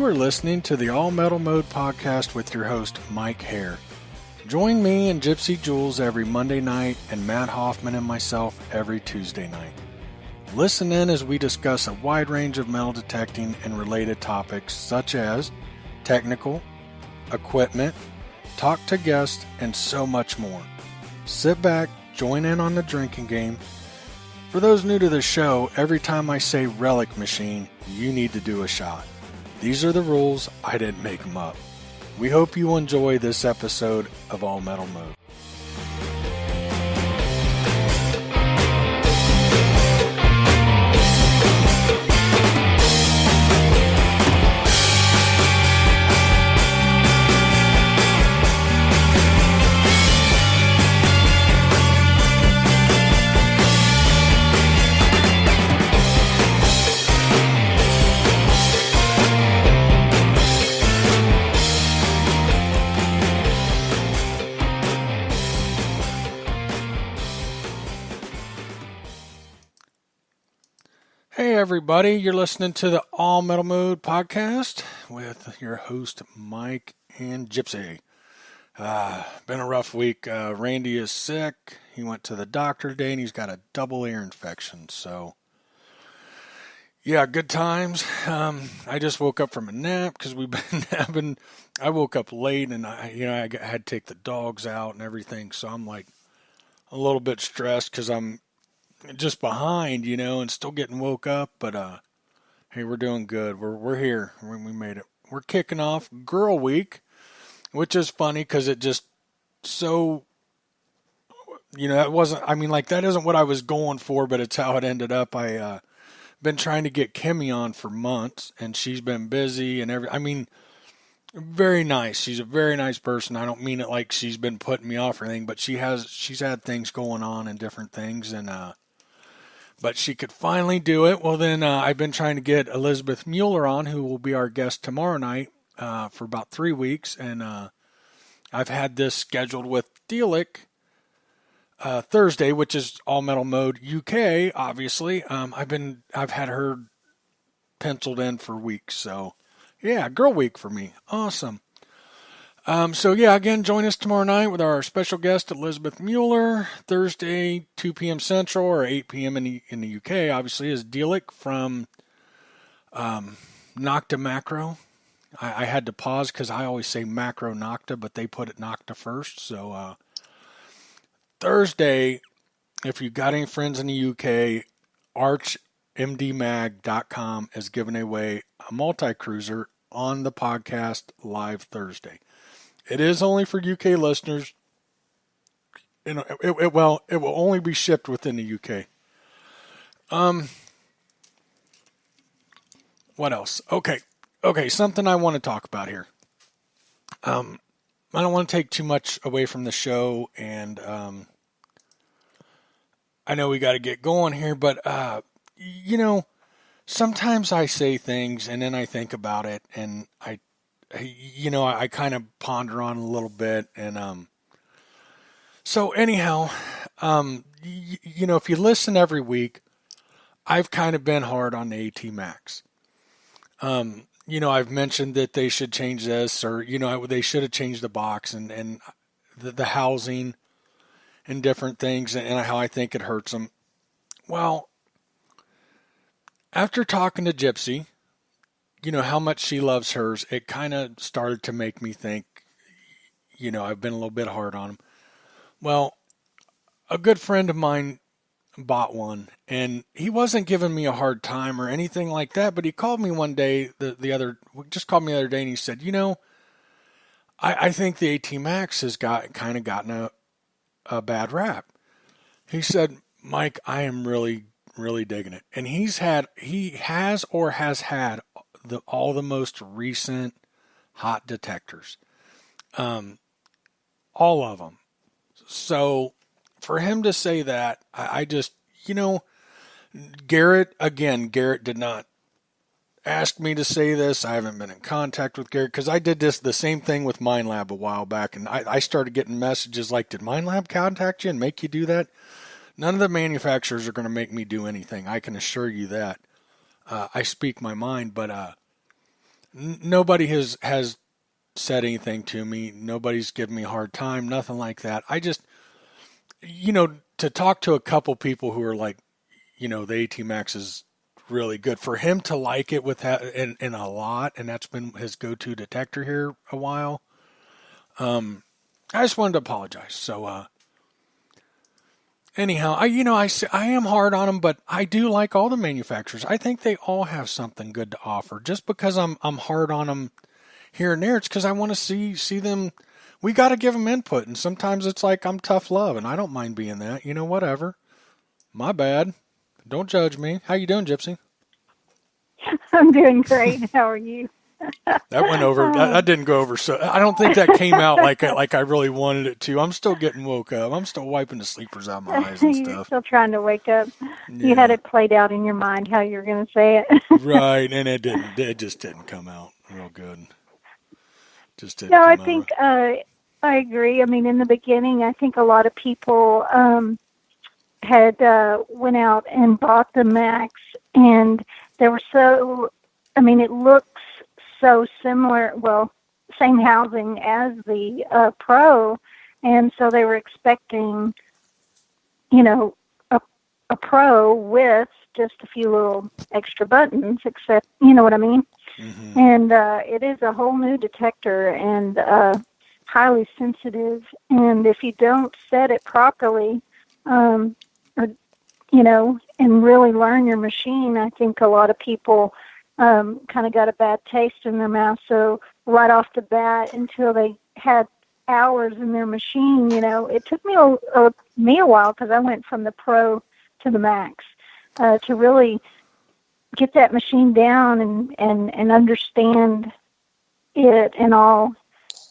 are listening to the All Metal Mode podcast with your host, Mike Hare. Join me and Gypsy Jules every Monday night and Matt Hoffman and myself every Tuesday night. Listen in as we discuss a wide range of metal detecting and related topics such as technical, equipment, talk to guests, and so much more. Sit back, join in on the drinking game. For those new to the show, every time I say relic machine, you need to do a shot. These are the rules, I didn't make them up. We hope you enjoy this episode of All Metal Mode. Hey everybody, you're listening to the All Metal Mode podcast with your host Mike and Gypsy. Been a rough week. Randy is sick. He went to the doctor today and he's got a double ear infection. So yeah, good times. I just woke up from a nap because we've been napping. I woke up late and I had to take the dogs out and everything. So I'm like a little bit stressed because I'm just behind, and still getting woke up, but hey, we're doing good. We're here. We made it. We're kicking off Girl Week, which is funny because it just so, that wasn't, that isn't what I was going for, but it's how it ended up. I been trying to get Kimmie on for months, and she's been busy and very nice. She's a very nice person. I don't mean it like she's been putting me off or anything, but she's had things going on and different things, and but she could finally do it. Well, then I've been trying to get Elizabeth Mueller on, who will be our guest tomorrow night for about 3 weeks. And I've had this scheduled with Delic Thursday, which is All Metal Mode UK, obviously. I've had her penciled in for weeks. So, yeah, Girl Week for me. Awesome. Again, join us tomorrow night with our special guest, Elizabeth Mueller. Thursday, 2 p.m. Central or 8 p.m. in the UK, obviously, is Delic from Nocta Macro. I had to pause because I always say Macro Nocta, but they put it Nocta first. So Thursday, if you've got any friends in the UK, archmdmag.com is giving away a multi-cruiser on the podcast live Thursday. It is only for UK listeners. It will only be shipped within the UK. What else? Okay, something I want to talk about here. I don't want to take too much away from the show, and I know we got to get going here, but sometimes I say things and then I think about it, and I kind of ponder on it a little bit. And so anyhow, if you listen every week, I've kind of been hard on the AT Max. I've mentioned that they should change this, or, they should have changed the box and the housing and different things, and how I think it hurts them. Well, after talking to Gypsy, how much she loves hers, it kind of started to make me think, I've been a little bit hard on him. Well, a good friend of mine bought one, and he wasn't giving me a hard time or anything like that, but he called me one day, called me the other day, and he said, I think the AT Max has gotten a bad rap. He said, Mike, I am really, really digging it. And he has had all the most recent hot detectors. All of them. So for him to say that, I just, Garrett did not ask me to say this. I haven't been in contact with Garrett because I did the same thing with MindLab a while back. And I started getting messages like, did MindLab contact you and make you do that? None of the manufacturers are going to make me do anything. I can assure you that. I speak my mind, but nobody has said anything to me. Nobody's given me a hard time. Nothing like that. I just, to talk to a couple people who are like, the AT Max is really good for him to like it with in a lot, and that's been his go-to detector here a while. I just wanted to apologize. So, anyhow, I am hard on them, but I do like all the manufacturers. I think they all have something good to offer. Just because I'm hard on them here and there, it's because I want to see them. We got to give them input, and sometimes it's like I'm tough love, and I don't mind being that. Whatever. My bad. Don't judge me. How you doing, Gypsy? I'm doing great. How are you? That went over. That didn't go over. So I don't think that came out like I really wanted it to. I'm still getting woke up. I'm still wiping the sleepers out of my eyes and stuff. You're still trying to wake up. Yeah. You had it played out in your mind how you were going to say it. Right, and it didn't. It just didn't come out real good. Just didn't. No, come I out. think I agree. I mean, in the beginning, I think a lot of people had went out and bought the Max, and they were so. I mean, it looks so similar. Well, same housing as the Pro, and so they were expecting, a Pro with just a few little extra buttons, except, you know what I mean? Mm-hmm. And it is a whole new detector and highly sensitive. And if you don't set it properly, and really learn your machine, I think a lot of people kind of got a bad taste in their mouth. So right off the bat, until they had hours in their machine, it took me a while, because I went from the Pro to the Max to really get that machine down and understand it and all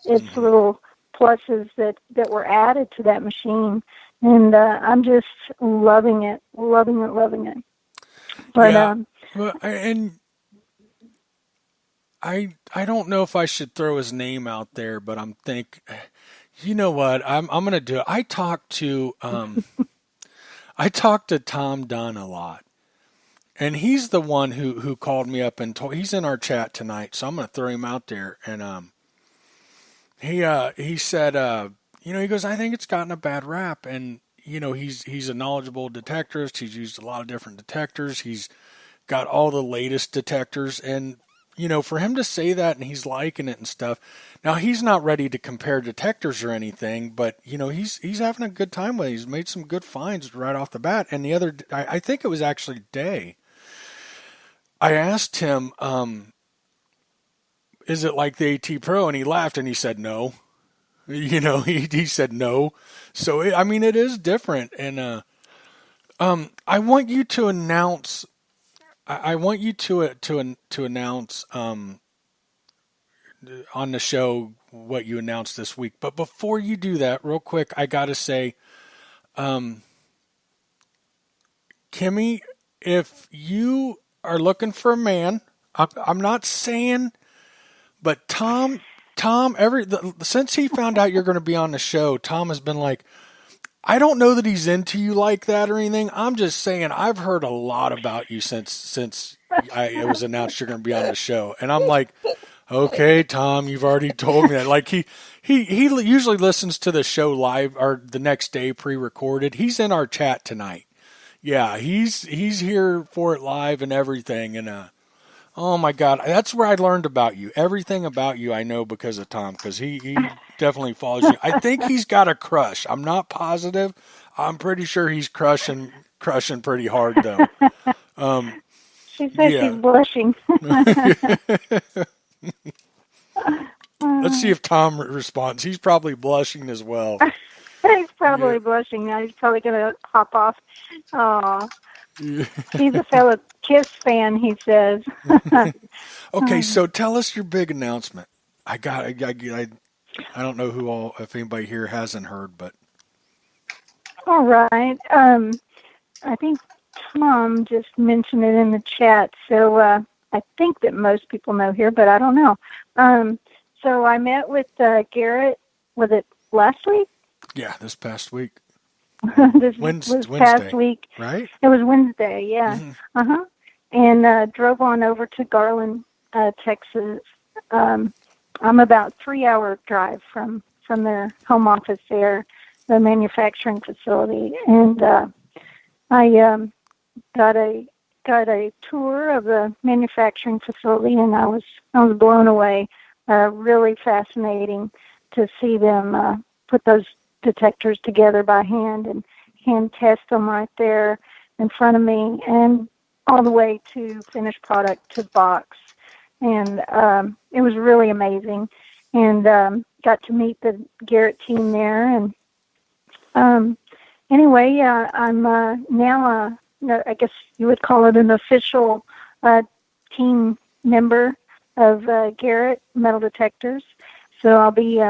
its little pluses that were added to that machine. And I'm just loving it. But, yeah. Well, and I don't know if I should throw his name out there, but I'm you know what? I'm going to do it. I talked to Tom Dunn a lot. And he's the one who called me up and he's in our chat tonight, so I'm going to throw him out there. And he said, he goes, I think it's gotten a bad rap. And, he's a knowledgeable detectorist. He's used a lot of different detectors. He's got all the latest detectors. And, for him to say that and he's liking it and stuff. Now, he's not ready to compare detectors or anything, but, he's having a good time with it. He's made some good finds right off the bat. And I think it was actually Day. I asked him, is it like the AT Pro? And he laughed and he said no. He said no. So, it is different. And I want you to announce, I want you to announce on the show what you announced this week. But before you do that, real quick, I got to say, Kimmie, if you are looking for a man, I'm not saying, but since he found out you're going to be on the show, Tom has been like, I don't know that he's into you like that or anything. I'm just saying I've heard a lot about you since it was announced you're going to be on the show, and I'm like, okay, Tom, you've already told me that. Like he usually listens to the show live or the next day pre-recorded. He's in our chat tonight. Yeah, he's here for it live and everything. And oh my God, that's where I learned about you. Everything about you I know because of Tom, because he definitely follows you. I think he's got a crush. I'm not positive. I'm pretty sure he's crushing pretty hard though. she says she's blushing. Let's see if Tom responds. He's probably blushing as well. He's probably blushing now. He's probably going to hop off. Oh, he's a fellow Kiss fan, he says. Okay, so tell us your big announcement. I don't know if anybody here hasn't heard, but. All right. I think Tom just mentioned it in the chat, so I think that most people know here, but I don't know. So I met with Garrett, was it last week? Yeah, this past week. Wednesday, past week. Right? It was Wednesday, yeah. Mm-hmm. And drove on over to Garland, Texas, I'm about 3-hour drive from their home office there, the manufacturing facility, and I got a tour of the manufacturing facility, and I was blown away. Really fascinating to see them put those detectors together by hand and hand test them right there in front of me, and all the way to finished product to box. And it was really amazing, and got to meet the Garrett team there. And anyway, I'm now, I guess you would call it an official team member of Garrett Metal Detectors. So I'll be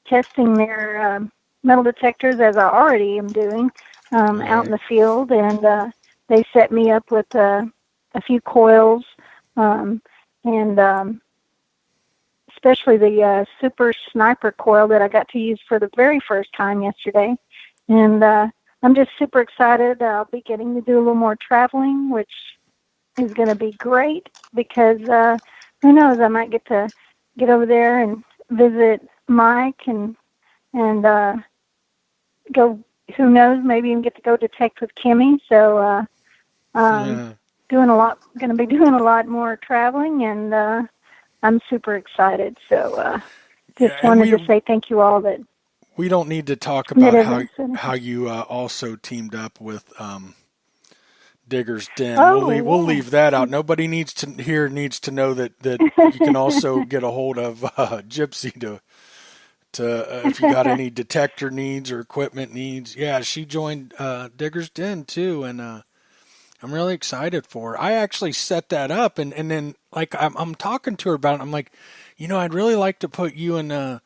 testing their metal detectors, as I already am doing, out in the field. And they set me up with a few coils, and especially the Super Sniper coil that I got to use for the very first time yesterday. And I'm just super excited. I'll be getting to do a little more traveling, which is going to be great, because who knows, I might get to get over there and visit Mike and go, who knows, maybe even get to go detect with Kimmie. So going to be doing a lot more traveling, and I'm super excited. So just wanted to say thank you all. That we don't need to talk about how you also teamed up with Digger's Den. We'll leave that out. Nobody needs to know that you can also get a hold of Gypsy to if you got any detector needs or equipment needs. Yeah, she joined Digger's Den too, and I'm really excited for her. I actually set that up, and then like I'm talking to her about it. I'm like, I'd really like to put you and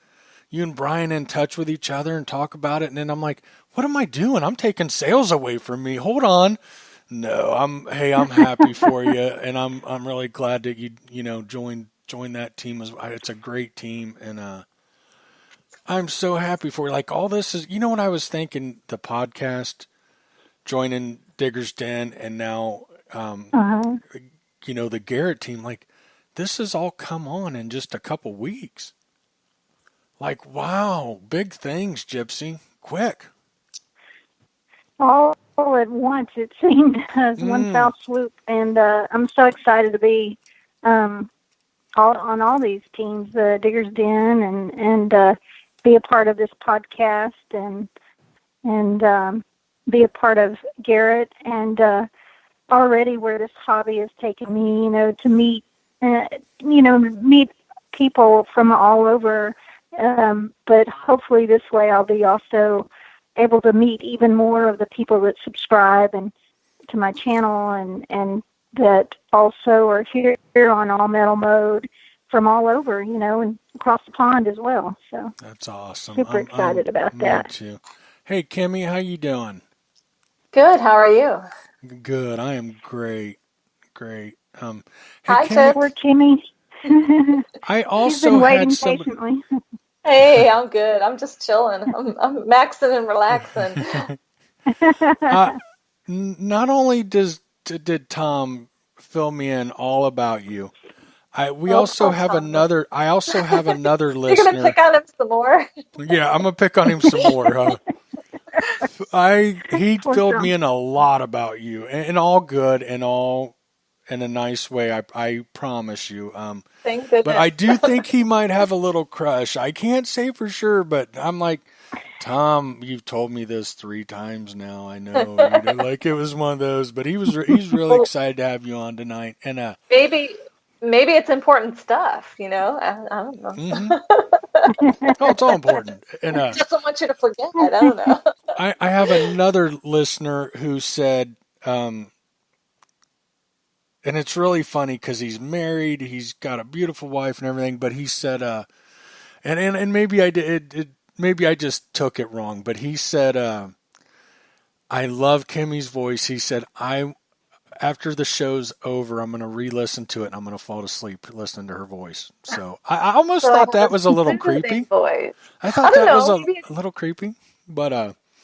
Brian in touch with each other and talk about it. And then I'm like, what am I doing? I'm taking sales away from me. Hold on. No, I'm happy for you, and I'm really glad that you joined that team. It's a great team, and I'm so happy for you. Like, all this is, what I was thinking, the podcast, joining Digger's Den, and now the Garrett team, like, this has all come on in just a couple weeks. Like, wow, big things, Gypsy. Quick. All at once, it seemed, one fell swoop. And I'm so excited to be on all these teams, Digger's Den, and be a part of this podcast, and be a part of Garrett, and already where this hobby has taken me, to meet people from all over. But hopefully this way I'll be also able to meet even more of the people that subscribe and to my channel, and that also are here on All Metal Mode from all over, and across the pond as well. So that's awesome. Super excited about that. Too. Hey, Kimmie, how you doing? Good. How are you? Good. I am great. Great. Hi, Kimmie. Poor Kimmie. I also She's been waiting patiently. Hey, I'm good. I'm just chilling. I'm maxing and relaxing. Not only did Tom fill me in all about you, I also have another listener. You're gonna pick on him some more? Yeah, I'm gonna pick on him some more. He filled me in a lot about you, and all good, and all in a nice way. I promise you. Thank goodness. But I do think he might have a little crush. I can't say for sure, but I'm like, Tom, you've told me this 3 times now. I know, like it was one of those. But he's really excited to have you on tonight, and maybe it's important stuff. I don't know. Mm-hmm. Oh, it's all important, and I just don't want you to forget. I don't know. I have another listener who said. And it's really funny because he's married, he's got a beautiful wife and everything. But he said, and maybe I did, maybe I just took it wrong. But he said, I love Kimmie's voice. He said, after the show's over, I'm going to re-listen to it and I'm going to fall asleep listening to her voice. So I almost thought that was a little creepy. Voice. I thought that was a little creepy, but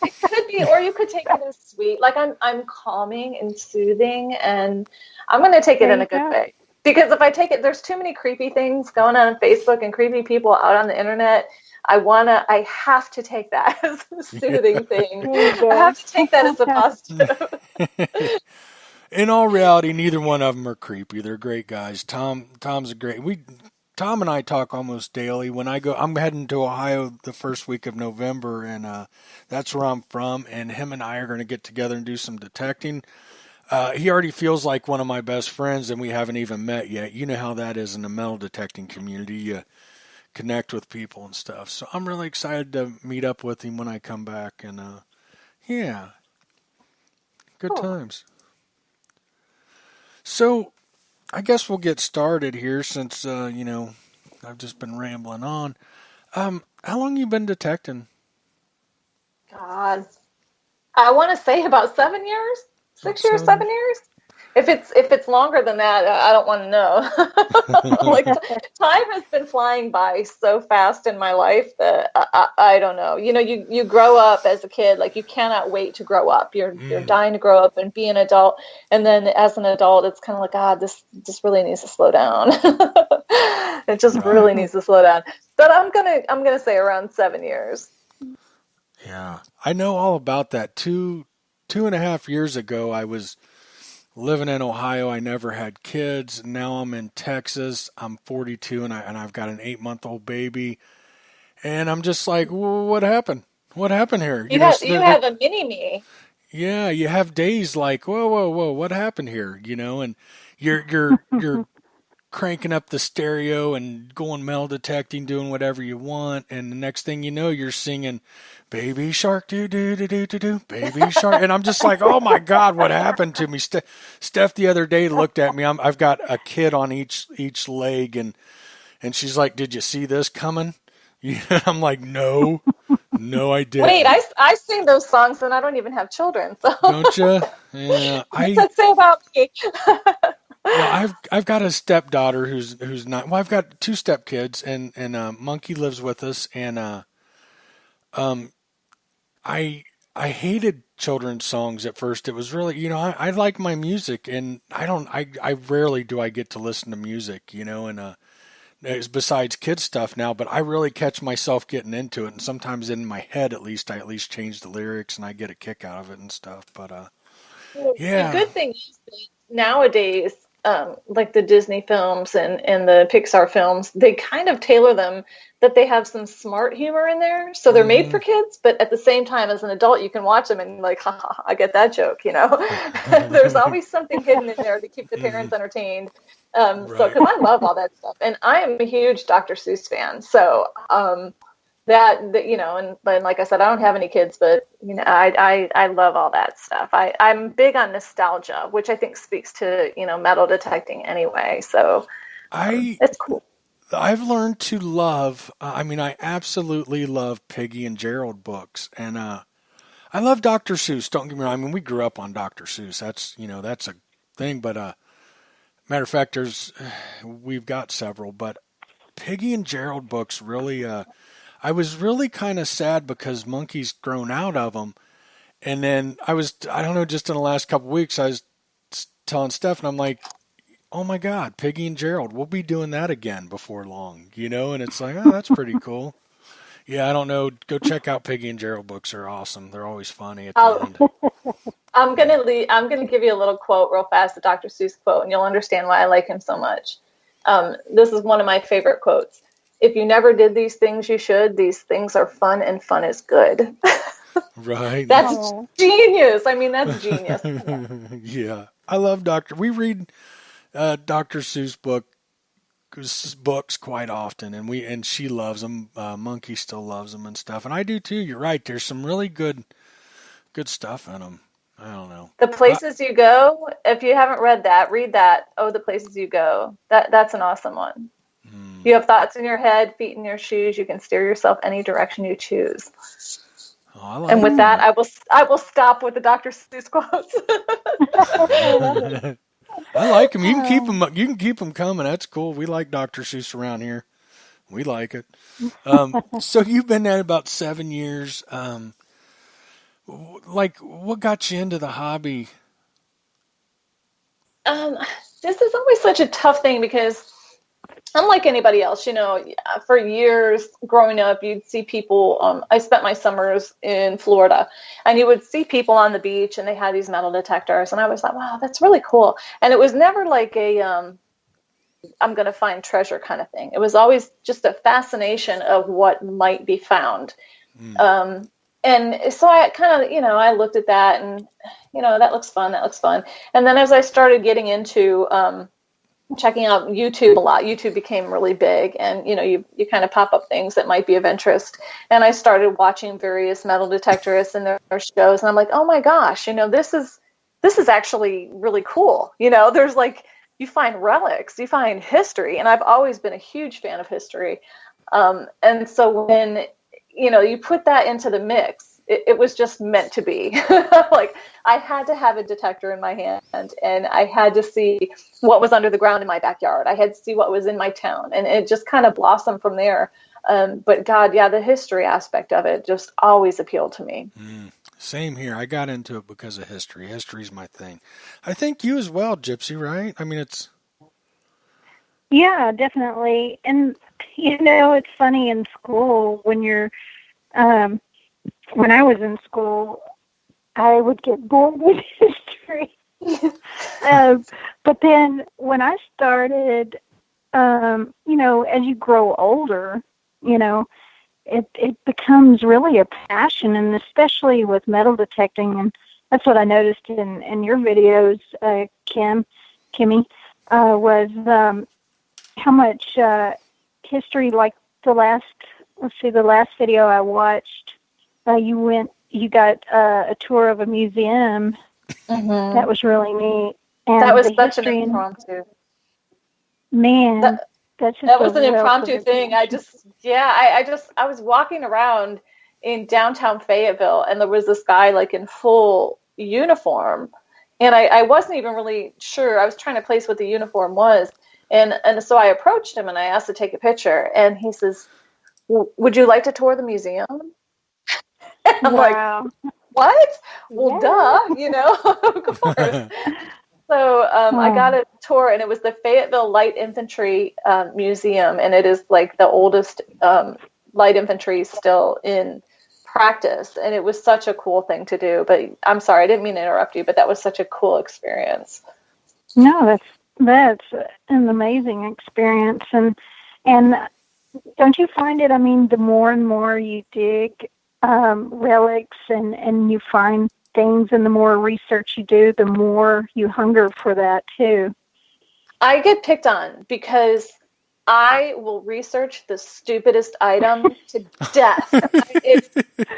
it could be, or you could take it as sweet. Like I'm calming and soothing, and I'm going to take it in a good way. Because if I take it, there's too many creepy things going on Facebook and creepy people out on the internet. I have to take that as a soothing thing. I have to take that as a positive. In all reality, neither one of them are creepy. They're great guys. Tom's a great. Tom and I talk almost daily. When I'm heading to Ohio the first week of November, and that's where I'm from. And him and I are going to get together and do some detecting. He already feels like one of my best friends, and we haven't even met yet. You know how that is in the metal detecting community. You connect with people and stuff. So I'm really excited to meet up with him when I come back. And yeah, good times. So I guess we'll get started here since, I've just been rambling on. How long you been detecting? God, I want to say about 7 years, 6 years, 7 years. If it's longer than that, I don't want to know. Like time has been flying by so fast in my life that I don't know. You grow up as a kid, like you cannot wait to grow up. You're dying to grow up and be an adult, and then as an adult, it's kind of like this really needs to slow down. It just really needs to slow down. But I'm gonna say around 7 years. Yeah, I know all about that. 2.5 years ago, I was living in Ohio. I never had kids. Now I'm in Texas. I'm 42 and I've got an 8-month-old baby. And I'm just like, what happened? What happened here? You have a mini me. Yeah, you have days like, whoa, what happened here? And you're cranking up the stereo and going metal detecting, doing whatever you want, and the next thing you know, you're singing "Baby Shark, do do do do do do, Baby Shark," and I'm just like, oh my God, what happened to me? Steph the other day looked at me. I've got a kid on each leg, and she's like, "Did you see this coming?" I'm like, no, I didn't. Wait, I sing those songs and I don't even have children. So don't you? Yeah, what's that say about me? Well, I've got a stepdaughter who's not. Well, I've got 2 stepkids, and Monkey lives with us, and I hated children's songs at first. It was really, I like my music, and I rarely do I get to listen to music, and it's besides kids stuff now, but I really catch myself getting into it, and sometimes in my head at least I change the lyrics and I get a kick out of it and stuff. But yeah, the good thing is that nowadays, like the Disney films and the Pixar films, they kind of tailor them that they have some smart humor in there. So they're made for kids, but at the same time, as an adult, you can watch them and like, ha, ha, ha, I get that joke, There's always something hidden in there to keep the parents entertained. So, because I love all that stuff. And I am a huge Dr. Seuss fan. So, and like I said, I don't have any kids, but I love all that stuff. I'm big on nostalgia, which I think speaks to metal detecting anyway. So it's cool. I've learned to love. I absolutely love Piggy and Gerald books, and I love Dr. Seuss. Don't get me wrong. We grew up on Dr. Seuss. That's a thing. But matter of fact, we've got several. But Piggy and Gerald books really. I was really kind of sad because Monkey's grown out of them. And then I don't know, just in the last couple of weeks, I was telling Steph, and I'm like, oh my God, Piggy and Gerald, we'll be doing that again before long, and it's like, oh, that's pretty cool. Yeah, I don't know. Go check out Piggy and Gerald books. They're awesome. They're always funny at the end. I'm gonna give you a little quote real fast, the Dr. Seuss quote, and you'll understand why I like him so much. This is one of my favorite quotes. If you never did these things, you should. These things are fun, and fun is good. Right. That's genius. That's genius. Yeah. I love we read Dr. Seuss books quite often, and she loves them. Monkey still loves them and stuff, and I do too. You're right. There's some really good stuff in them. I don't know. The Places You Go. If you haven't read that, read that. Oh, The Places You Go. That's an awesome one. You have thoughts in your head, feet in your shoes. You can steer yourself any direction you choose. Oh, and with that, I will stop with the Dr. Seuss quotes. I like them. You can keep them. You can keep them coming. That's cool. We like Dr. Seuss around here. We like it. So you've been at about 7 years. What got you into the hobby? this is always such a tough thing because unlike anybody else, for years growing up, you'd see people. I spent my summers in Florida, and you would see people on the beach, and they had these metal detectors, and I was like, "Wow, that's really cool." And it was never like a "I'm going to find treasure" kind of thing. It was always just a fascination of what might be found. And so I kind of, I looked at that, and that looks fun. That looks fun. And then as I started getting into checking out YouTube a lot. YouTube became really big, and you kind of pop up things that might be of interest. And I started watching various metal detectorists and their shows, and I'm like, oh my gosh, this is actually really cool. There's like, you find relics, you find history, and I've always been a huge fan of history. And so when you put that into the mix, it was just meant to be. Like, I had to have a detector in my hand, and I had to see what was under the ground in my backyard. I had to see what was in my town, and it just kind of blossomed from there. But God, yeah, the history aspect of it just always appealed to me. Same here. I got into it because of history. History's my thing. I think you as well, Gypsy, right? I mean, it's... Yeah, definitely. And, it's funny in school when you're... when I was in school, I would get bored with history. But then when I started, as you grow older, it becomes really a passion, and especially with metal detecting. And that's what I noticed in your videos, Kimmie, was how much history, like the last video I watched, you got a tour of a museum. Mm-hmm. That was really neat. And that was such an impromptu. Man, that was an impromptu thing. I was walking around in downtown Fayetteville, and there was this guy like in full uniform, and I wasn't even really sure. I was trying to place what the uniform was, and so I approached him and I asked to take a picture, and he says, "Would you like to tour the museum?" I'm wow. like, what? Well, duh, of course. So I got a tour, and it was the Fayetteville Light Infantry Museum, and it is like the oldest light infantry still in practice. And it was such a cool thing to do. But I'm sorry, I didn't mean to interrupt you, but that was such a cool experience. No, that's an amazing experience. And don't you find it, I mean, the more and more you dig relics and you find things, and the more research you do, the more you hunger for that too. I get picked on because I will research the stupidest item to death.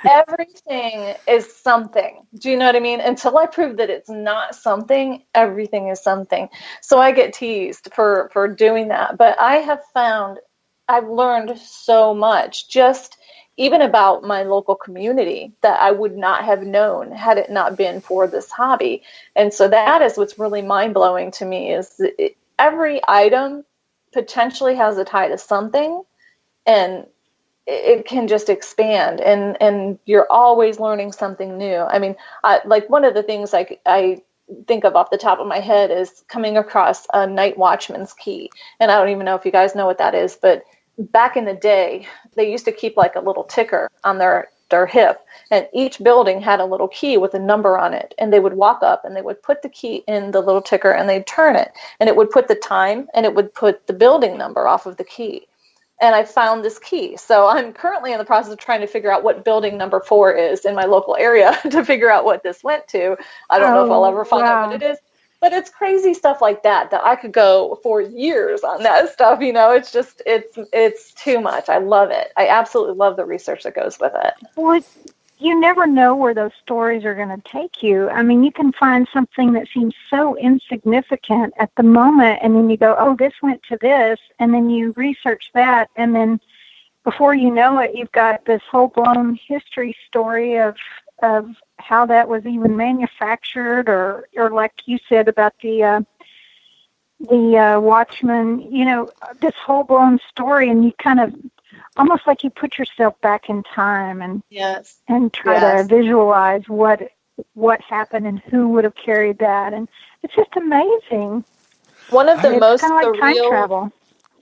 Everything is something. Do you know what I mean? Until I prove that it's not something, everything is something. So I get teased for doing that. But I've learned so much, just even about my local community, that I would not have known had it not been for this hobby. And so that is what's really mind-blowing to me, is every item potentially has a tie to something, and it can just expand, and you're always learning something new. I mean, like one of the things I think of off the top of my head is coming across a night watchman's key. And I don't even know if you guys know what that is, but back in the day, they used to keep like a little ticker on their hip, and each building had a little key with a number on it, and they would walk up and they would put the key in the little ticker, and they'd turn it, and it would put the time, and it would put the building number off of the key. And I found this key, so I'm currently in the process of trying to figure out what building number 4 is in my local area to figure out what this went to. I don't know if I'll ever find out what it is. But it's crazy stuff like that I could go for years on that stuff. It's just, it's too much. I love it. I absolutely love the research that goes with it. Well, you never know where those stories are going to take you. I mean, you can find something that seems so insignificant at the moment, and then you go, oh, this went to this, and then you research that, and then before you know it, you've got this whole-blown history story of how that was even manufactured, or like you said about the Watchman, this whole blown story, and you kind of almost like you put yourself back in time and and try to visualize what happened and who would have carried that, and it's just amazing. One of the It's most kind of like time surreal, travel.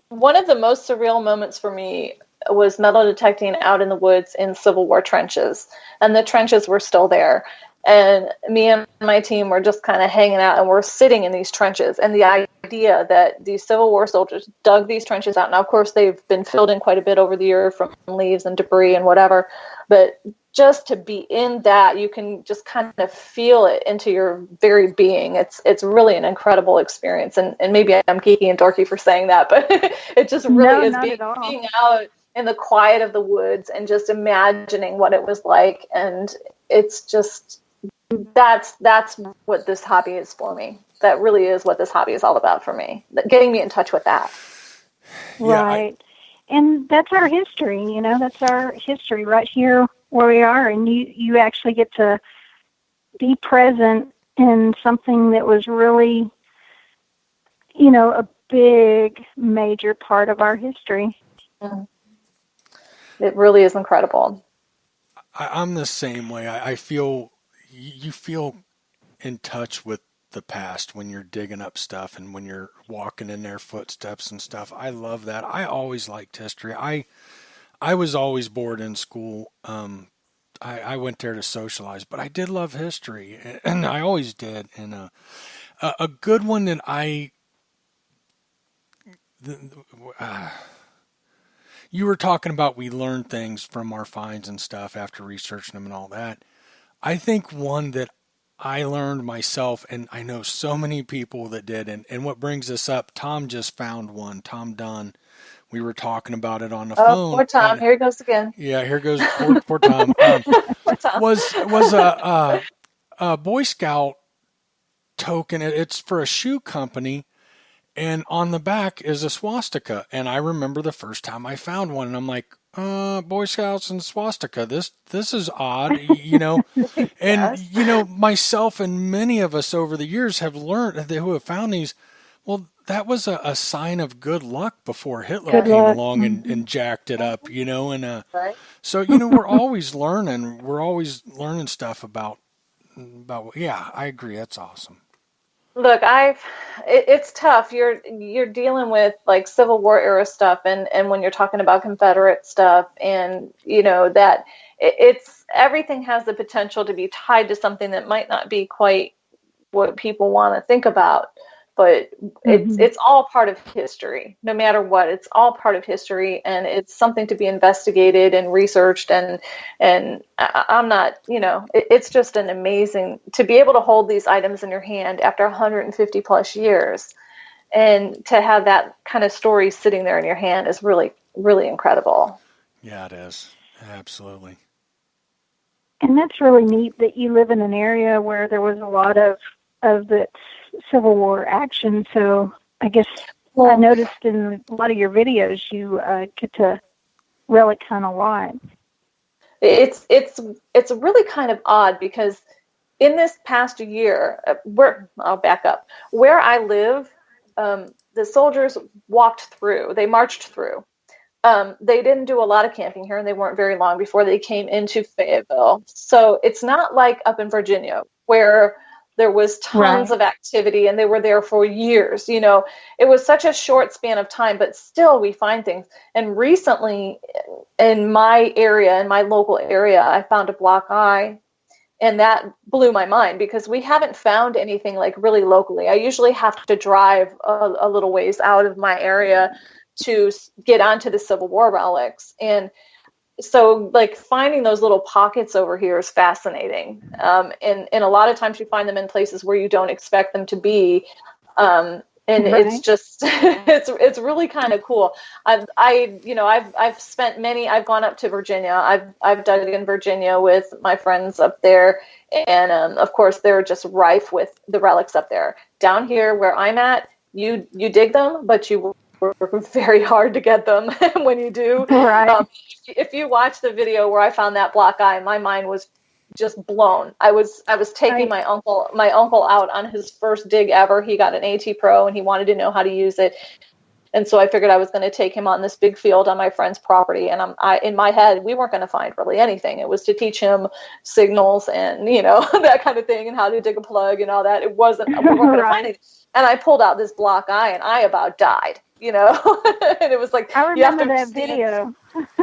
one of the most surreal moments for me was metal detecting out in the woods in Civil War trenches, and the trenches were still there. And me and my team were just kind of hanging out, and we're sitting in these trenches. And the idea that these Civil War soldiers dug these trenches out. Now, of course, they've been filled in quite a bit over the year from leaves and debris and whatever. But just to be in that, you can just kind of feel it into your very being. It's really an incredible experience. And maybe I'm geeky and dorky for saying that, but it just really No, is not at all. being out in the quiet of the woods and just imagining what it was like. And it's just, that's what this hobby is for me. That really is what this hobby is all about for me. Getting me in touch with that. Right. And that's our history, that's our history right here where we are. And you actually get to be present in something that was really, a big, major part of our history. Mm. It really is incredible. I'm the same way. I feel, you feel in touch with the past when you're digging up stuff and when you're walking in their footsteps and stuff. I love that. I always liked history. I was always bored in school. I went there to socialize, but I did love history, and I always did. And a good one that you were talking about, we learn things from our finds and stuff after researching them and all that. I think one that I learned myself, and I know so many people that did, and what brings this up, Tom just found one, Tom Dunn. We were talking about it on the phone. Poor Tom, here he goes again. Yeah, here goes poor Tom. Poor Tom. Was a Boy Scout token. It's for a shoe company, and on the back is a swastika. And I remember the first time I found one, and I'm like, Boy Scouts and swastika. This is odd, And Yes. Myself and many of us over the years have learned, who have found these. Well, that was a sign of good luck before Hitler came along and jacked it up, and Right. so we're always learning. We're always learning stuff about. Yeah, I agree. That's awesome. Look, it's tough. You're dealing with like Civil War era stuff, and when you're talking about Confederate stuff, and that it's everything has the potential to be tied to something that might not be quite what people want to think about, but it's all part of history. No matter what, it's all part of history, and it's something to be investigated and researched. And I'm not, it's just an amazing to be able to hold these items in your hand after 150 plus years, and to have that kind of story sitting there in your hand is really, really incredible. Yeah, it is. Absolutely. And that's really neat that you live in an area where there was a lot of the Civil War action. So I guess I noticed in a lot of your videos you get to relic kind of a lot. It's really kind of odd because in this past year, I'll back up. Where I live, the soldiers walked through. They marched through. They didn't do a lot of camping here, and they weren't very long before they came into Fayetteville. So it's not like up in Virginia where there was tons of activity and they were there for years. It was such a short span of time, but still we find things. And recently in my area, in my local area, I found a black eye, and that blew my mind because we haven't found anything like really locally. I usually have to drive a little ways out of my area to get onto the Civil War relics. And so like finding those little pockets over here is fascinating. And a lot of times you find them in places where you don't expect them to be. It's just, it's really kind of cool. I've gone up to Virginia. I've dug in Virginia with my friends up there. And, of course they're just rife with the relics up there. Down here where I'm at, you dig them, but you work very hard to get them when you do. Right. If you watch the video where I found that black eye, my mind was just blown. I was taking my uncle out on his first dig ever. He got an AT Pro and he wanted to know how to use it. And so I figured I was going to take him on this big field on my friend's property. And in my head, we weren't going to find really anything. It was to teach him signals and, that kind of thing, and how to dig a plug and all that. It wasn't, we weren't going to find anything. And I pulled out this block eye and I about died, and it was like, I remember that video.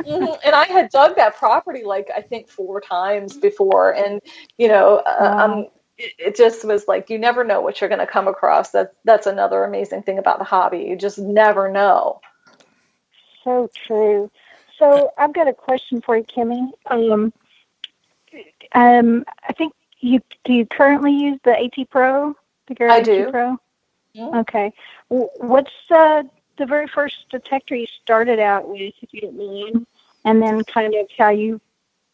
And I had dug that property, like, I think 4 times before. And, it just was like, you never know what you're going to come across. That's another amazing thing about the hobby. You just never know. So true. So I've got a question for you, Kimmie. I think do you currently use the AT Pro? The Garrett I do. AT Pro? Yeah. Okay. What's the very first detector you started out with, if you don't mind, and then kind of how you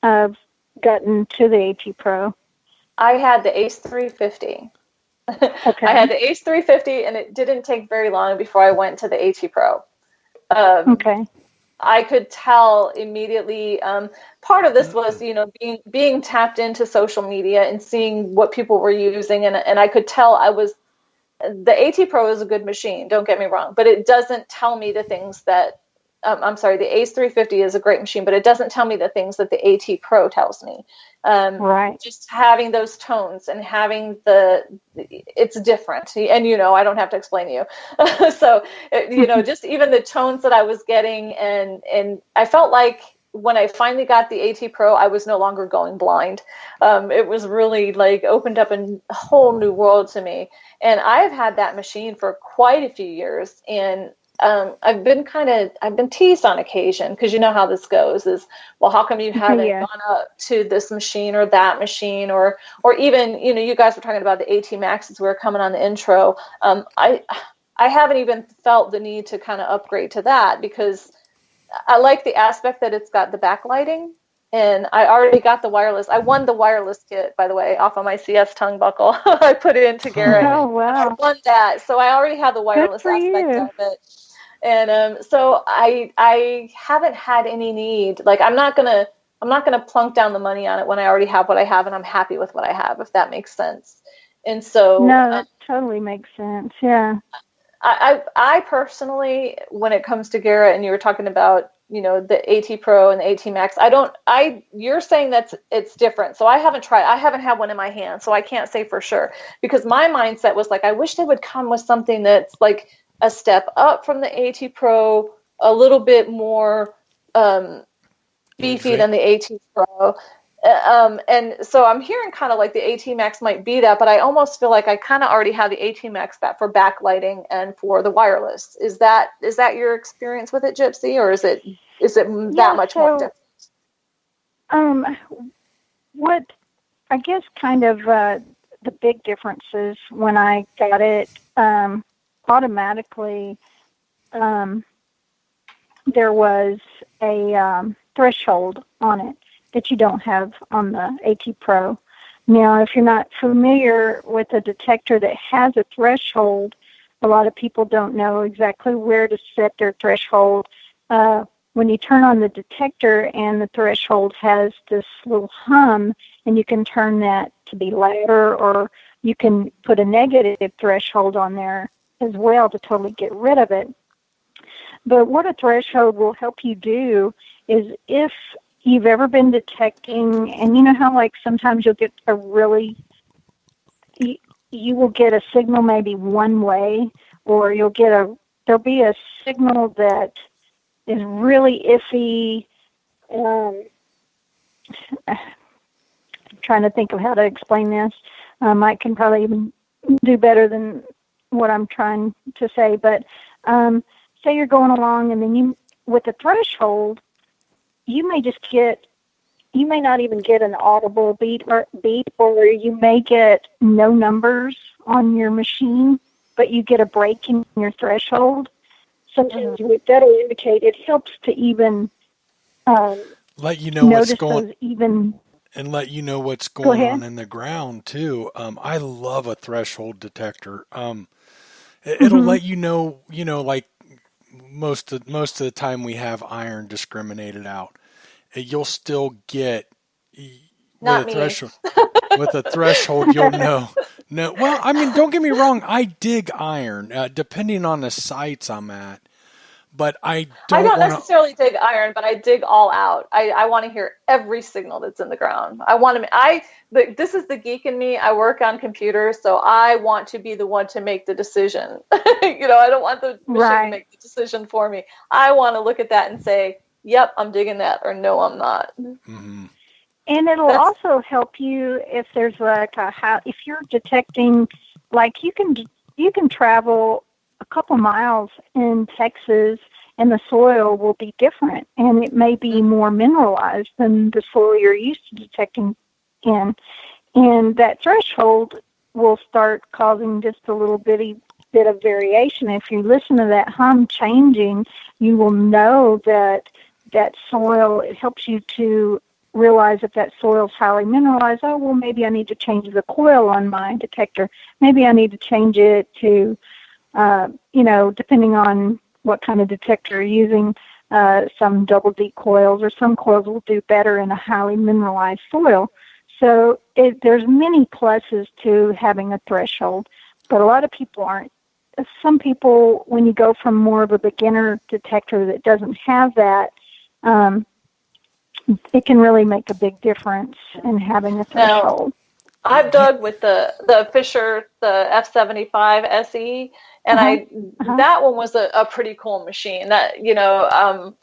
gotten to the AT Pro? I had the Ace 350. Okay. I had the Ace 350, and it didn't take very long before I went to the AT Pro. Okay. I could tell immediately. Part of this was, being tapped into social media and seeing what people were using, and I could tell the AT Pro is a good machine. Don't get me wrong, but it doesn't tell me the things that. I'm sorry, the Ace 350 is a great machine, but it doesn't tell me the things that the AT Pro tells me. Right. Just having those tones and having it's different. And, I don't have to explain to you. So, just even the tones that I was getting, and I felt like when I finally got the AT Pro, I was no longer going blind. It was really like opened up a whole new world to me. And I've had that machine for quite a few years, and I've been teased on occasion, because you know how this goes is, well, how come you haven't gone up to this machine or that machine, or even, you guys were talking about the AT Maxes we were coming on the intro. I haven't even felt the need to kind of upgrade to that, because I like the aspect that it's got the backlighting, and I already got the wireless. I won the wireless kit, by the way, off of my CS tongue buckle. I put it into Garrett. Oh, wow. I won that. So I already have the wireless aspect of it. And so I haven't had any need. Like, I'm not gonna plunk down the money on it when I already have what I have, and I'm happy with what I have, if that makes sense. And so no, that totally makes sense. Yeah. I personally, when it comes to Garrett, and you were talking about, the AT Pro and the AT Max, you're saying it's different. So I haven't tried. I haven't had one in my hand, so I can't say for sure, because my mindset was like, I wish they would come with something that's like a step up from the AT Pro, a little bit more beefy than the AT Pro. And so I'm hearing kind of like the AT Max might be that, but I almost feel like I kind of already have the AT Max for backlighting and for the wireless. Is that your experience with it, Gypsy, or is it that much more different? What I guess kind of the big differences when I got it, automatically there was a threshold on it that you don't have on the AT Pro. Now, if you're not familiar with a detector that has a threshold, a lot of people don't know exactly where to set their threshold. When you turn on the detector and the threshold has this little hum, and you can turn that to be louder, or you can put a negative threshold on there as well to totally get rid of it. But what a threshold will help you do is, if you've ever been detecting, and you know how like sometimes you'll get you will get a signal maybe one way, or there'll be a signal that is really iffy. I'm trying to think of how to explain this. Mike can probably even do better than what I'm trying to say, but say you're going along, and then with the threshold, you may not even get an audible beep, or you may get no numbers on your machine, but you get a break in your threshold. Sometimes that'll indicate, it helps to even let you know what's going even, and let you know what's going on in the ground too. I love a threshold detector. It'll let you know, like most of the time we have iron discriminated out. You'll still get Not with a me. threshold. With a threshold, you'll know. No, well, I mean, don't get me wrong. I dig iron, depending on the sites I'm at. but I I don't don't want to. necessarily dig iron, but I dig all out. I want to hear every signal that's in the ground. I want to. This is the geek in me. I work on computers, so I want to be the one to make the decision. I don't want the machine to make the decision for me. I want to look at that and say, "Yep, I'm digging that," or "No, I'm not." Mm-hmm. And it'll also help you if there's if you're detecting, like you can travel a couple miles in Texas and the soil will be different and it may be more mineralized than the soil you're used to detecting in. And that threshold will start causing just a little bit of variation. If you listen to that hum changing, you will know that soil, it helps you to realize if that soil is highly mineralized. Oh, well, maybe I need to change the coil on my detector. Maybe I need to change it to, depending on what kind of detector you're using, some double D coils or some coils will do better in a highly mineralized soil. So there's many pluses to having a threshold, but a lot of people aren't. Some people, when you go from more of a beginner detector that doesn't have that, it can really make a big difference in having a threshold. Now, I've dug with the Fisher, the F75 SE, and that one was a pretty cool machine. That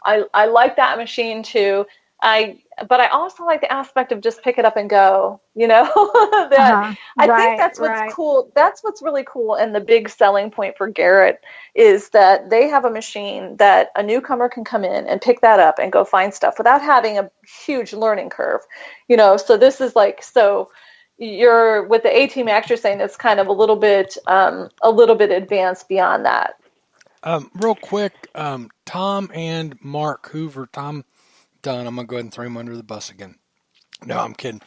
I like that machine too. But I also like the aspect of just pick it up and go. I think that's what's cool. That's what's really cool, and the big selling point for Garrett is that they have a machine that a newcomer can come in and pick that up and go find stuff without having a huge learning curve. So this is you're with the AT Max. You're saying it's kind of a little bit advanced beyond that. Real quick, Tom and Mark Hoover, Tom Dunn, I'm going to go ahead and throw him under the bus again. No, I'm kidding.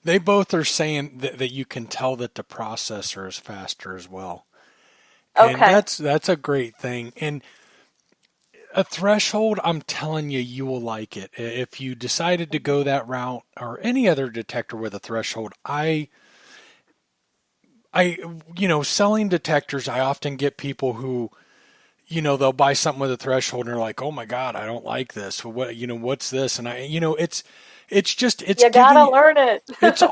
They both are saying that you can tell that the processor is faster as well. Okay. And that's a great thing. And a threshold, I'm telling you, you will like it. If you decided to go that route or any other detector with a threshold, selling detectors, I often get people who, they'll buy something with a threshold and they're like, "Oh my God, I don't like this. What's this?" And it's you gotta learn it. It's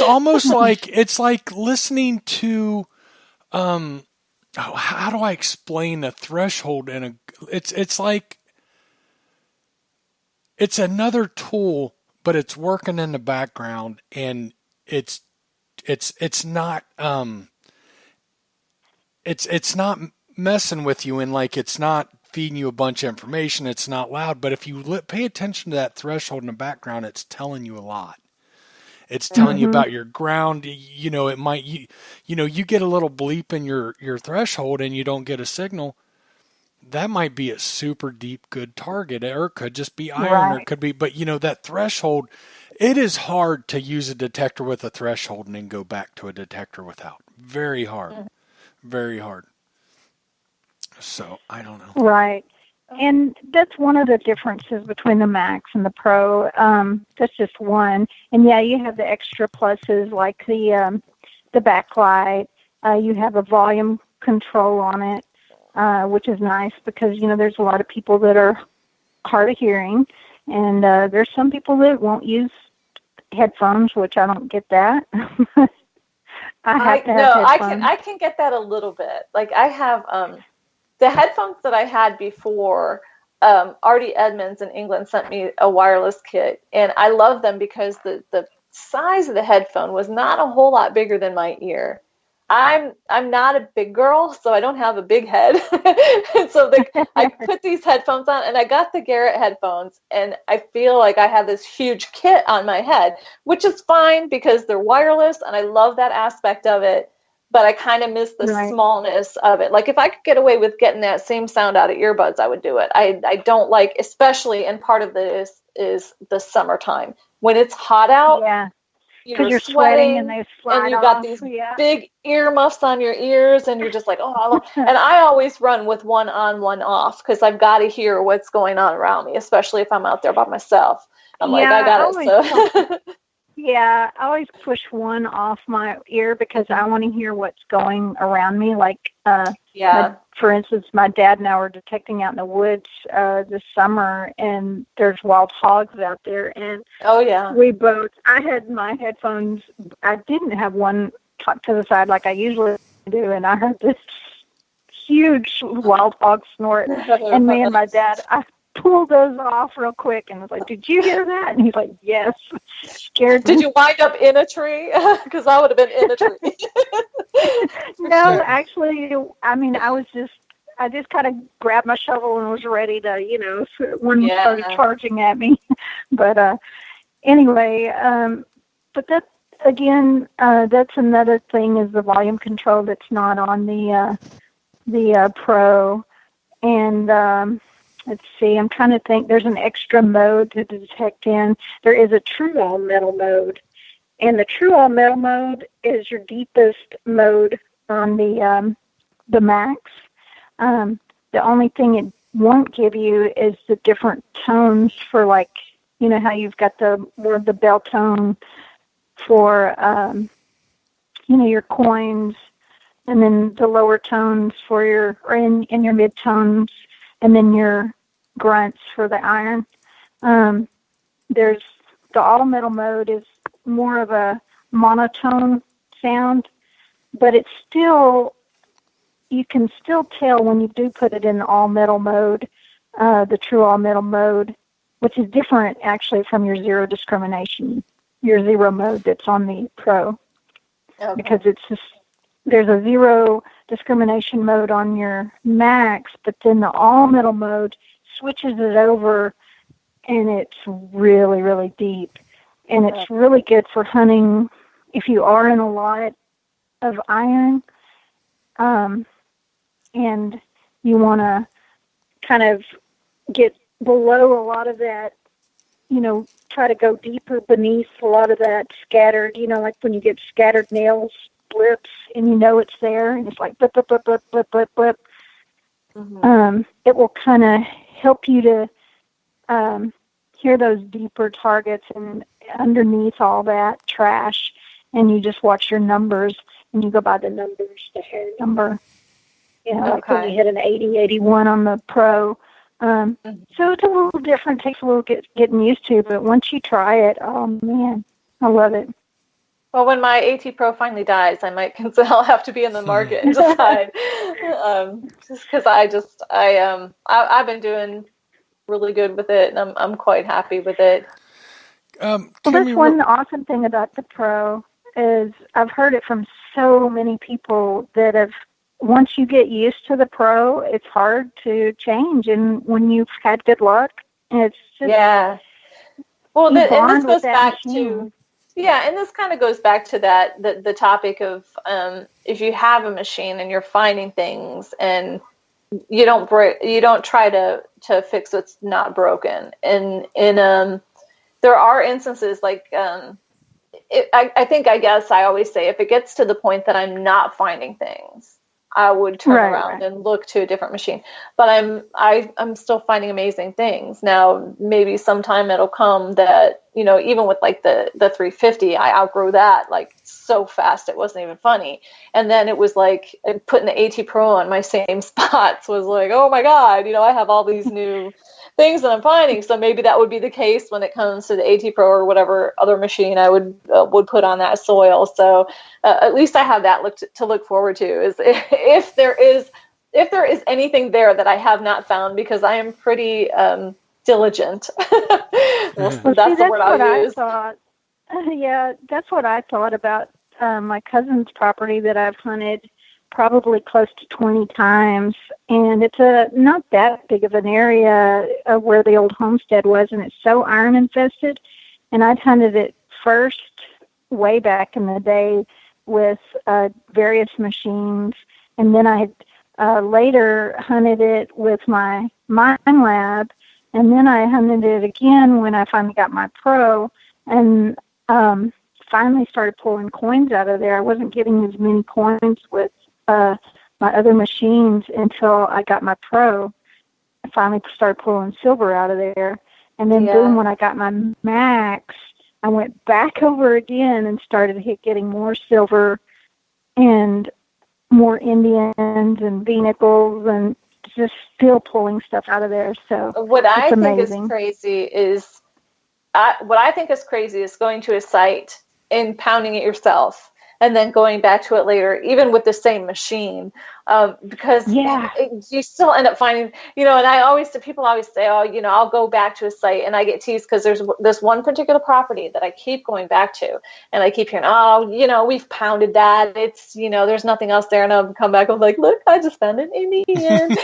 almost like it's like listening to, how do I explain a threshold it's like it's another tool, but it's working in the background and it's not it's not messing with you, and like it's not feeding you a bunch of information. It's not loud, but if you pay attention to that threshold in the background, it's telling you a lot. It's telling you about your ground. It might you get a little bleep in your threshold and you don't get a signal. That might be a super deep good target, or it could just be iron, or it could be. But that threshold, it is hard to use a detector with a threshold and then go back to a detector without. Very hard. Very hard. So, I don't know. Right. And that's one of the differences between the Max and the Pro. That's just one. And yeah, you have the extra pluses like the backlight. You have a volume control on it, which is nice because, there's a lot of people that are hard of hearing. And there's some people that won't use headphones, which I don't get that. I can get that a little bit. Like I have the headphones that I had before. Artie Edmonds in England sent me a wireless kit, and I love them because the size of the headphone was not a whole lot bigger than my ear. I'm not a big girl, so I don't have a big head. And so I put these headphones on, and I got the Garrett headphones, and I feel like I have this huge kit on my head, which is fine because they're wireless, and I love that aspect of it. But I kind of miss the smallness of it. Like if I could get away with getting that same sound out of earbuds, I would do it. I don't like, especially, and part of this is the summertime when it's hot out. Yeah. Because you're sweating and they slide and you got these big earmuffs on your ears, and you're just like, oh. And I always run with one on, one off because I've got to hear what's going on around me, especially if I'm out there by myself. I'm like, I got it. So. Yeah, I always push one off my ear because I want to hear what's going around me. Like, for instance, my dad and I were detecting out in the woods this summer, and there's wild hogs out there. And I had my headphones. I didn't have one tucked to the side like I usually do, and I heard this huge wild hog snort. And me and my dad, I pulled those off real quick and was like, "Did you hear that?" And he's like, "Yes." Scared me. Did you wind up in a tree? Because I would have been in a tree. No, actually, I mean, I just kind of grabbed my shovel and was ready to, when started charging at me. But anyway, but that, again, that's another thing is the volume control that's not on the Pro. And let's see, I'm trying to think. There's an extra mode to detect in. There is a true all metal mode. And the true all metal mode is your deepest mode on the Max. The only thing it won't give you is the different tones for, like, how you've got the bell tone for your coins, and then the lower tones for your mid tones, and then your grunts for the iron. There's the all metal mode is more of a monotone sound, but it's still, you can still tell when you do put it in the all metal mode, the true all metal mode, which is different actually from your zero mode that's on the Pro. Okay. Because it's just, there's a zero discrimination mode on your Max, but then the all metal mode switches it over, and it's really, really deep. And it's really good for hunting if you are in a lot of iron, and you want to kind of get below a lot of that, try to go deeper beneath a lot of that scattered, like when you get scattered nails blips and it's there, and it's like blip, blip, blip, blip, blip, blip, blip. Mm-hmm. It will kind of help you to hear those deeper targets and underneath all that trash, and you just watch your numbers, and you go by the numbers, the hair number, like when you hit an 80, 81 on the Pro. So it's a little different, takes a little getting used to, but once you try it, oh man, I love it. Well, when my AT Pro finally dies, I might consider I'll have to be in the market and decide. Just because I've been doing really good with it, and I'm quite happy with it. Well, that's one awesome thing about the Pro is I've heard it from so many people that have, once you get used to the Pro, it's hard to change. And when you've had good luck, it's just Well, and this goes back to and this kind of goes back to that the topic of if you have a machine and you're finding things and you don't try to fix what's not broken. And there are instances like I guess I always say if it gets to the point that I'm not finding things, I would turn around and look to a different machine. But I'm still finding amazing things. Now, maybe sometime it'll come that, even with like the 350, I outgrew that like so fast it wasn't even funny. And then it was like putting the AT Pro on my same spots was like, oh my God, I have all these new things that I'm finding. So maybe that would be the case when it comes to the AT Pro or whatever other machine I would put on that soil. So at least I have that to look forward to. Is if there is anything there that I have not found, because I am pretty diligent. That's the word I'll use. That's what I thought about my cousin's property that I've hunted probably close to 20 times, and it's not that big of an area of where the old homestead was, and it's so iron infested. And I'd hunted it first way back in the day with various machines, and then I later hunted it with my Mine Lab, and then I hunted it again when I finally got my Pro, and finally started pulling coins out of there. I wasn't getting as many coins with my other machines until I got my Pro. I finally started pulling silver out of there. And then boom, when I got my Max, I went back over again and started getting more silver and more Indians and Venacles and just still pulling stuff out of there. So what I think amazing. is crazy is going to a site and pounding it yourself and then going back to it later, even with the same machine, because you still end up finding, and people always say, oh, I'll go back to a site, and I get teased because there's this one particular property that I keep going back to, and I keep hearing, oh, we've pounded that, it's, there's nothing else there, and I'll come back, I'm like, look, I just found an Indian,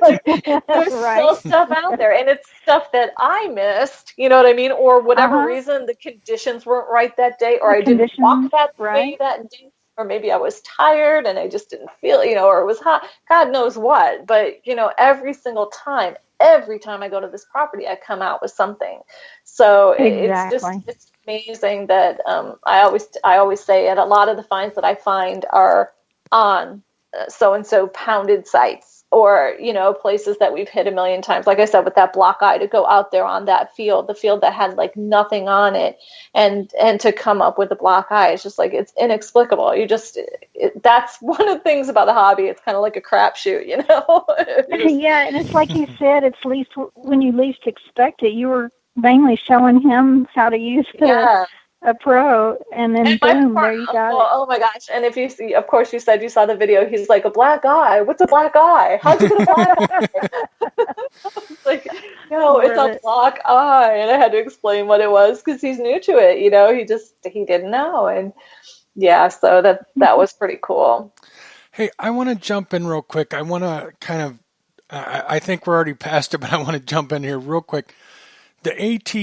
like, there's still stuff out there, and it's stuff that I missed, you know what I mean, or whatever reason, the conditions weren't right that day, or I didn't walk that way that day, or maybe I was tired and I just didn't feel, or it was hot, God knows what. But, every single time, every time I go to this property, I come out with something. So it's amazing that I always say, and a lot of the finds that I find are on so-and-so pounded sites, or, places that we've hit a million times. Like I said, with that block eye, to go out there on that field, the field that had like nothing on it, and to come up with a block eye, it's just like, it's inexplicable. That's one of the things about the hobby. It's kind of like a crapshoot, Yeah, and it's like you said, it's least when you least expect it. You were mainly showing him how to use a pro, and then boom, there you got it. Oh my gosh. And if you see, of course, you said you saw the video, he's like, a black eye? What's a black eye? How'd you get a black eye? It's like, no, it's a black eye. And I had to explain what it was because he's new to it, he didn't know. And yeah, so that was pretty cool. Hey, I want to jump in real quick. I want to kind of, I think we're already past it, but I want to jump in here real quick. The AT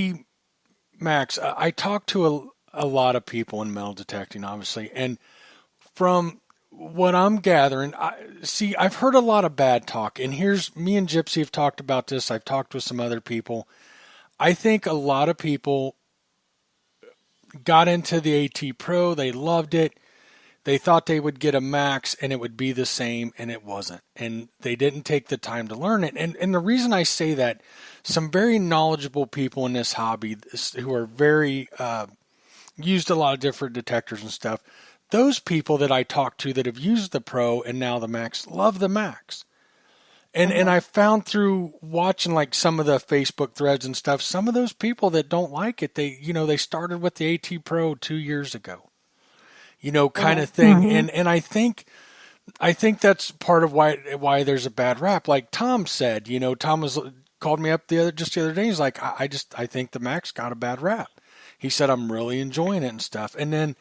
Max, I talked to a lot of people in metal detecting, obviously, and from what I'm gathering, I've heard a lot of bad talk, and here's me and Gypsy have talked about this. I've talked with some other people. I think a lot of people got into the AT Pro, they loved it, they thought they would get a Max and it would be the same, and it wasn't, and they didn't take the time to learn it. And the reason I say that, some very knowledgeable people in this hobby who are very used a lot of different detectors and stuff, those people that I talk to that have used the Pro and now the Max love the Max. And I found through watching like some of the Facebook threads and stuff, some of those people that don't like it, they started with the AT Pro 2 years ago, kind of thing. Mm-hmm. And I think that's part of why there's a bad rap. Like Tom said, Tom called me up the other day. He's like, I think the Max got a bad rap. He said, I'm really enjoying it and stuff. And then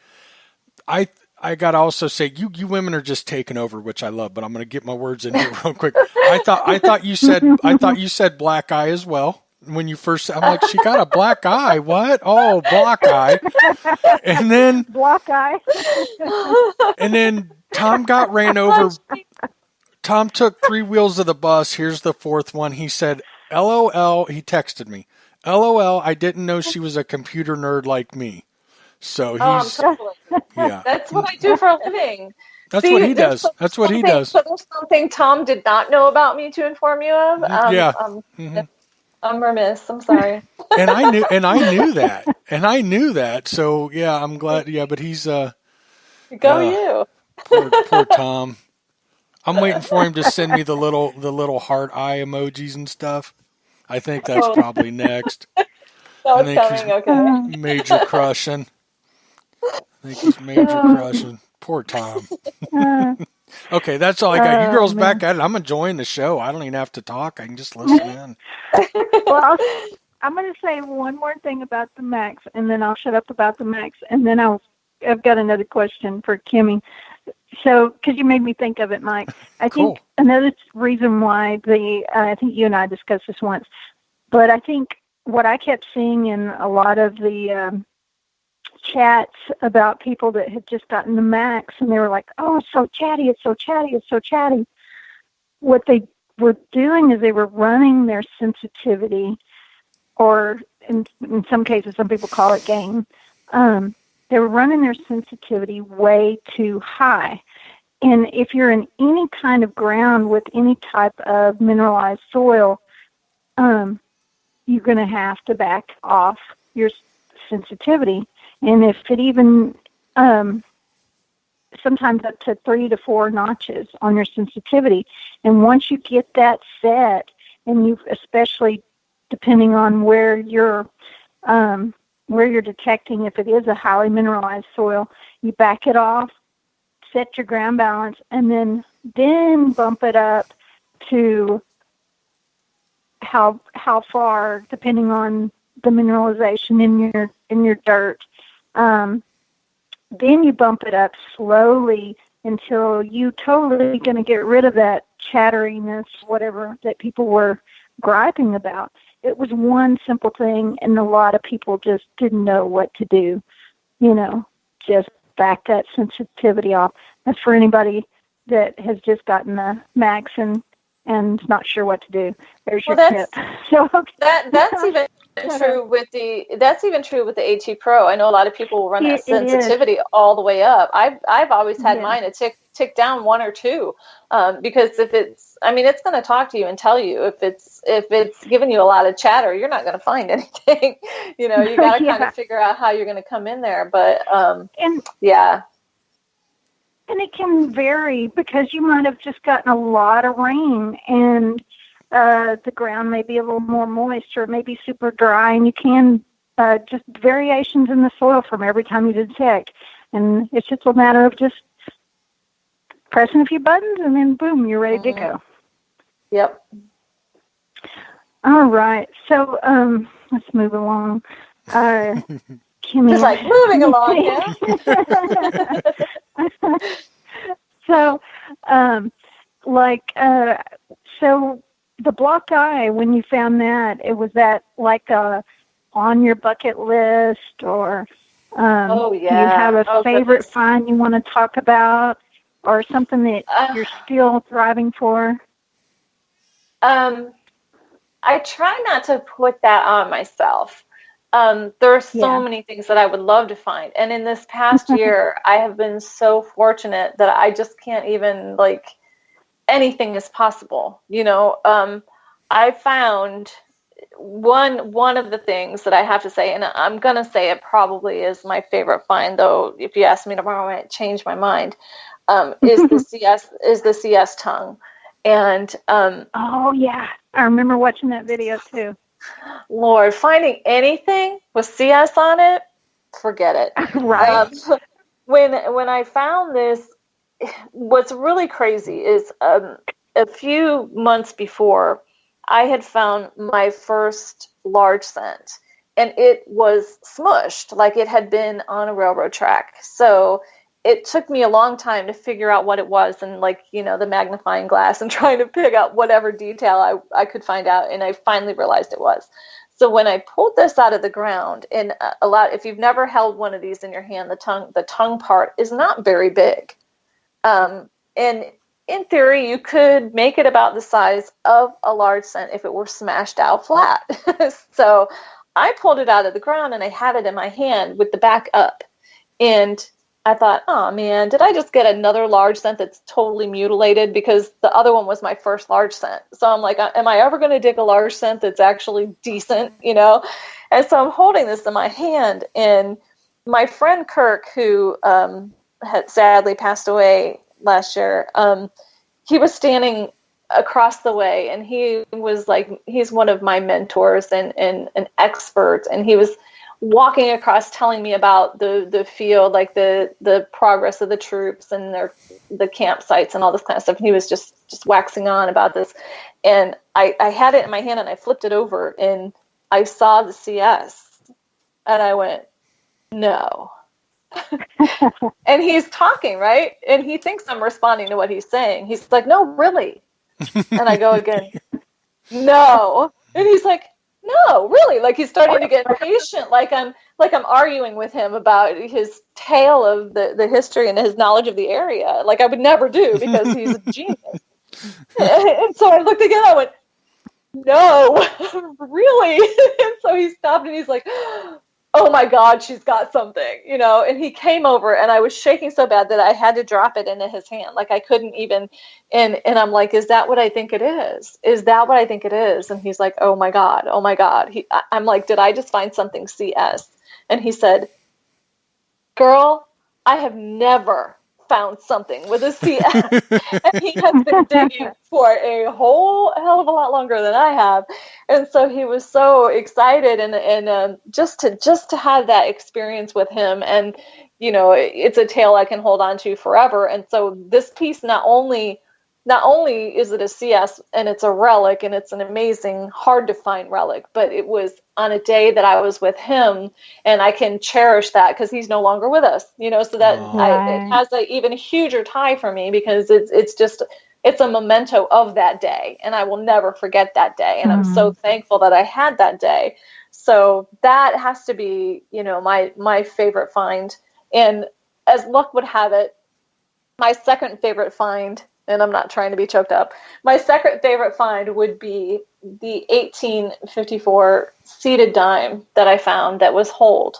I got to also say, you women are just taking over, which I love, but I'm going to get my words in here real quick. I thought you said black eye as well. When you first, I'm like, she got a black eye. What? Oh, black eye. And then black eye. And then Tom got ran over. Tom took 3 wheels of the bus. Here's the 4th one. He said, LOL. He texted me, LOL. I didn't know she was a computer nerd like me. So he's, yeah. That's what I do for a living. That's what he does. That's what he does. So there's something Tom did not know about me to inform you of. Yeah. I'm remiss. I'm sorry. And I knew that. So yeah, I'm glad. Yeah, but he's you. Poor Tom. I'm waiting for him to send me the little heart eye emojis and stuff. I think that's probably next. I think coming, okay. Major crushing. I think he's major crushing. Poor Tom. Okay, that's all I got. You girls back at it. I'm enjoying the show. I don't even have to talk. I can just listen in. Well, I'm going to say one more thing about the Max, and then I'll shut up about the Max, and then I've got another question for Kimmie. So, because you made me think of it, Mike. I think another reason why I think you and I discussed this once, but I think what I kept seeing in a lot of the chats about people that had just gotten the Max, and they were like, oh, it's so chatty, it's so chatty, it's so chatty. What they were doing is they were running their sensitivity, or in some cases, some people call it gain. They were running their sensitivity way too high. And if you're in any kind of ground with any type of mineralized soil, you're going to have to back off your sensitivity. And if it even, sometimes up to 3 to 4 notches on your sensitivity. And once you get that set, and you, especially depending on where you're detecting, if it is a highly mineralized soil, you back it off, set your ground balance, and then bump it up to how far, depending on the mineralization in your dirt. Then you bump it up slowly until you totally going to get rid of that chatteriness, whatever that people were griping about. It was one simple thing, and a lot of people just didn't know what to do. Just back that sensitivity off. That's for anybody that has just gotten the max and not sure what to do. There's your tip. So that's even true with the AT Pro. I know a lot of people will run that sensitivity all the way up. I've always had mine to tick down 1 or 2, because if it's going to talk to you and tell you if it's giving you a lot of chatter, you're not going to find anything. You got to kind of figure out how you're going to come in there. But and it can vary because you might have just gotten a lot of rain and the ground may be a little more moist, or it may be super dry, and you can just variations in the soil from every time you detect. And it's just a matter of just pressing a few buttons, and then boom, you're ready to go. Yep. All right. So let's move along. Kimmie. Just like moving along, yeah. So, so the blocked eye, when you found that, was that like on your bucket list, or do you have a favorite find you want to talk about, or something that you're still thriving for? I try not to put that on myself. There are so many things that I would love to find. And in this past year, I have been so fortunate that I just can't even, anything is possible. I found one of the things that I have to say, and I'm going to say it probably is my favorite find, though if you ask me tomorrow, I might change my mind, is the CS tongue. And I remember watching that video too. Lord, finding anything with CS on it, forget it. Right. When I found this, what's really crazy is a few months before, I had found my first large scent, and it was smushed like it had been on a railroad track. So it took me a long time to figure out what it was, and the magnifying glass and trying to pick out whatever detail I could find out. And I finally realized it was. So when I pulled this out of the ground, and if you've never held one of these in your hand, the tongue part is not very big. And in theory, you could make it about the size of a large scent if it were smashed out flat. So I pulled it out of the ground and I had it in my hand with the back up. And I thought, oh man, did I just get another large scent that's totally mutilated? Because the other one was my first large scent. So I'm like, am I ever going to dig a large scent that's actually decent, And so I'm holding this in my hand, and my friend Kirk, who had sadly passed away last year, he was standing across the way, and he was he's one of my mentors and an expert, and he was walking across telling me about the field, the progress of the troops and the campsites and all this kind of stuff. And he was just waxing on about this. And I had it in my hand and I flipped it over and I saw the CS and I went, no. And he's talking, right? And he thinks I'm responding to what he's saying. He's like, no, really? And I go again, no. And he's like, no, really? He's starting to get impatient, like I'm arguing with him about his tale of the history and his knowledge of the area, like I would never do because he's a genius. And so I looked again, I went, no, really? And so he stopped and he's like, oh my God, she's got something, and he came over and I was shaking so bad that I had to drop it into his hand. I couldn't even, and I'm like, is that what I think it is? Is that what I think it is? And he's like, oh my God. I'm like, did I just find something CS? And he said, "Girl, I have never found something with a CS." And he has been digging for a whole hell of a lot longer than I have. And so he was so excited, and just to have that experience with him. And, you know, it's a tale I can hold on to forever. And so this piece, not only is it a CS and it's a relic and it's an amazing, hard to find relic, but it was on a day that I was with him, and I can cherish that because he's no longer with us, you know, so that it has an even huger tie for me, because it's a memento of that day, and I will never forget that day. And I'm so thankful that I had that day. So that has to be, you know, my favorite find. And as luck would have it, my second favorite find, and I'm not trying to be choked up, my second favorite find would be the 1854 seated dime that I found that was holed.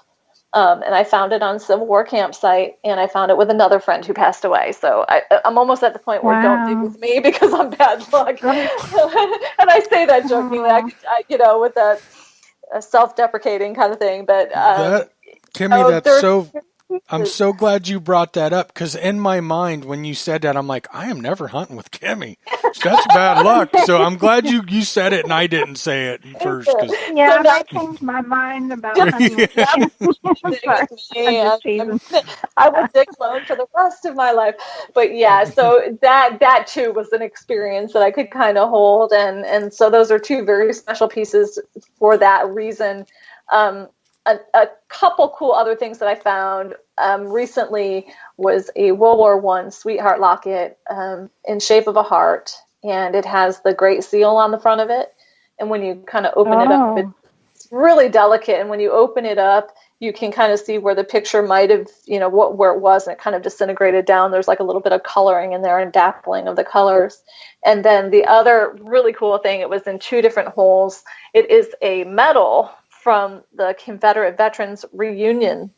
And I found it on a Civil War campsite, and I found it with another friend who passed away. So I'm almost at the point where don't dig with me because I'm bad luck. And I say that jokingly, you know, with that self-deprecating kind of thing. But Kimmie, I'm so glad you brought that up, because in my mind, when you said that, I'm like, I am never hunting with Kimmie. That's bad luck. So I'm glad you said it and I didn't say it first. Yeah, I changed my mind about hunting with Kimmie. I would dig alone for the rest of my life. But yeah, so that too was an experience that I could kind of hold. And so those are two very special pieces for that reason. A couple cool other things that I found recently was a World War I sweetheart locket in shape of a heart, and it has the Great Seal on the front of it. And when you kind of open it up, it's really delicate. And when you open it up, you can kind of see where the picture might have, you know, where it was, and it kind of disintegrated down. There's like a little bit of coloring in there and dappling of the colors. And then the other really cool thing, it was in two different holes. It is a medal from the Confederate Veterans Reunion,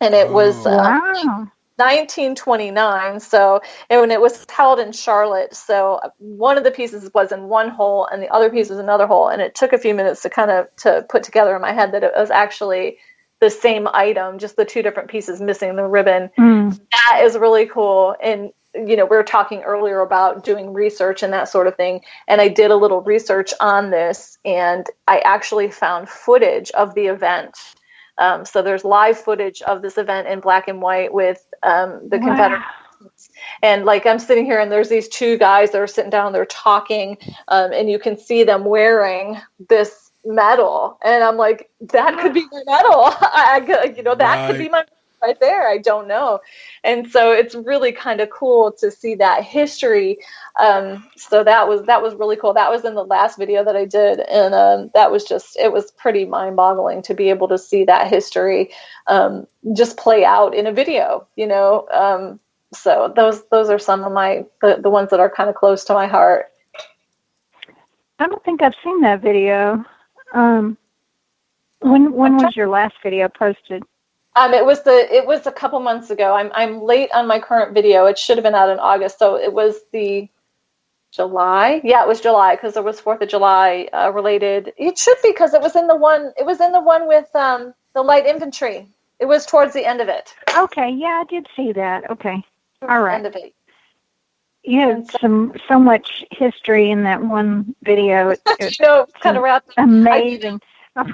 and it was 1929. So, and it was held in Charlotte. So one of the pieces was in one hole, and the other piece was another hole. And it took a few minutes to put together in my head that it was actually the same item, just the two different pieces missing the ribbon. That is really cool. And you know, we were talking earlier about doing research and that sort of thing. And I did a little research on this, and I actually found footage of the event. So there's live footage of this event in black and white with the Confederate. And like, I'm sitting here and there's these two guys that are sitting down, they're talking, and you can see them wearing this medal. And I'm like, that could be my medal. That could be my right there. I don't know. And so it's really kind of cool to see that history. So that was really cool. That was in the last video that I did. And that was it was pretty mind boggling to be able to see that history just play out in a video, you know? So those are some of the ones that are kind of close to my heart. I don't think I've seen that video. When was your last video posted? It was a couple months ago. I'm late on my current video. It should have been out in August. So it was the July. Yeah, it was July, because there was 4th of July related. It should be, because it was in the one with the light infantry. It was towards the end of it. Okay, yeah, I did see that. Okay. All right. End of it. You had so much history in that one video. It's kind of wrapped. Amazing.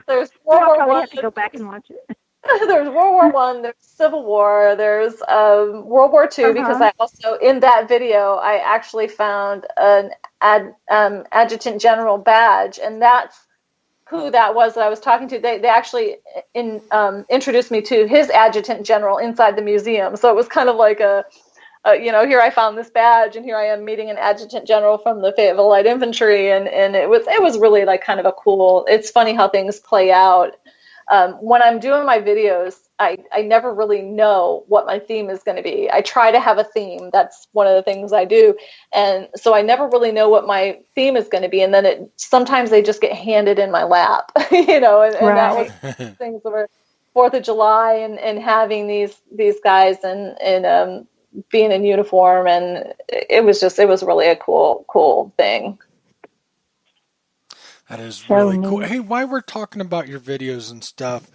There's I'll probably have to go back and watch it. There's World War I, there's Civil War, there's World War II, because I also, in that video, I actually found an adjutant general badge, and that's who that was that I was talking to. They actually introduced me to his adjutant general inside the museum. So it was kind of like here I found this badge, and here I am meeting an adjutant general from the Fayetteville Light Infantry, and it was really like kind of a cool. It's funny how things play out. When I'm doing my videos, I never really know what my theme is going to be. I try to have a theme. That's one of the things I do. And so I never really know what my theme is going to be. And then sometimes they just get handed in my lap, and that was things that were 4th of July and having these guys and being in uniform. And it was really a cool thing. That is really cool. Hey, while we're talking about your videos and stuff,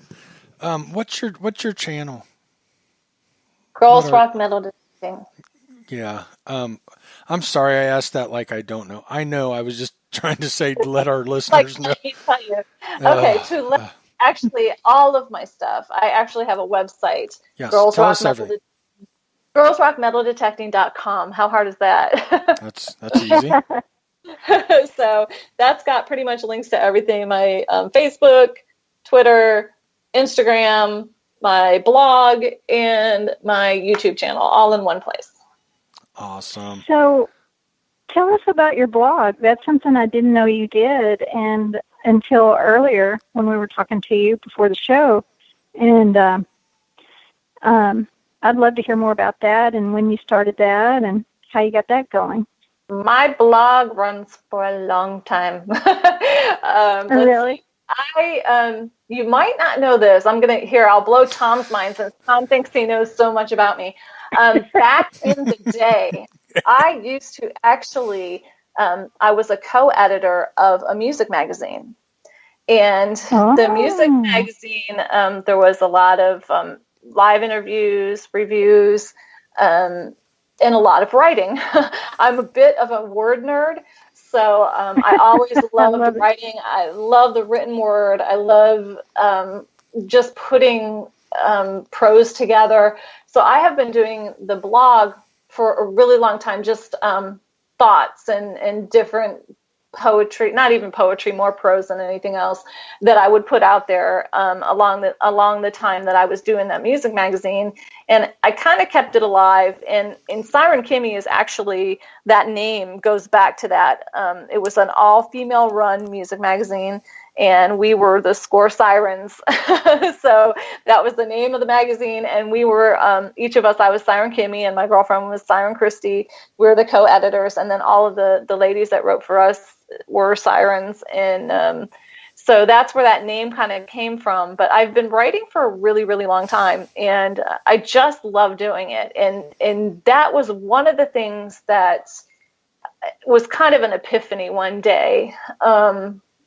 What's your channel? Girls Rock Metal Detecting. Yeah. I'm sorry I asked that like I don't know. I know. I was just trying to say let our listeners know. Let me tell you. Okay, actually all of my stuff. I actually have a website. Yes. Tell us everything. girlsrockmetaldetecting.com. How hard is that? That's easy. So that's got pretty much links to everything. My Facebook, Twitter, Instagram, my blog, and my YouTube channel, all in one place. Awesome. So tell us about your blog. That's something I didn't know you did, and until earlier when we were talking to you before the show. And I'd love to hear more about that and when you started that and how you got that going. My blog runs for a long time. Really? You might not know this. I'll blow Tom's mind since Tom thinks he knows so much about me. Back in the day, I used to actually, I was a co-editor of a music magazine. And the music magazine, there was a lot of live interviews, reviews, and a lot of writing. I'm a bit of a word nerd, so I always loved writing. I love the written word. I love just putting prose together. So I have been doing the blog for a really long time, just thoughts and different poetry, not even poetry, more prose than anything else that I would put out there along the time that I was doing that music magazine. And I kind of kept it alive. And Siren Kimmie is actually, that name goes back to that. It was an all-female run music magazine, and we were the Score Sirens. So that was the name of the magazine. And we were, each of us, I was Siren Kimmie and my girlfriend was Siren Christie. We were the co-editors. And then all of the ladies that wrote for us were Sirens. And so that's where that name kind of came from. But I've been writing for a really, really long time, and I just love doing it. And that was one of the things that was kind of an epiphany one day.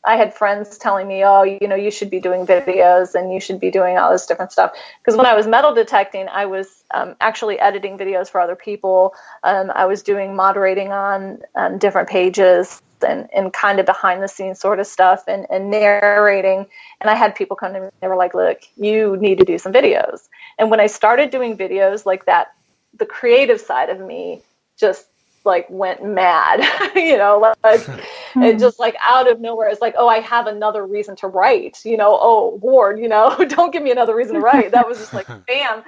I had friends telling me, oh, you should be doing videos and you should be doing all this different stuff. Because when I was metal detecting, I was actually editing videos for other people. I was doing moderating on different pages and kind of behind the scenes sort of stuff and narrating. And I had people come to me, they were like, look, you need to do some videos. And when I started doing videos like that, the creative side of me just like went mad, it just like out of nowhere. It's like, oh, I have another reason to write, oh Lord, don't give me another reason to write. That was just like, bam.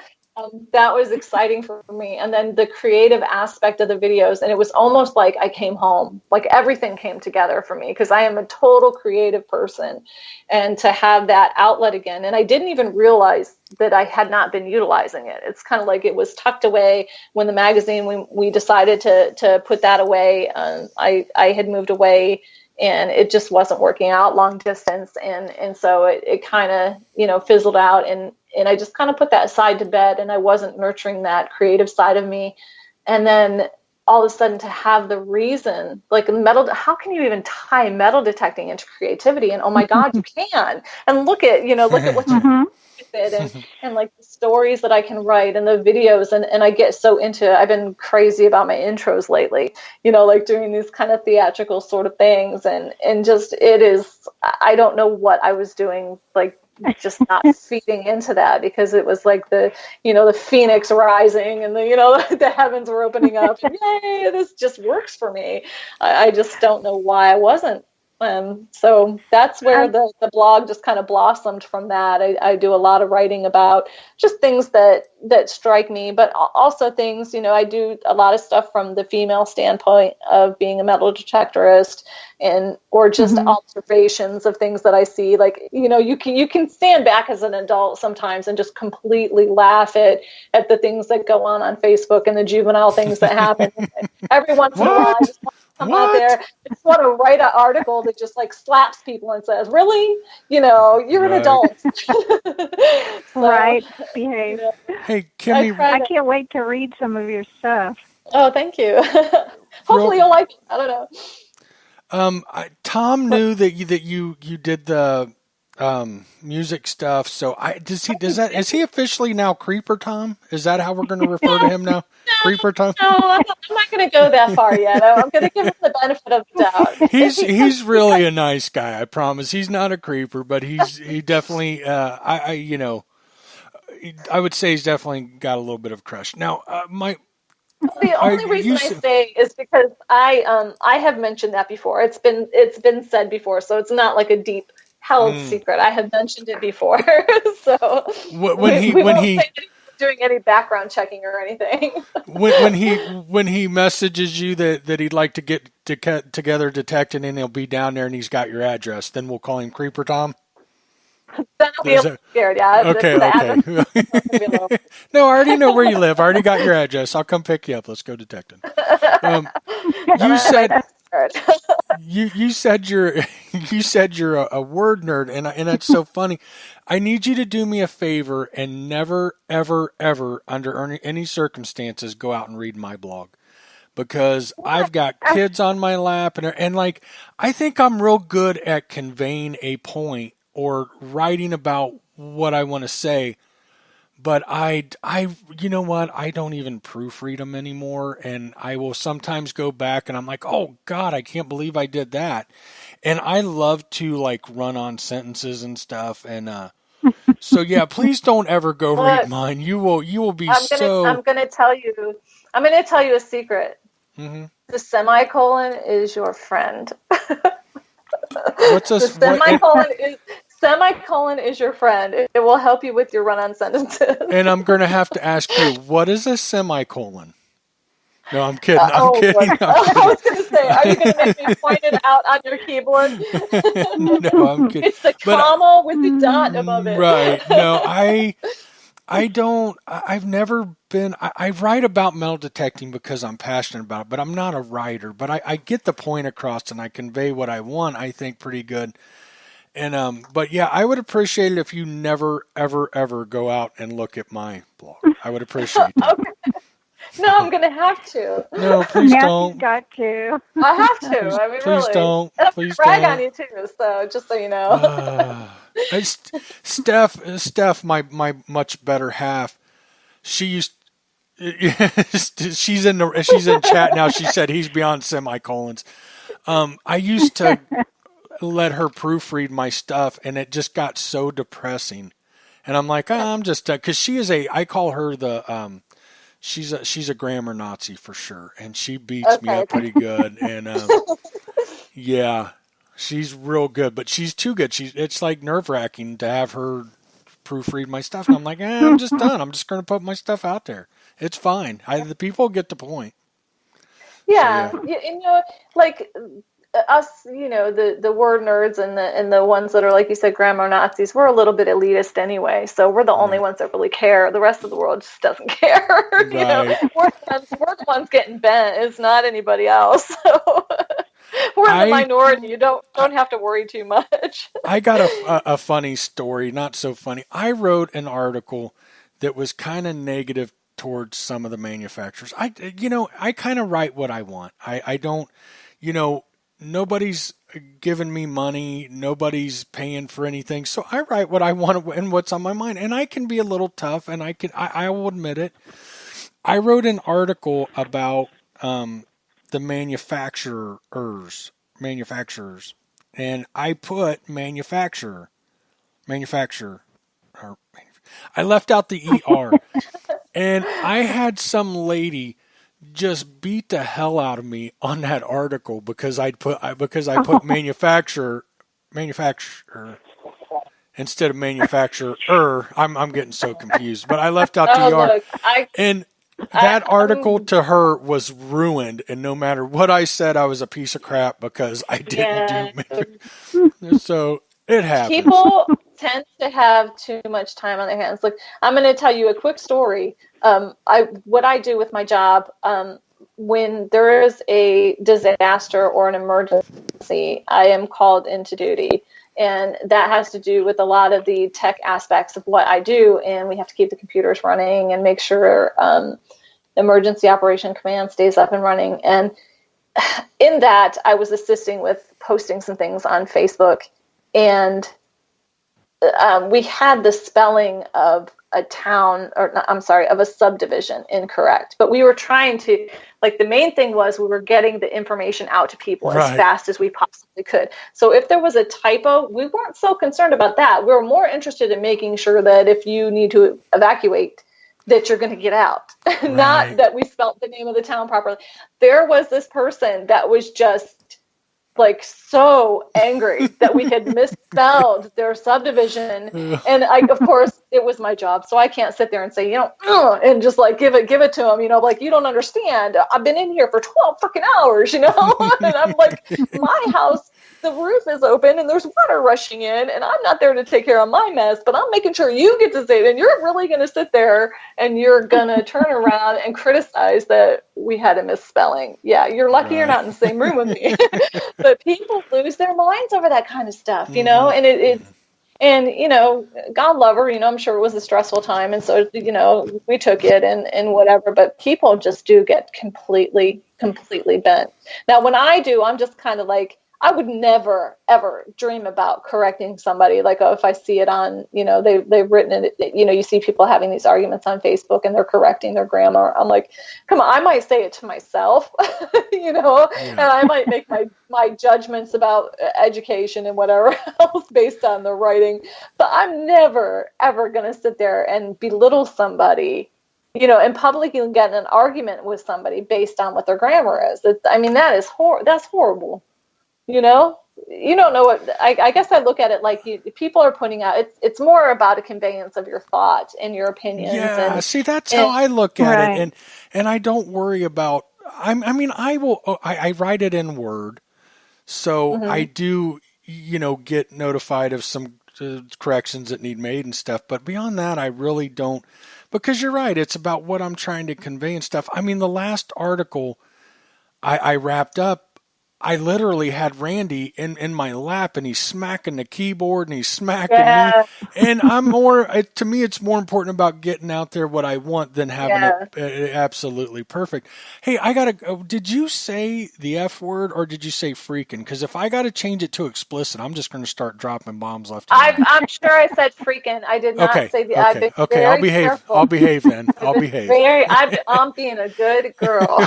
That was exciting for me. And then the creative aspect of the videos, and it was almost like I came home, like everything came together for me because I am a total creative person, and to have that outlet again. And I didn't even realize that I had not been utilizing it. It's kind of like it was tucked away when the magazine, we decided to put that away. I had moved away and it just wasn't working out long distance. And so it kind of, fizzled out and I just kind of put that aside to bed, and I wasn't nurturing that creative side of me. And then all of a sudden to have the reason, like how can you even tie metal detecting into creativity? And oh my God, you can. And look at what you do with it, and like the stories that I can write and the videos. And I get so into it. I've been crazy about my intros lately, like doing these kind of theatrical sort of things. And just, I don't know what I was doing, like, just not feeding into that, because it was like the phoenix rising and the heavens were opening up and yay, this just works for me. I just don't know why I wasn't. So that's where the blog just kind of blossomed from that. I do a lot of writing about just things that strike me, but also things, I do a lot of stuff from the female standpoint of being a metal detectorist, or just observations of things that I see. Like, you can stand back as an adult sometimes and just completely laugh at the things that go on Facebook and the juvenile things that happen. Every once in a while, I just come out there. I just want to write an article that just like slaps people and says, really? You're an adult. Right. Behave. Hey, Kimmie. I can't wait to read some of your stuff. Oh, thank you. Hopefully you'll like it. I don't know. Tom knew that you did the music stuff. So is he officially now Creeper Tom? Is that how we're going to refer to him now? Creeper Tom? No, I'm not going to go that far yet. I'm going to give him the benefit of the doubt. He's really a nice guy. I promise. He's not a creeper, but he definitely. I would say he's definitely got a little bit of crush. Now, the only reason I say is because I have mentioned that before. It's been said before, so it's not like a deep held secret. I have mentioned it before, so when he doing any background checking or anything. when he messages you that he'd like to get together detecting and he'll be down there and he's got your address, then we'll call him Creeper Tom. Then I'll be scared, yeah. Okay. No, I already know where you live. I already got your address. I'll come pick you up. Let's go detecting. You said you're a word nerd, and that's so funny. I need you to do me a favor and never, ever, ever, under any circumstances, go out and read my blog. Because I've got kids on my lap, and like, I think I'm real good at conveying a point or writing about what I want to say, but you know what? I don't even proofread them anymore, and I will sometimes go back and I'm like, oh God, I can't believe I did that. And I love to like run on sentences and stuff, and so yeah, please don't ever go read mine. You will be I'm gonna tell you a secret. Mm-hmm. The semicolon is your friend. What's a semicolon is your friend. It will help you with your run-on sentences. And I'm going to have to ask you, what is a semicolon? No, I'm kidding. I'm kidding. I was going to say, are you going to make me point it out on your keyboard? No, I'm kidding. It's the comma with the dot above it. Right. No, I've never been, I write about metal detecting because I'm passionate about it, but I'm not a writer. But I get the point across and I convey what I want, I think, pretty good. And, but yeah, I would appreciate it if you never, ever, ever go out and look at my blog. I would appreciate that. Okay. No, I'm going to have to. No, please don't. You've got to. I have to. I mean, please really. Don't. And I'm please brag don't. on you too, so just so you know. Steph, my much better half, she's in chat now. She said he's beyond semicolons. I used to let her proofread my stuff, and it just got so depressing. And I'm like, I'm just because she is I call her the she's a grammar Nazi for sure, and she beats me up pretty good. And yeah, she's real good, but she's too good. It's like nerve-wracking to have her proofread my stuff, and I'm like, I'm just done. I'm just going to put my stuff out there. It's fine. The people get the point. Yeah, so, yeah. Like us, the word nerds and the ones that are, like you said, grammar Nazis, we're a little bit elitist anyway, so we're the only ones that really care. The rest of the world just doesn't care. Right. We're the ones getting bent. It's not anybody else. So we're in the minority. You don't have to worry too much. I got a funny story, not so funny. I wrote an article that was kind of negative towards some of the manufacturers. I kind of write what I want. I don't, nobody's giving me money. Nobody's paying for anything. So I write what I want and what's on my mind. And I can be a little tough, and I will admit it. I wrote an article about the manufacturers, and I put manufacturer. I left out the ER, and I had some lady just beat the hell out of me on that article because I put manufacturer instead of manufacturer. I'm getting so confused, but I left out the ER, and that article to her was ruined. And no matter what I said, I was a piece of crap because I didn't do. So it happens. People tend to have too much time on their hands. Look, I'm going to tell you a quick story. What I do with my job, when there is a disaster or an emergency, I am called into duty. And that has to do with a lot of the tech aspects of what I do. And we have to keep the computers running and make sure the emergency operation command stays up and running. And in that, I was assisting with posting some things on Facebook. And we had the spelling of a town, of a subdivision incorrect. But we were trying to, like, the main thing was we were getting the information out to people as fast as we possibly could. So if there was a typo, we weren't so concerned about that. We were more interested in making sure that if you need to evacuate, that you're going to get out, not that we spelt the name of the town properly. There was this person that was just like so angry that we had misspelled their subdivision. And of course, it was my job. So I can't sit there and say, and just like give it to him, like, you don't understand. I've been in here for 12 freaking hours, and I'm like, my house, the roof is open and there's water rushing in, and I'm not there to take care of my mess, but I'm making sure you get to say it. And you're really going to sit there and you're going to turn around and criticize that we had a misspelling. Yeah, you're lucky you're not in the same room with me. But people lose their minds over that kind of stuff, and it's, and, God love her, I'm sure it was a stressful time. And so, we took it and whatever, but people just do get completely bent. Now, when I do, I'm just kind of like, I would never, ever dream about correcting somebody. Like, if I see it on, they've written it, you see people having these arguments on Facebook and they're correcting their grammar. I'm like, come on, I might say it to myself, and I might make my judgments about education and whatever else based on the writing. But I'm never, ever going to sit there and belittle somebody, in public, and get in an argument with somebody based on what their grammar is. That's horrible. You don't know what, I guess I look at it like people are putting out, it's more about a conveyance of your thought and your opinions. Yeah, see, that's how I look at it. And I don't worry about, I write it in Word. So I do, get notified of some corrections that need made and stuff. But beyond that, I really don't, because you're right. It's about what I'm trying to convey and stuff. The last article I wrapped up, I literally had Randy in my lap, and he's smacking the keyboard and he's smacking me. And to me, it's more important about getting out there what I want than having it absolutely perfect. Hey, did you say the F word or did you say freaking? Because if I got to change it to explicit, I'm just going to start dropping bombs left and right. I'm sure I said freaking. I did not say the F. Okay. I'll behave. Careful. I'll behave then. I'll behave. I'm being a good girl.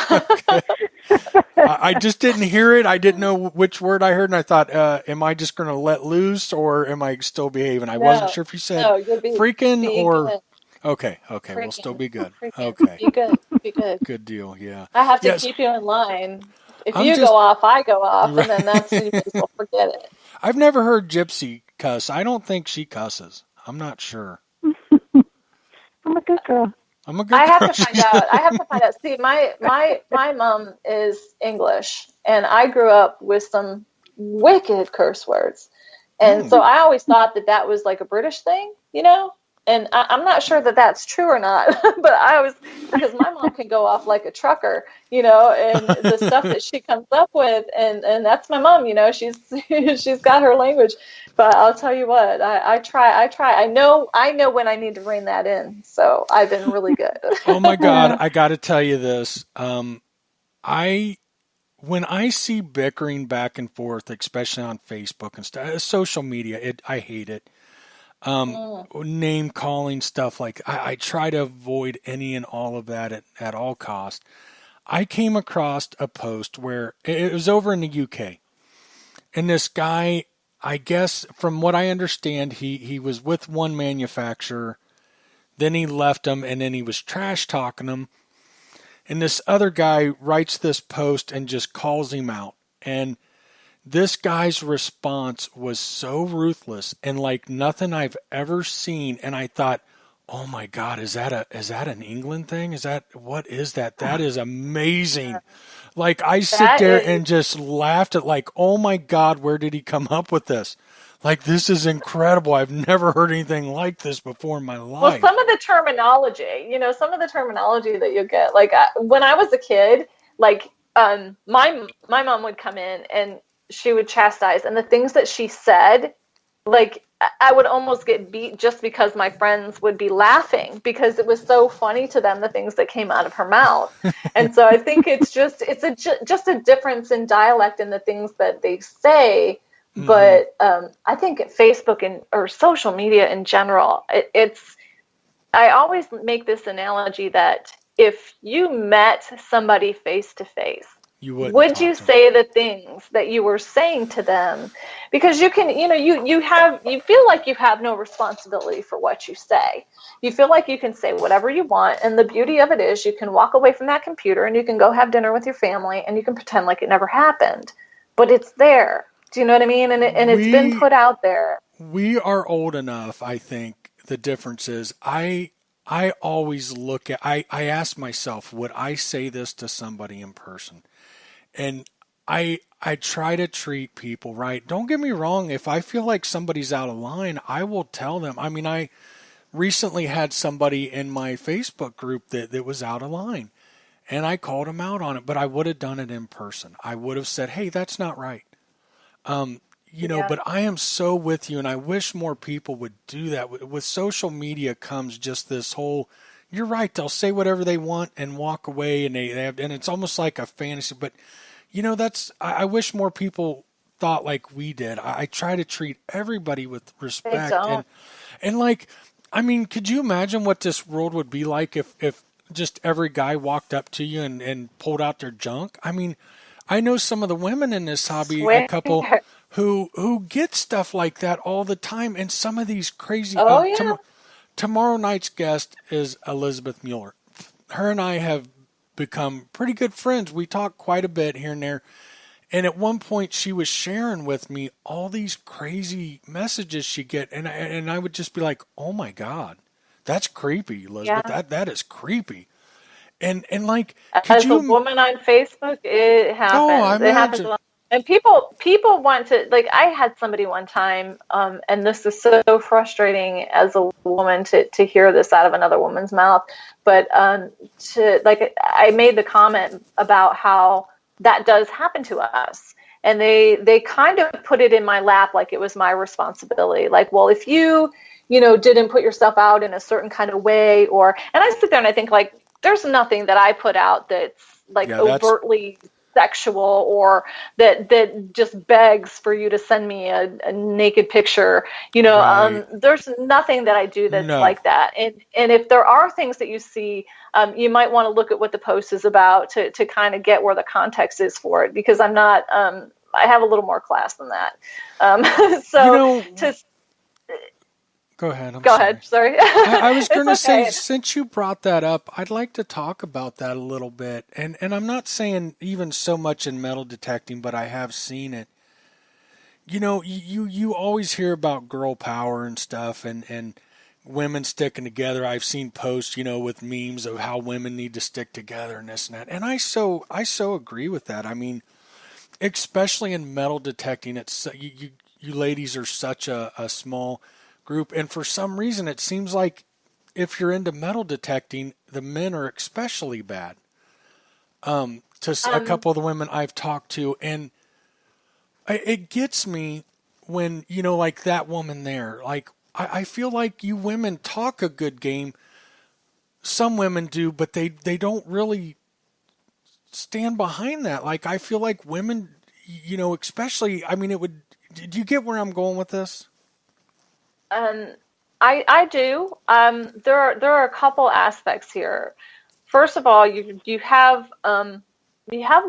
I just didn't hear it. I didn't know which word I heard, and I thought, am I just going to let loose, or am I still behaving? I wasn't sure if you said freaking or... Good. Okay, freaking. We'll still be good. Freaking. Okay. Be good. Good deal, yeah. I have to keep you in line. If go off, I go off, and then that's when you forget it. I've never heard Gypsy cuss. I don't think she cusses. I'm not sure. I'm a good girl. I have to find out. See, my mom is English, and I grew up with some wicked curse words. And so I always thought that was like a British thing, and I'm not sure that that's true or not, but because my mom can go off like a trucker, and the stuff that she comes up with, and that's my mom, she's got her language. But I'll tell you what, I try. I know when I need to rein that in. So I've been really good. Oh my God, I got to tell you this. When I see bickering back and forth, especially on Facebook and stuff, social media, I hate it. Name calling stuff, like I try to avoid any and all of that at all cost. I came across a post where it was over in the UK, and this guy, I guess from what I understand, he was with one manufacturer, then he left them, and then he was trash talking them. And this other guy writes this post and just calls him out. And this guy's response was so ruthless and like nothing I've ever seen. And I thought, oh my God, is that an England thing? What is that? That is amazing. Like I sit there and just laughed at like, oh my God, where did he come up with this? Like, this is incredible. I've never heard anything like this before in my life. Well, some of the terminology that you get, like when I was a kid, like my mom would come in and she would chastise, and the things that she said, like I would almost get beat just because my friends would be laughing because it was so funny to them, the things that came out of her mouth. And so I think it's just a difference in dialect and the things that they say. But I think Facebook or social media in general, I always make this analogy that if you met somebody face to face, would you say the things that you were saying to them? Because you can, you feel like you have no responsibility for what you say. You feel like you can say whatever you want. And the beauty of it is you can walk away from that computer and you can go have dinner with your family and you can pretend like it never happened. But it's there. Do you know what I mean? And it's been put out there. We are old enough, I think. The difference is I always look at, I ask myself, would I say this to somebody in person? And I try to treat people right. Don't get me wrong. If I feel like somebody's out of line, I will tell them. I mean, I recently had somebody in my Facebook group that was out of line. And I called them out on it, but I would have done it in person. I would have said, hey, that's not right. But I am so with you, and I wish more people would do that. With social media comes just this whole, you're right, they'll say whatever they want and walk away, and and it's almost like a fantasy. But, I wish more people thought like we did. I try to treat everybody with respect. Could you imagine what this world would be like if just every guy walked up to you and pulled out their junk? I mean, I know some of the women in this hobby, a couple who get stuff like that all the time, and some of these crazy. Tomorrow night's guest is Elizabeth Mueller. Her and I have become pretty good friends. We talk quite a bit here and there. And at one point, she was sharing with me all these crazy messages she get, and I would just be like, "Oh my God, that's creepy, Elizabeth. Yeah. That is creepy." And like, as a woman on Facebook, it happens. Oh, it happens a lot. And people want to, like, I had somebody one time, and this is so frustrating as a woman to hear this out of another woman's mouth, but I made the comment about how that does happen to us. And they kind of put it in my lap like it was my responsibility. Like, well, if you didn't put yourself out in a certain kind of way, and I sit there and I think, like, there's nothing that I put out that's like overtly sexual or that just begs for you to send me a naked picture. Right. There's nothing that I do that's like that. And if there are things that you see, you might want to look at what the post is about to kind of get where the context is for it, because I'm not, I have a little more class than that. Go ahead. Go ahead. Sorry. I was going to say, since you brought that up, I'd like to talk about that a little bit. And I'm not saying even so much in metal detecting, but I have seen it. You always hear about girl power and stuff and women sticking together. I've seen posts, with memes of how women need to stick together and this and that. And I so agree with that. I mean, especially in metal detecting, it's you ladies are such a small group, and for some reason it seems like if you're into metal detecting, the men are especially bad. A couple of the women I've talked to, and it gets me when like that woman there. Like I feel like you women talk a good game. Some women do, but they don't really stand behind that. Like I feel like women, especially. I mean, do you get where I'm going with this? I do. There are a couple aspects here. First of all, you have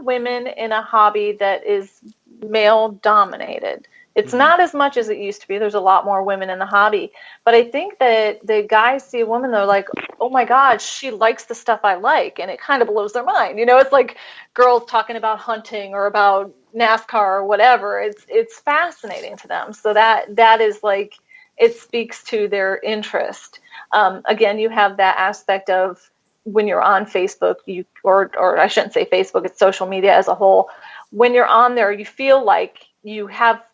women in a hobby that is male dominated. It's not as much as it used to be. There's a lot more women in the hobby, but I think that the guys see a woman, they're like, "Oh my God, she likes the stuff I like," and it kind of blows their mind. It's like girls talking about hunting or about NASCAR or whatever. It's fascinating to them. So that is like, it speaks to their interest. Again, you have that aspect of when you're on Facebook, or I shouldn't say Facebook, it's social media as a whole. When you're on there, you feel like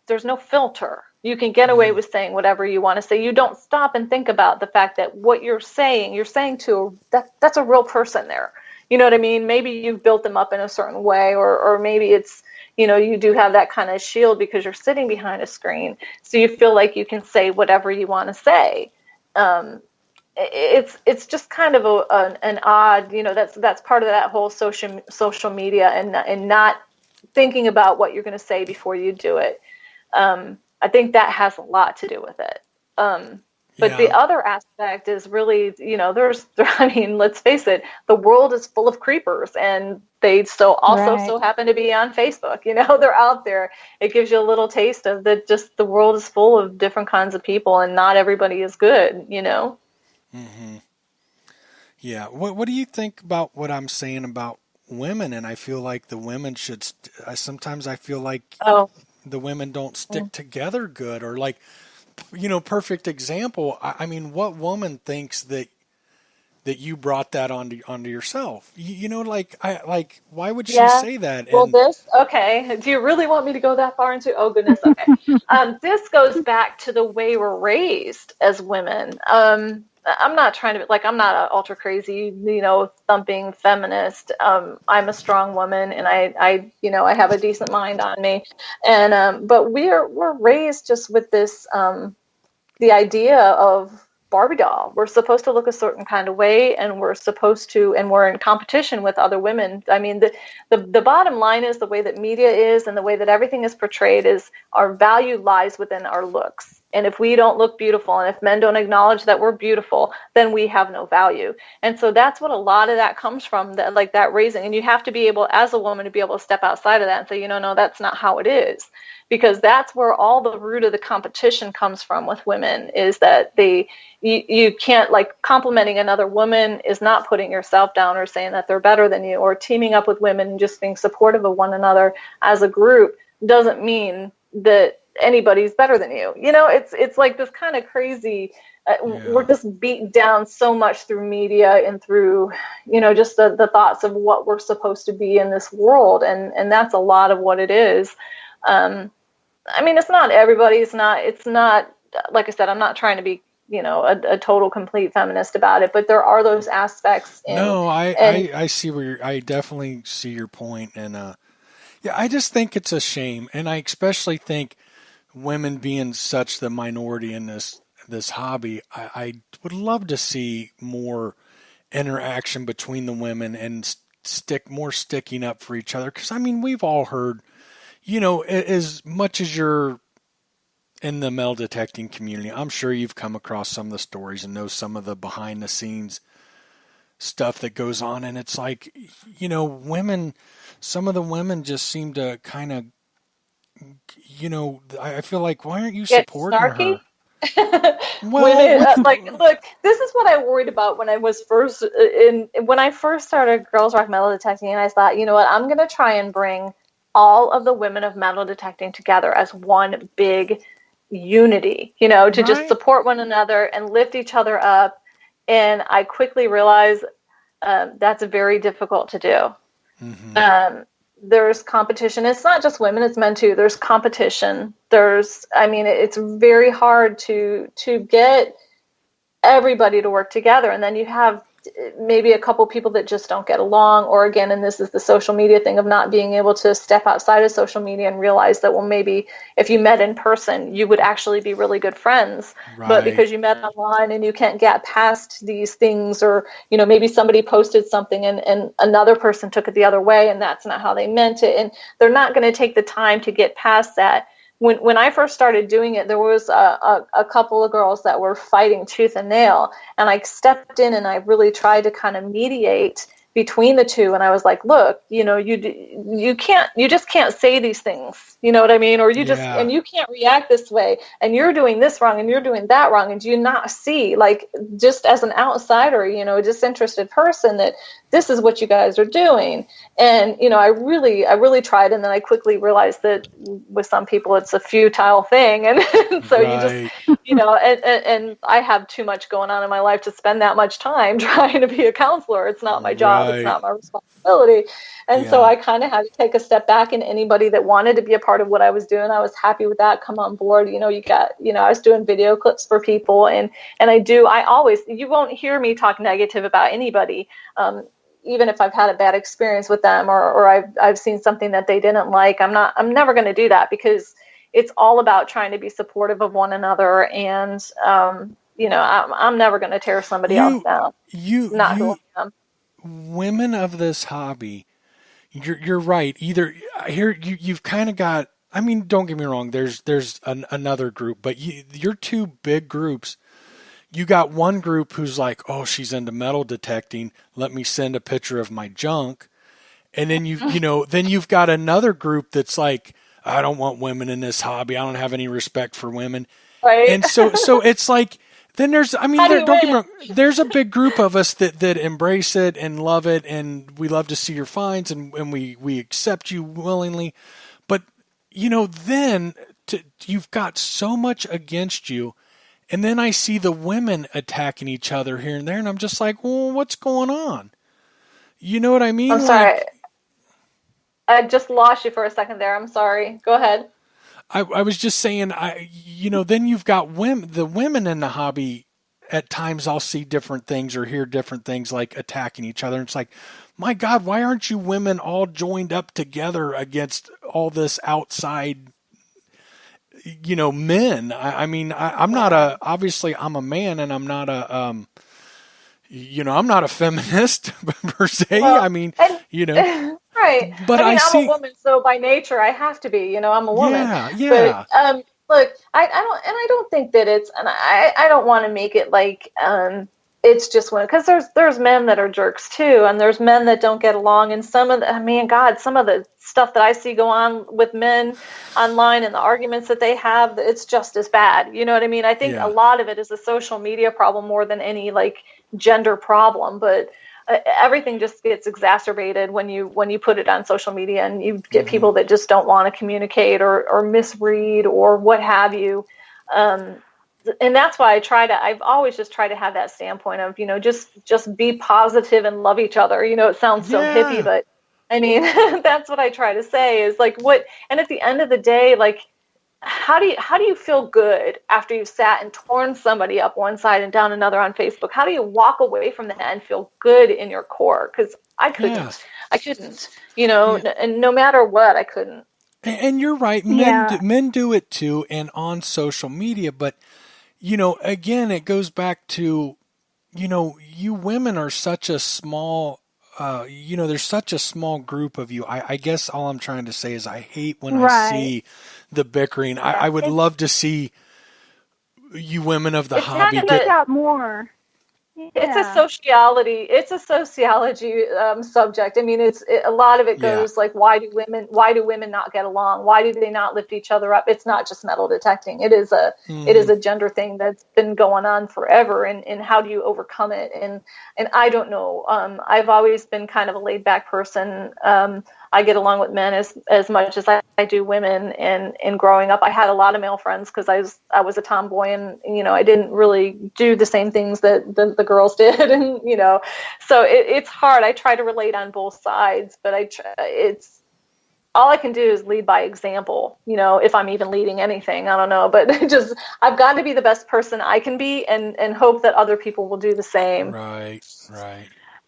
there's no filter. You can get away with saying whatever you want to say. You don't stop and think about the fact that what you're saying to that's a real person there. You know what I mean? Maybe you've built them up in a certain way, or maybe it's, you do have that kind of shield because you're sitting behind a screen. So you feel like you can say whatever you want to say. It's just kind of an odd, that's part of that whole social media and not thinking about what you're going to say before you do it. I think that has a lot to do with it. But the other aspect is really, I mean, let's face it, the world is full of creepers, and they so happen to be on Facebook. They're out there. It gives you a little taste of that. Just the world is full of different kinds of people, and not everybody is good. Mm-hmm. Yeah. What do you think about what I'm saying about women? And I feel like the women should. Sometimes I feel like the women don't stick together good, or like. Perfect example. I mean, what woman thinks that you brought that onto yourself? Why would she say that? Well, okay. Do you really want me to go that far into? Oh goodness. Okay. This goes back to the way we're raised as women. I'm not trying to I'm not an ultra crazy, thumping feminist. I'm a strong woman, and I have a decent mind on me, and but we're raised just with this the idea of Barbie doll. We're supposed to look a certain kind of way, and we're in competition with other women. I mean, the bottom line is the way that media is, and the way that everything is portrayed is our value lies within our looks. And if we don't look beautiful, and if men don't acknowledge that we're beautiful, then we have no value. And so that's what a lot of that comes from, that raising. And you have to be able, as a woman, to be able to step outside of that and say, no, that's not how it is. Because that's where all the root of the competition comes from with women, is that you can't, complimenting another woman is not putting yourself down or saying that they're better than you, or teaming up with women and just being supportive of one another as a group doesn't mean that anybody's better than you. It's like this kind of crazy, we're just beat down so much through media and through, just the thoughts of what we're supposed to be in this world. And that's a lot of what it is. I mean, it's not everybody. It's not, like I said, I'm not trying to be, a total complete feminist about it, but there are those aspects. I see I definitely see your point. And, I just think it's a shame. And I especially think women being such the minority in this hobby, I would love to see more interaction between the women and sticking up for each other. Because, I mean, we've all heard, as much as you're in the metal detecting community, I'm sure you've come across some of the stories and know some of the behind the scenes stuff that goes on. And it's like, some of the women just seem to kind of, I feel like, why aren't you supporting her? Well, women, look, this is what I worried about when I was when I first started Girls Rock Metal Detecting, and I thought, you know what, I'm going to try and bring all of the women of metal detecting together as one big unity, to just support one another and lift each other up. And I quickly realized that's very difficult to do. Mm-hmm. There's competition. It's not just women, it's men too. There's competition. It's very hard to get everybody to work together. And then you have maybe a couple people that just don't get along, or again, and this is the social media thing of not being able to step outside of social media and realize that, well, maybe if you met in person, you would actually be really good friends. But because you met online and you can't get past these things, or, maybe somebody posted something and another person took it the other way, and that's not how they meant it. And they're not going to take the time to get past that. When I first started doing it, there was a couple of girls that were fighting tooth and nail, and I stepped in and I really tried to kind of mediate between the two. And I was like, look, you just can't say these things, you know what I mean? Or and you can't react this way, and you're doing this wrong and you're doing that wrong. And do you not see, just as an outsider, a disinterested person, that this is what you guys are doing? And, I really tried. And then I quickly realized that with some people, it's a futile thing. And so you just, and I have too much going on in my life to spend that much time trying to be a counselor. It's not my job. It's not my responsibility. And so I kind of had to take a step back, and anybody that wanted to be a part of what I was doing, I was happy with that. Come on board. I was doing video clips for people, and you won't hear me talk negative about anybody. Even if I've had a bad experience with them, or I've seen something that they didn't like, I'm never going to do that, because it's all about trying to be supportive of one another. And, I'm never going to tear somebody else down. Who I am. Women of this hobby, you're right. Either here you've kind of got I mean, don't get me wrong. There's another group, but your two big groups. You got one group who's like, oh, she's into metal detecting. Let me send a picture of my junk. And then then you've got another group that's like, I don't want women in this hobby. I don't have any respect for women. Right. And so it's like, then don't get me wrong. There's a big group of us that embrace it and love it. And we love to see your finds and we accept you willingly. But, then you've got so much against you. And then I see the women attacking each other here and there. And I'm just like, well, what's going on? You know what I mean? I'm sorry. I just lost you for a second there. I'm sorry. Go ahead. I was just saying, then you've got the women in the hobby. At times I'll see different things or hear different things like attacking each other. And it's like, my God, why aren't you women all joined up together against all this outside, men? I'm not obviously I'm a man and I'm not I'm not a feminist per se. Well, right. But I'm a woman, so by nature I have to be. I'm a woman. Yeah. But look, I don't think that it's, and I don't want to make it like it's just women, because there's men that are jerks too, and there's men that don't get along, and some of the stuff that I see go on with men online and the arguments that they have, it's just as bad. You know what I mean? I think a lot of it is a social media problem more than any like gender problem, but everything just gets exacerbated when you put it on social media, and you get people that just don't want to communicate or misread or what have you. And that's why I've always just tried to have that standpoint of, just be positive and love each other. It sounds so hippie, but I mean, that's what I try to say is like and at the end of the day, like, how do you feel good after you've sat and torn somebody up one side and down another on Facebook? How do you walk away from that and feel good in your core? Because I couldn't, and no matter what, I couldn't. And you're right. Men do it too, and on social media. But, again, it goes back to, you women are such a small, there's such a small group of you. I guess all I'm trying to say is I hate when I see the bickering. I would love to see you women of the hobby get more. Yeah. It's a sociology subject. I mean, a lot of it goes like, why do women not get along? Why do they not lift each other up? It's not just metal detecting. It is a gender thing that's been going on forever. And how do you overcome it? And I don't know. I've always been kind of a laid back person. I get along with men as much as I do women. And growing up, I had a lot of male friends because I was a tomboy, and I didn't really do the same things that the girls did, and so it's hard. I try to relate on both sides, but it's all I can do is lead by example. If I'm even leading anything, I don't know, but I've got to be the best person I can be, and hope that other people will do the same.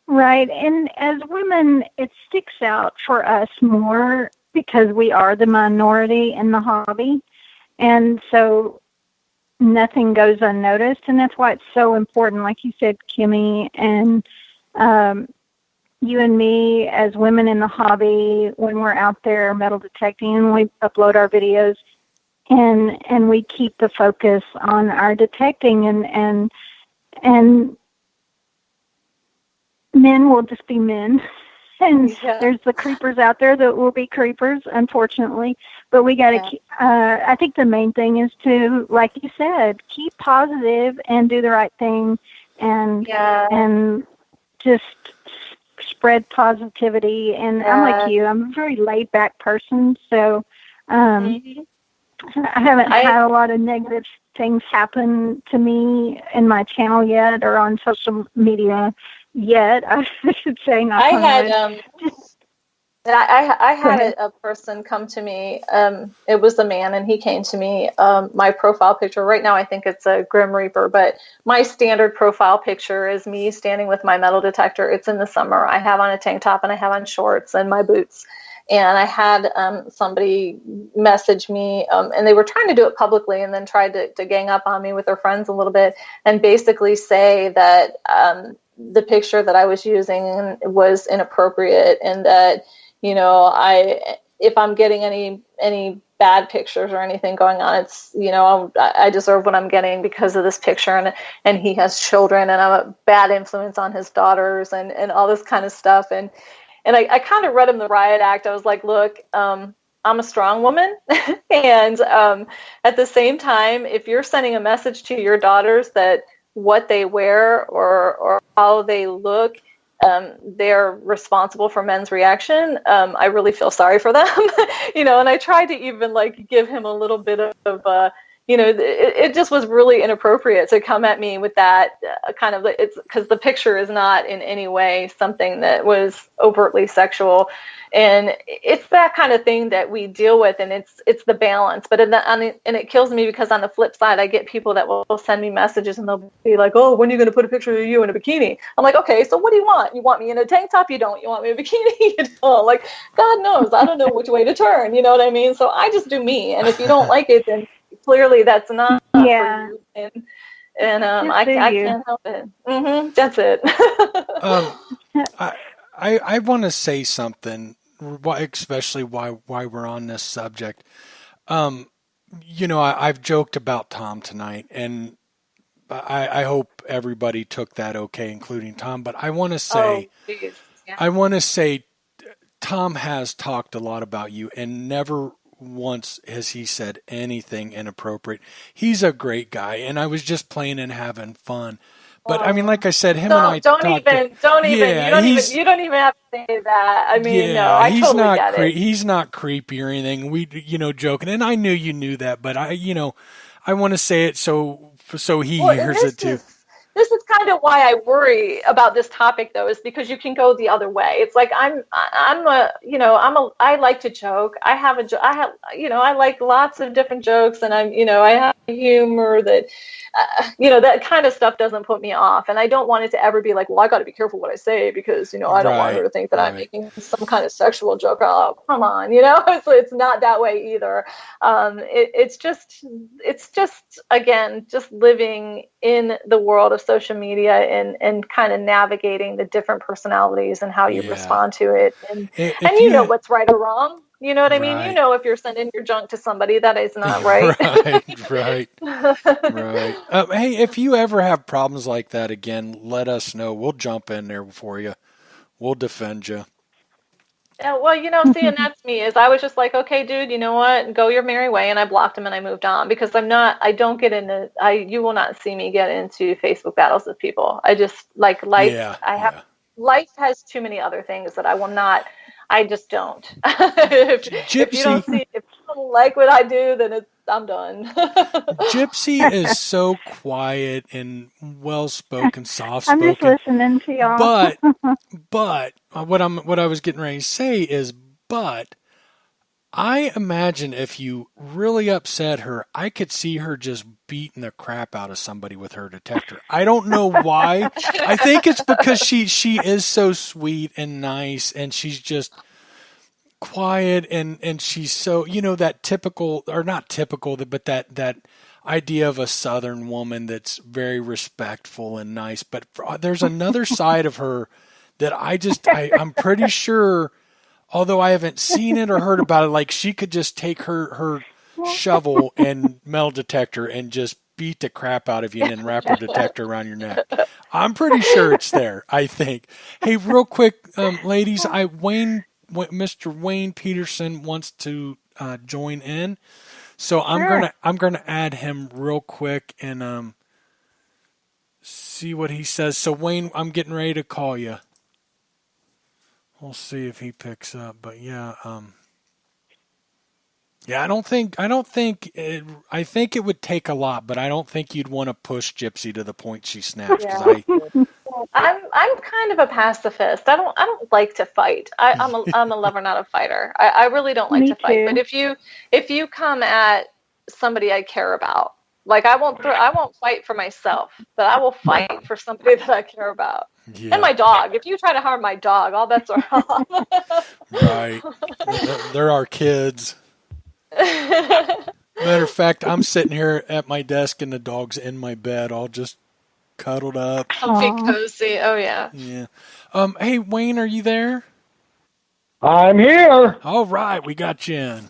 Right. And as women, it sticks out for us more because we are the minority in the hobby. And so nothing goes unnoticed. And that's why it's so important, like you said, Kimmie, and you and me as women in the hobby, when we're out there metal detecting, we upload our videos and we keep the focus on our detecting, and men will just be men. And there's the creepers out there that will be creepers, unfortunately. But we got to I think the main thing is to, like you said, keep positive and do the right thing, and just spread positivity. And I'm like you. I'm a very laid back person, so I haven't had a lot of negative things happen to me in my channel yet or on social media yet, I should say. I had a person come to me. It was a man, and he came to me. My profile picture right now, I think it's a Grim Reaper, but my standard profile picture is me standing with my metal detector. It's in the summer. I have on a tank top and I have on shorts and my boots. And I had somebody message me, and they were trying to do it publicly, and then tried to gang up on me with their friends a little bit, and basically say that the picture that I was using was inappropriate, and that if I'm getting any bad pictures or anything going on, it's, you know, I deserve what I'm getting because of this picture, and he has children, and I'm a bad influence on his daughters, and all this kind of stuff. And I kind of read him the riot act. I was like, look, I'm a strong woman. And at the same time, if you're sending a message to your daughters that what they wear or how they look, they're responsible for men's reaction, I really feel sorry for them. You know, and I tried to even like give him a little bit of you know, it just was really inappropriate to come at me with that kind of, it's because the picture is not in any way something that was overtly sexual. And it's that kind of thing that we deal with, and it's the balance. But and it kills me because on the flip side, I get people that will send me messages and they'll be like, oh, when are you going to put a picture of you in a bikini? I'm like, okay, so what do you want? You want me in a tank top? You don't. You want me in a bikini? You don't. Like, God knows, I don't know which way to turn. You know what I mean? So I just do me. And if you don't like it, then clearly that's not for you. And I can't help it. That's it. I want to say something, especially why we're on this subject. You know, I've joked about Tom tonight, and I hope everybody took that okay, including Tom. But I want to say, I want to say, Tom has talked a lot about you, and never once has he said anything inappropriate. He's a great guy, and I was just playing and having fun. But I mean, like I said, him and I don't even. You don't even have to say that. I mean, no, I totally get it. He's not creepy or anything. We, you know, joking, and I knew you knew that, but I want to say it so he hears it too. This is kind of why I worry about this topic, though, is because you can go the other way. It's like I like to joke. I like lots of different jokes, and I have humor that, that kind of stuff doesn't put me off. And I don't want it to ever be like, well, I got to be careful what I say because, I don't want her to think that I'm making some kind of sexual joke. Oh, come on, so it's not that way either. It's just again, just living in the world of social media and kind of navigating the different personalities and how you respond to it. And you know what's right or wrong. You know what I mean? You know, if you're sending your junk to somebody, that is not right. Right. Hey, if you ever have problems like that again, let us know. We'll jump in there for you. We'll defend you. Yeah, well, and that's me, is I was just like, okay, dude, you know what? Go your merry way. And I blocked him and I moved on because you will not see me get into Facebook battles with people. I just life has too many other things that I just don't. If you don't like what I do, then I'm done. Gypsy is so quiet and well-spoken, soft-spoken. I'm just listening to y'all. But what I was getting ready to say is, but I imagine if you really upset her, I could see her just beating the crap out of somebody with her detector. I don't know why. I think it's because she is so sweet and nice, and she's just quiet, and she's so, that typical, or not typical, but that idea of a Southern woman that's very respectful and nice. But there's another side of her that I'm pretty sure, although I haven't seen it or heard about it, like she could just take her shovel and metal detector and just beat the crap out of you and then wrap her detector around your neck. I'm pretty sure it's there, I think. Hey, real quick, ladies, Mr. Wayne Peterson wants to join in. So sure. I'm gonna add him real quick and see what he says. So Wayne, I'm getting ready to call you. We'll see if he picks up. But yeah, I think it would take a lot, but I don't think you'd want to push Gypsy to the point she snaps. Yeah. I'm kind of a pacifist. I don't like to fight. I'm a lover, not a fighter. I really don't like to fight. But if you come at somebody I care about, like I won't fight for myself, but I will fight for somebody that I care about. Yeah. And my dog. If you try to harm my dog, all bets are off. Right. They're our kids. Matter of fact, I'm sitting here at my desk and the dog's in my bed, all just cuddled up. Comfy, cozy. Oh yeah. Yeah. Hey Wayne, are you there? I'm here. All right, we got you in.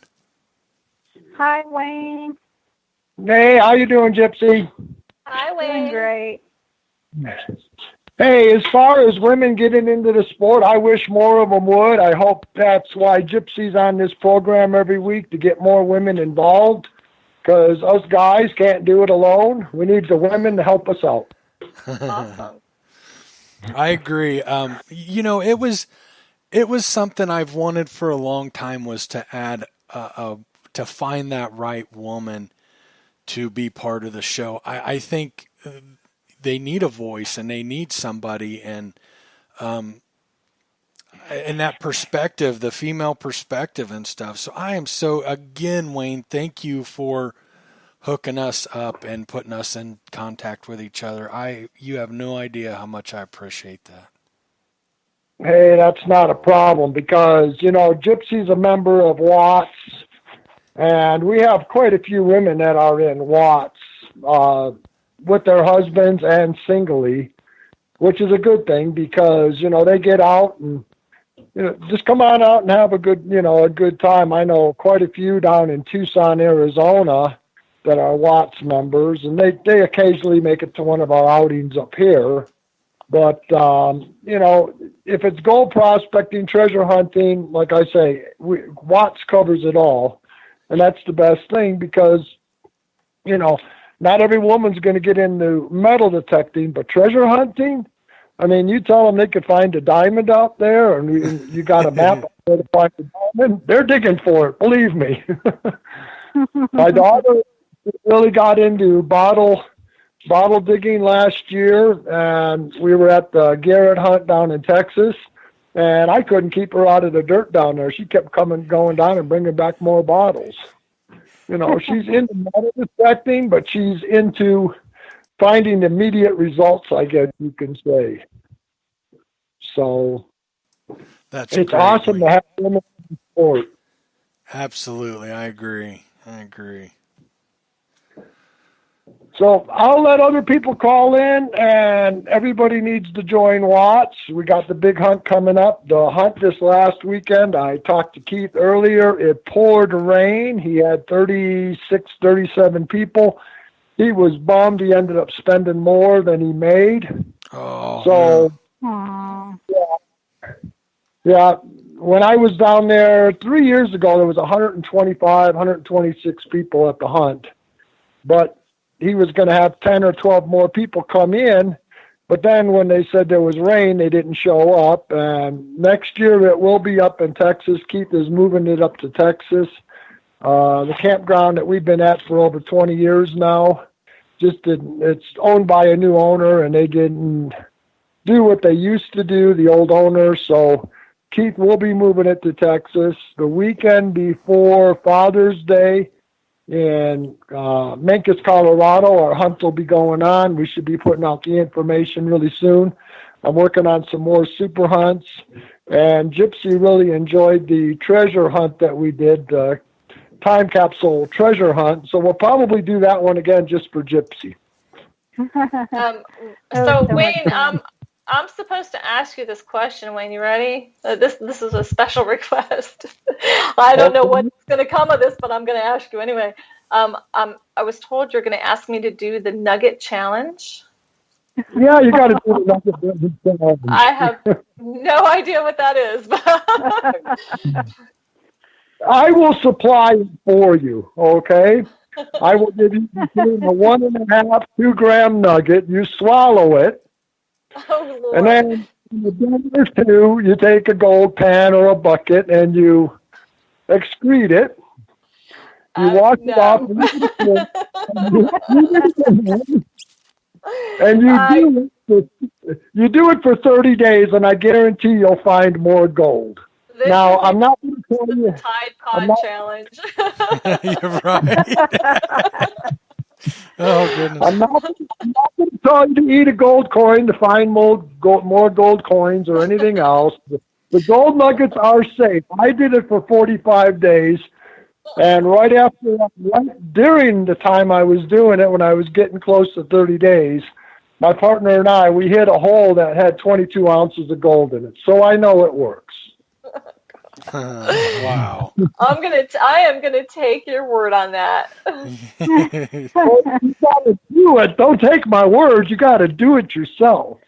Hi, Wayne. Hey, how you doing, Gypsy? Hi, Doing Wayne. great. Hey, as far as women getting into the sport, I wish more of them would. I hope that's why Gypsy's on this program every week to get more women involved, because us guys can't do it alone. We need the women to help us out. Awesome. I agree. It was something I've wanted for a long time, was to add to find that right woman to be part of the show. I think they need a voice and they need somebody, and that perspective, the female perspective and stuff. So I am so, again, Wayne, thank you for hooking us up and putting us in contact with each other. You have no idea how much I appreciate that. Hey, that's not a problem because, Gypsy's a member of Watts, and we have quite a few women that are in Watts with their husbands and singly, which is a good thing because, they get out and, just come on out and have a good time. I know quite a few down in Tucson, Arizona that are Watts members, and they occasionally make it to one of our outings up here. But, if it's gold prospecting, treasure hunting, like I say, Watts covers it all. And that's the best thing because, not every woman's going to get into metal detecting, but treasure hunting, I mean, you tell them they could find a diamond out there, and you got a map out there to find a diamond, they're digging for it, believe me. My daughter really got into bottle digging last year, and we were at the Garrett hunt down in Texas, and I couldn't keep her out of the dirt down there. She kept going down and bringing back more bottles. She's into metal detecting, but she's into finding immediate results, I guess you can say. So It's great, awesome to have women in the sport. Absolutely, I agree. So I'll let other people call in, and everybody needs to join Watts. We got the big hunt coming up. The hunt this last weekend, I talked to Keith earlier. It poured rain. He had 36, 37 people. He was bummed. He ended up spending more than he made. Oh, so, yeah. When I was down there 3 years ago, there was 125, 126 people at the hunt. But he was going to have 10 or 12 more people come in. But then when they said there was rain, they didn't show up. And next year it will be up in Texas. Keith is moving it up to Texas. The campground that we've been at for over 20 years now, it's owned by a new owner, and they didn't do what they used to do, the old owner. So Keith will be moving it to Texas. The weekend before Father's Day in Memphis, Colorado, our hunt will be going on. We should be putting out the information really soon. I'm working on some more super hunts, and Gypsy really enjoyed the treasure hunt that we did, time capsule treasure hunt. So we'll probably do that one again just for Gypsy. So Wayne, I'm supposed to ask you this question. Wayne, you ready? This is a special request. I don't know what's going to come of this, but I'm going to ask you anyway. I was told you're going to ask me to do the nugget challenge. Yeah, you got to do the nugget challenge. I have no idea what that is. I will supply it for you, okay? I will give you a 1.5, 2 gram nugget. You swallow it. Oh, Lord. And then in a day or two, you take a gold pan or a bucket and you excrete it. You wash it off. And you do it for 30 days, and I guarantee you'll find more gold. Now, I'm not going to tell you. Tide Pod challenge. You're right. Oh, goodness. I'm not going to tell you to eat a gold coin to find more gold coins or anything else. The gold nuggets are safe. I did it for 45 days, and right during the time I was doing it, when I was getting close to 30 days, my partner and I, we hit a hole that had 22 ounces of gold in it. So I know it works. Wow. I am gonna take your word on that. Well, you gotta do it. Don't take my word. You got to do it yourself.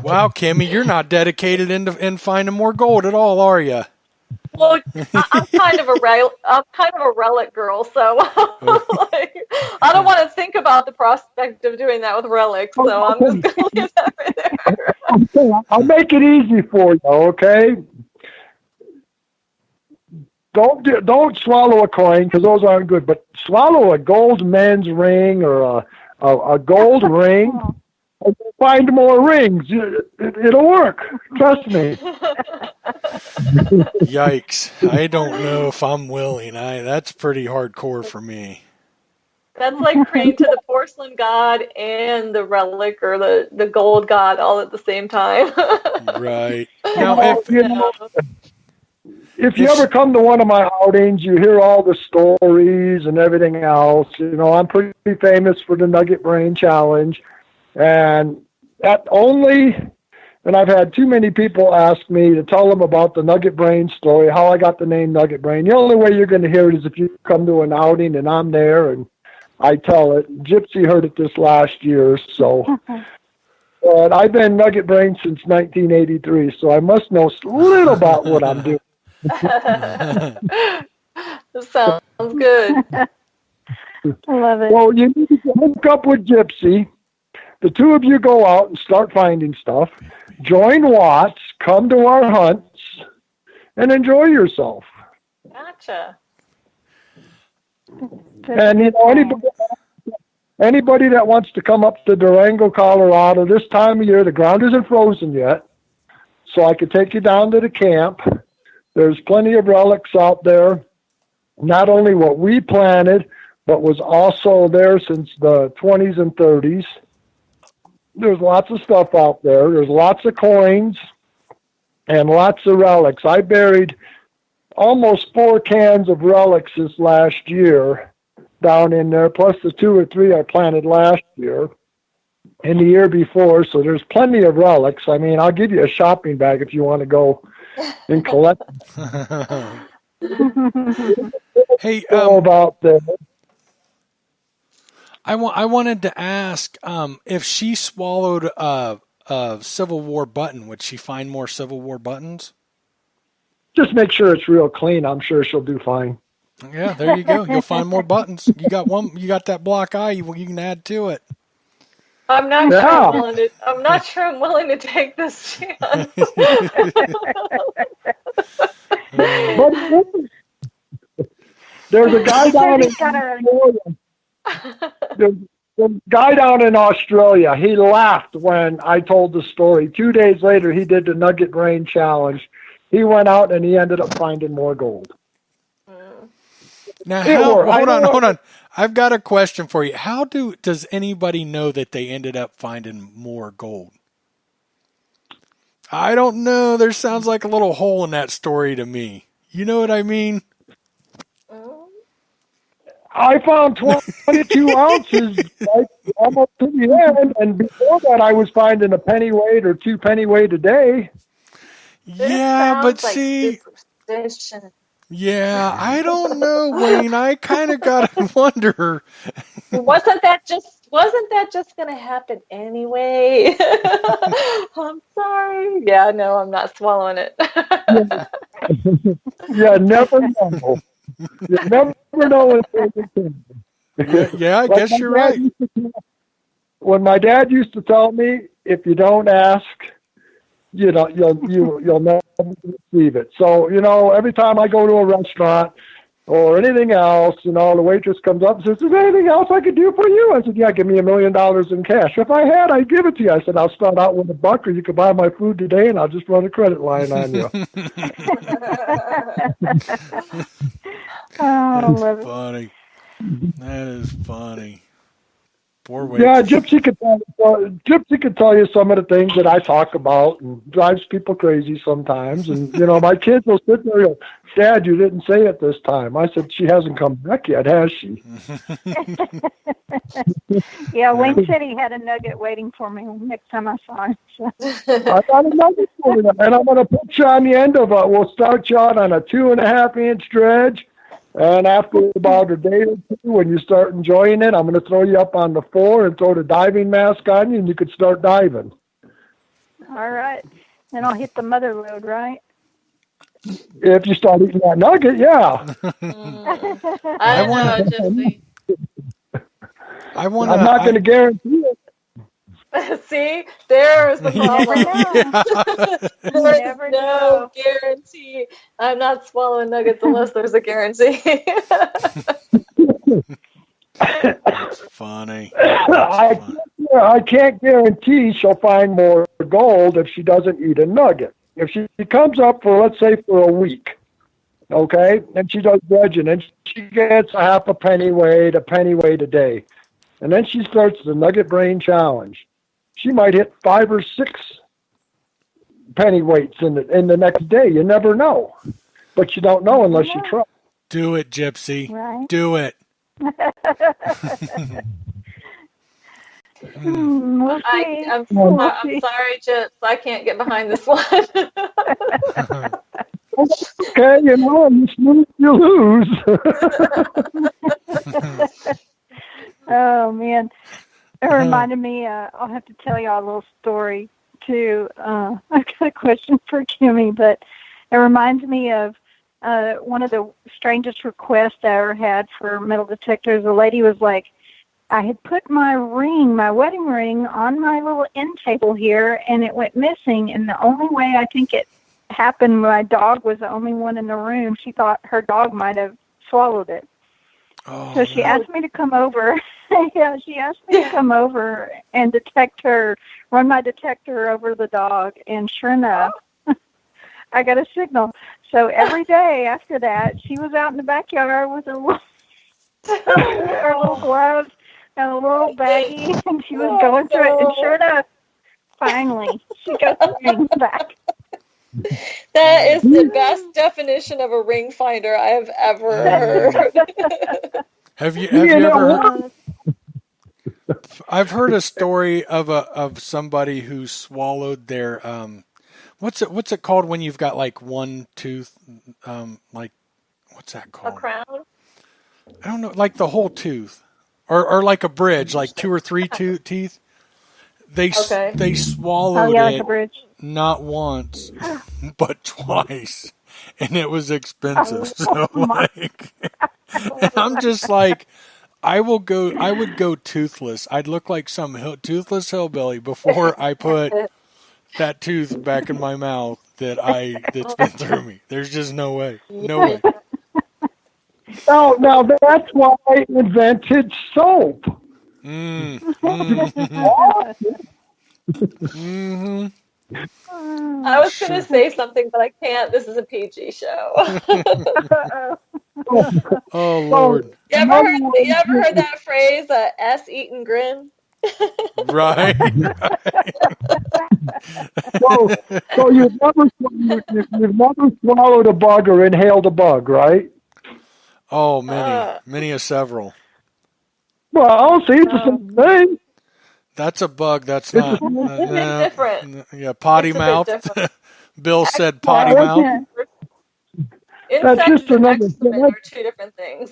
Wow, Kimmie, you're not dedicated in finding more gold at all, are you? Well, I'm kind of a relic girl, so like, I don't want to think about the prospect of doing that with relics. So I'm just gonna leave that right there. I'll make it easy for you, okay? Don't swallow a coin because those aren't good. But swallow a gold men's ring or a gold ring. And find more rings. It'll work. Trust me. Yikes. I don't know if I'm willing. That's pretty hardcore for me. That's like praying to the porcelain god and the relic or the gold god all at the same time. Right. Now, if you ever come to one of my outings, you hear all the stories and everything else. I'm pretty famous for the Nugget Brain Challenge. And and I've had too many people ask me to tell them about the Nugget Brain story, how I got the name Nugget Brain. The only way you're going to hear it is if you come to an outing and I'm there and I tell it. Gypsy heard it this last year, so. But I've been Nugget Brain since 1983, so I must know a little about what I'm doing. That sounds good. I love it. Well, you need to hook up with Gypsy. The two of you go out and start finding stuff. Join Watts, come to our hunts, and enjoy yourself. Gotcha. And anybody that wants to come up to Durango, Colorado, this time of year, the ground isn't frozen yet, so I could take you down to the camp. There's plenty of relics out there, not only what we planted, but was also there since the 20s and 30s. There's lots of stuff out there. There's lots of coins and lots of relics. I buried almost 4 cans of relics this last year down in there, plus the 2 or 3 I planted last year and the year before. So there's plenty of relics. I mean, I'll give you a shopping bag if you want to go and collect. Hey, about the. I wanted to ask if she swallowed a Civil War button, would she find more Civil War buttons? Just make sure it's real clean. I'm sure she'll do fine. Yeah, there you go. You'll find more buttons. You got one. You got that black eye. You can add to it. I'm not sure I'm willing to take this chance. There's a guy down in Australia. There's a guy down in Australia. He laughed when I told the story. 2 days later, he did the Nugget Brain Challenge. He went out and he ended up finding more gold. Now, hold on. I've got a question for you. How does anybody know that they ended up finding more gold? I don't know. There sounds like a little hole in that story to me. You know what I mean? I found 22 ounces like, almost to the end, and before that I was finding a pennyweight or 2 pennyweight a day. Yeah, but see... Yeah, I don't know, Wayne. I kind of gotta wonder. Wasn't that just going to happen anyway? I'm sorry. Yeah, no, I'm not swallowing it. Yeah, never know. You never know. Yeah, I guess you're right. When my dad used to tell me, if you don't ask, you'll never receive it. So, every time I go to a restaurant or anything else, the waitress comes up and says, is there anything else I could do for you? I said, yeah, give me $1 million in cash. If I had, I'd give it to you. I said, I'll start out with $1, or you could buy my food today and I'll just run a credit line on you. Oh, I love it. Funny. That is funny. Poor Yeah, waitress. Gypsy could tell you some of the things that I talk about and drives people crazy sometimes. And, my kids will sit there and go, Dad, you didn't say it this time. I said, she hasn't come back yet, has she? Yeah, Wayne said he had a nugget waiting for me next time I saw him. So. I got a nugget for you, and I'm going to put you on the end of it. We'll start you out on a 2.5-inch dredge. And after about a day or two, when you start enjoying it, I'm going to throw you up on the floor and throw the diving mask on you, and you could start diving. All right. Then I'll hit the mother load, right? If you start eating that nugget, yeah. I don't know, Gypsy. I'm not going to guarantee it. See, there's the problem. Never There's no guarantee. I'm not swallowing nuggets unless there's a guarantee. That's funny. I can't guarantee she'll find more gold if she doesn't eat a nugget. If she comes up for, let's say, for a week, okay, and she does dredging, and she gets a half a penny weight a day, and then she starts the Nugget Brain Challenge. She might hit 5 or 6 penny weights in the next day. You never know, but you don't know unless you try. Do it, Gypsy. Right. Do it. We'll see. I'm sorry, Gyps. I can't get behind this one. Okay, you snooze, you lose. Oh, man. It reminded me, I'll have to tell y'all a little story, too. I've got a question for Kimmie, but it reminds me of one of the strangest requests I ever had for metal detectors. The lady was like, I had put my wedding ring, on my little end table here, and it went missing. And the only way I think it happened, my dog was the only one in the room. She thought her dog might have swallowed it. Oh, so she asked me to come over. Yeah, she asked me to come over and run my detector over the dog. And sure enough, I got a signal. So every day after that, she was out in the backyard with her little gloves and a little baggie, and she was going through it. And sure enough, finally, she got the ring back. That is the best definition of a ring finder I have ever heard. Have you ever heard? I've heard a story of somebody who swallowed their what's it called when you've got like one tooth, like what's that called? A crown? I don't know, like the whole tooth, or like a bridge, like 2 or 3 teeth. They swallowed like a bridge. Not once, but twice, and it was expensive. So like, and I'm just like, I would go toothless. I'd look like some toothless hillbilly before I put that tooth back in my mouth that's been through me. There's just no way. No way. Oh, now that's why I invented soap. Mm-hmm. I was going to say something, but I can't. This is a PG show. Oh, Lord. You ever heard that phrase, S eat and grin? Right. So you've never swallowed a bug or inhaled a bug, right? Oh, many a several. Well, see, it's the same thing. That's a bug. That's not. Different. Yeah, potty mouth. Bill said potty mouth. Insects That's just and another excrement are 2 different things.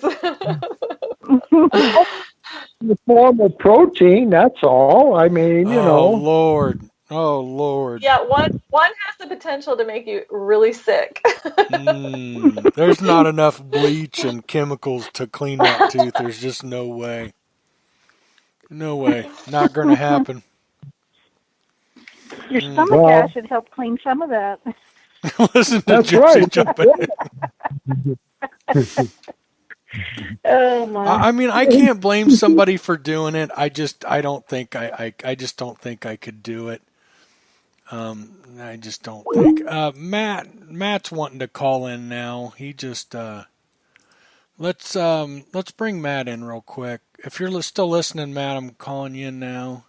The form of protein, that's all. I mean, Oh, Lord. Oh, Lord. Yeah, one has the potential to make you really sick. There's not enough bleach and chemicals to clean that tooth. There's just no way. No way. Not going to happen. Your stomach acid helped clean some of that. Listen to That's Gypsy right. jumping in. Oh my! I mean, I can't blame somebody for doing it. I just don't think I don't think I could do it. I just don't think. Matt's wanting to call in now. He just Let's bring Matt in real quick. If you're still listening, Matt, I'm calling you in now.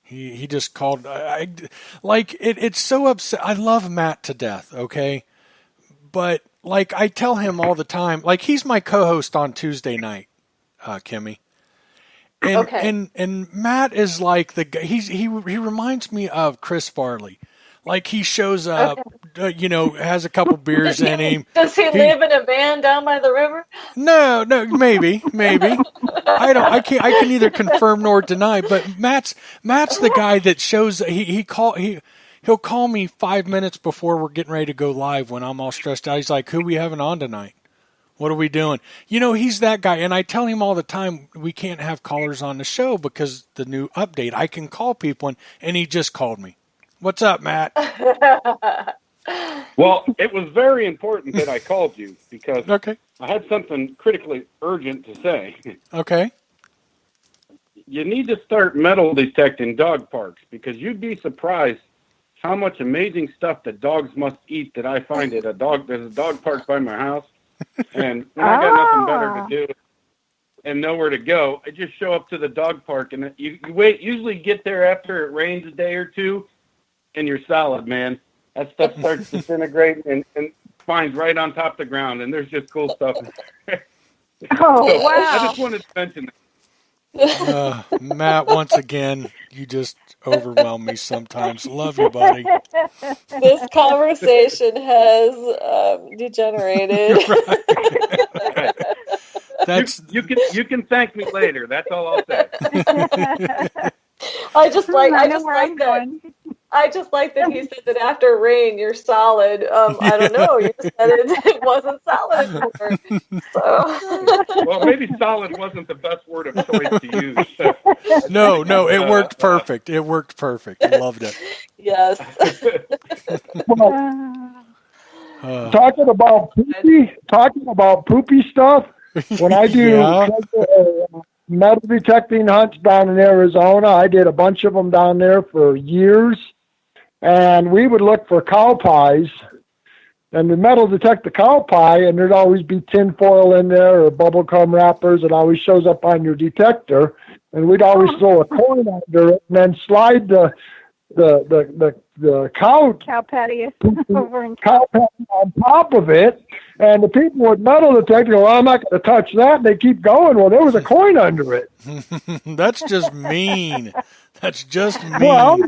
He just called. It's so upset. I love Matt to death. Okay, but like I tell him all the time, like he's my co-host on Tuesday night, Kimmie. And, Okay. and Matt is like the guy. He reminds me of Chris Farley. Like he shows up, has a couple beers in him. Does he live in a van down by the river? No, maybe. I can neither confirm nor deny. But Matt's the guy that shows. He'll call me 5 minutes before we're getting ready to go live when I'm all stressed out. He's like, "Who we having on tonight? What are we doing?" He's that guy. And I tell him all the time, we can't have callers on the show because the new update. I can call people, and he just called me. What's up, Matt? Well, it was very important that I called you because Okay. I had something critically urgent to say. Okay. You need to start metal detecting dog parks because you'd be surprised how much amazing stuff that dogs must eat that I find at there's a dog park by my house. And when I got nothing better to do and nowhere to go, I just show up to the dog park and you usually get there after it rains a day or two and you're solid, man. That stuff starts disintegrating and finds right on top of the ground, and there's just cool stuff. Oh, wow. I just wanted to mention that. Matt, once again, you just overwhelm me sometimes. Love you, buddy. This conversation has degenerated. Right. That's you can thank me later. That's all I'll say. I just like that he said that after rain you're solid. I don't know. You said it wasn't solid anymore. So. Well, maybe solid wasn't the best word of choice to use. No, it worked perfect. It worked perfect. I loved it. Yes. Talking about poopy stuff. When I do metal detecting hunts down in Arizona, I did a bunch of them down there for years, and we would look for cow pies, and we metal detect the cow pie, and there'd always be tin foil in there or bubble gum wrappers. It always shows up on your detector, and we'd always throw a coin under it and then slide the cow patty over in cow patty on top of it, and the people would metal detect go, well, I'm not going to touch that, and they keep going. Well, there was a coin under it. That's just mean. That's just mean. Well,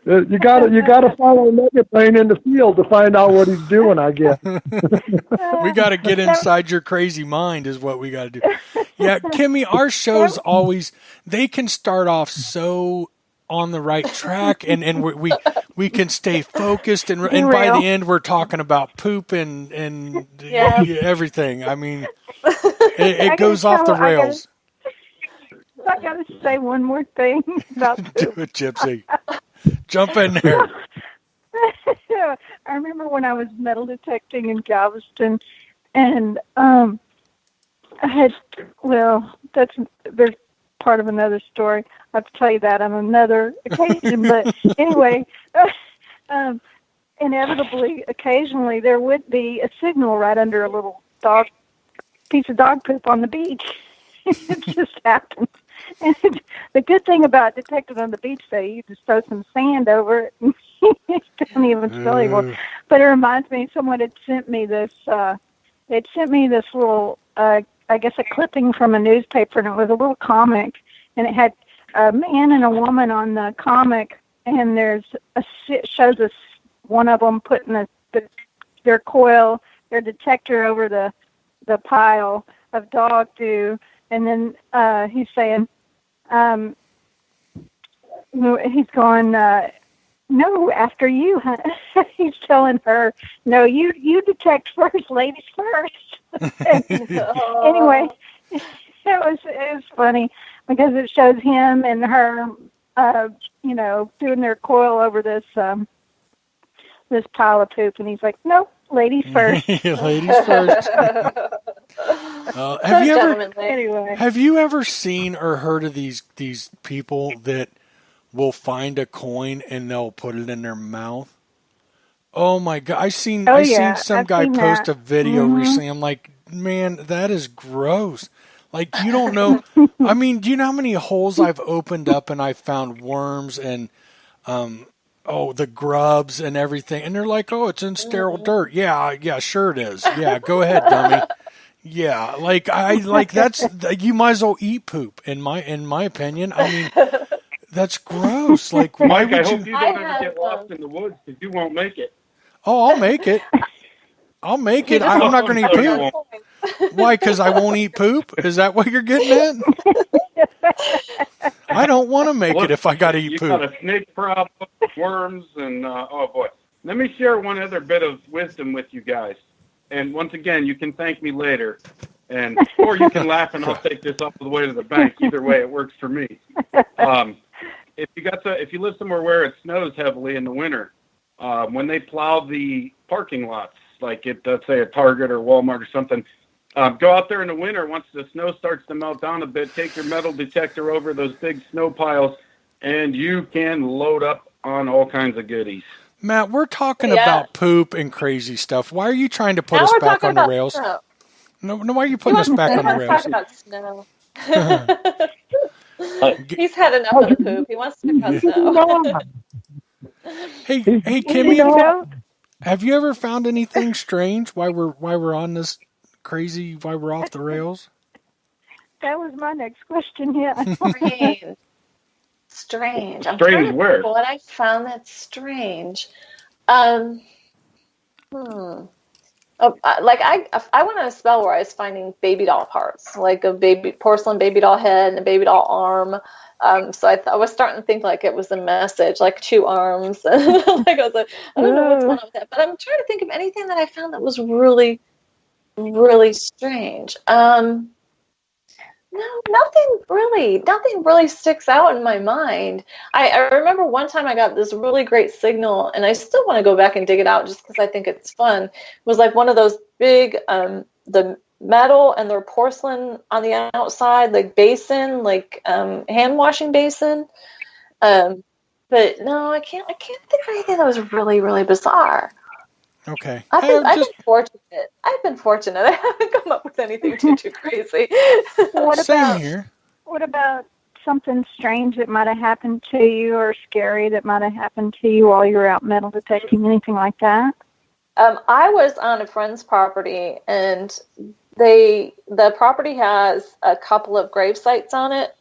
you gotta follow Mega Brain in the field to find out what he's doing, I guess. We got to get inside your crazy mind is what we got to do. Yeah, Kimmie, our shows always, they can start off so on the right track, and we can stay focused, and by the end we're talking about poop and everything. I mean, it goes off the rails. I got to say one more thing about poop. Do it, Gypsy. Jump in there. I remember when I was metal detecting in Galveston, and there's part of another story. I have to tell you that on another occasion. But anyway, inevitably, occasionally, there would be a signal right under a little piece of dog poop on the beach. It just happened. And the good thing about detecting on the beach, though, you just throw some sand over it and it doesn't even smell anymore. But it reminds me, someone had sent me this. They'd sent me this little, I guess, a clipping from a newspaper, and it was a little comic, and it had a man and a woman on the comic, and it shows us one of them putting their coil, their detector over the pile of dog doo, and then he's saying, he's going, no, after you, huh? He's telling her, no, you detect first, ladies first. Anyway, it was funny because it shows him and her, doing their coil over this pile of poop, and he's like, no, ladies first. Ladies first. Have you ever seen or heard of these people that will find a coin and they'll put it in their mouth? Oh my God! I seen some I've guy seen post that. a video Mhm. recently. I'm like, man, that is gross. Like, you don't know. I mean, do you know how many holes I've opened up and I found worms and the grubs and everything? And they're like, oh, it's in sterile dirt. Yeah, sure it is. Yeah, go ahead, dummy. Yeah, like that's you might as well eat poop in my opinion. I mean, that's gross. Like, why Mike, I would hope you? you don't ever get lost in the woods because you won't make it. Oh, I'll make it. I'll make He it. just I'm wants not to going to eat prove you that poop. won't. point. Why? Because I won't eat poop? Is that what you're getting at? I don't want to make it Look, if I got to eat you got poop. a snake problem, worms, and oh boy. Let me share one other bit of wisdom with you guys. And once again, you can thank me later, or you can laugh and I'll take this all the way to the bank. Either way, it works for me. If you live somewhere where it snows heavily in the winter, when they plow the parking lots, like let's say a Target or Walmart or something, go out there in the winter. Once the snow starts to melt down a bit, take your metal detector over those big snow piles, and you can load up on all kinds of goodies. Matt, we're talking Yeah. about poop and crazy stuff. Why are you trying to put Now us we're back talking on the about rails? snow. No, why are you putting us back on the He wants to rails? talk about snow. He's had enough of the poop. He wants to talk about snow. Hey, You Kimmie, know, have you ever found anything strange? Why we're on this crazy? Why we're off the rails? that was my next question. Yeah. Strange. I'm Strange trying to where? think what I found that's strange. Like I went on a spell where I was finding baby doll parts, like a porcelain baby doll head and a baby doll arm. So I was starting to think like it was a message, like 2 arms. Like I was like, I don't know what's going on with that. But I'm trying to think of anything that I found that was really, really strange. No, nothing really sticks out in my mind. I remember one time I got this really great signal, and I still want to go back and dig it out just because I think it's fun. It was like one of those big, the metal and their porcelain on the outside, like basin, like hand washing basin. But no, I can't think of anything that was really, really bizarre. Okay. I've been fortunate. I've been fortunate. I haven't come up with anything too crazy. Same here. What about something strange that might have happened to you, or scary that might have happened to you while you were out metal detecting? Anything like that? I was on a friend's property, and the property has a couple of grave sites on it.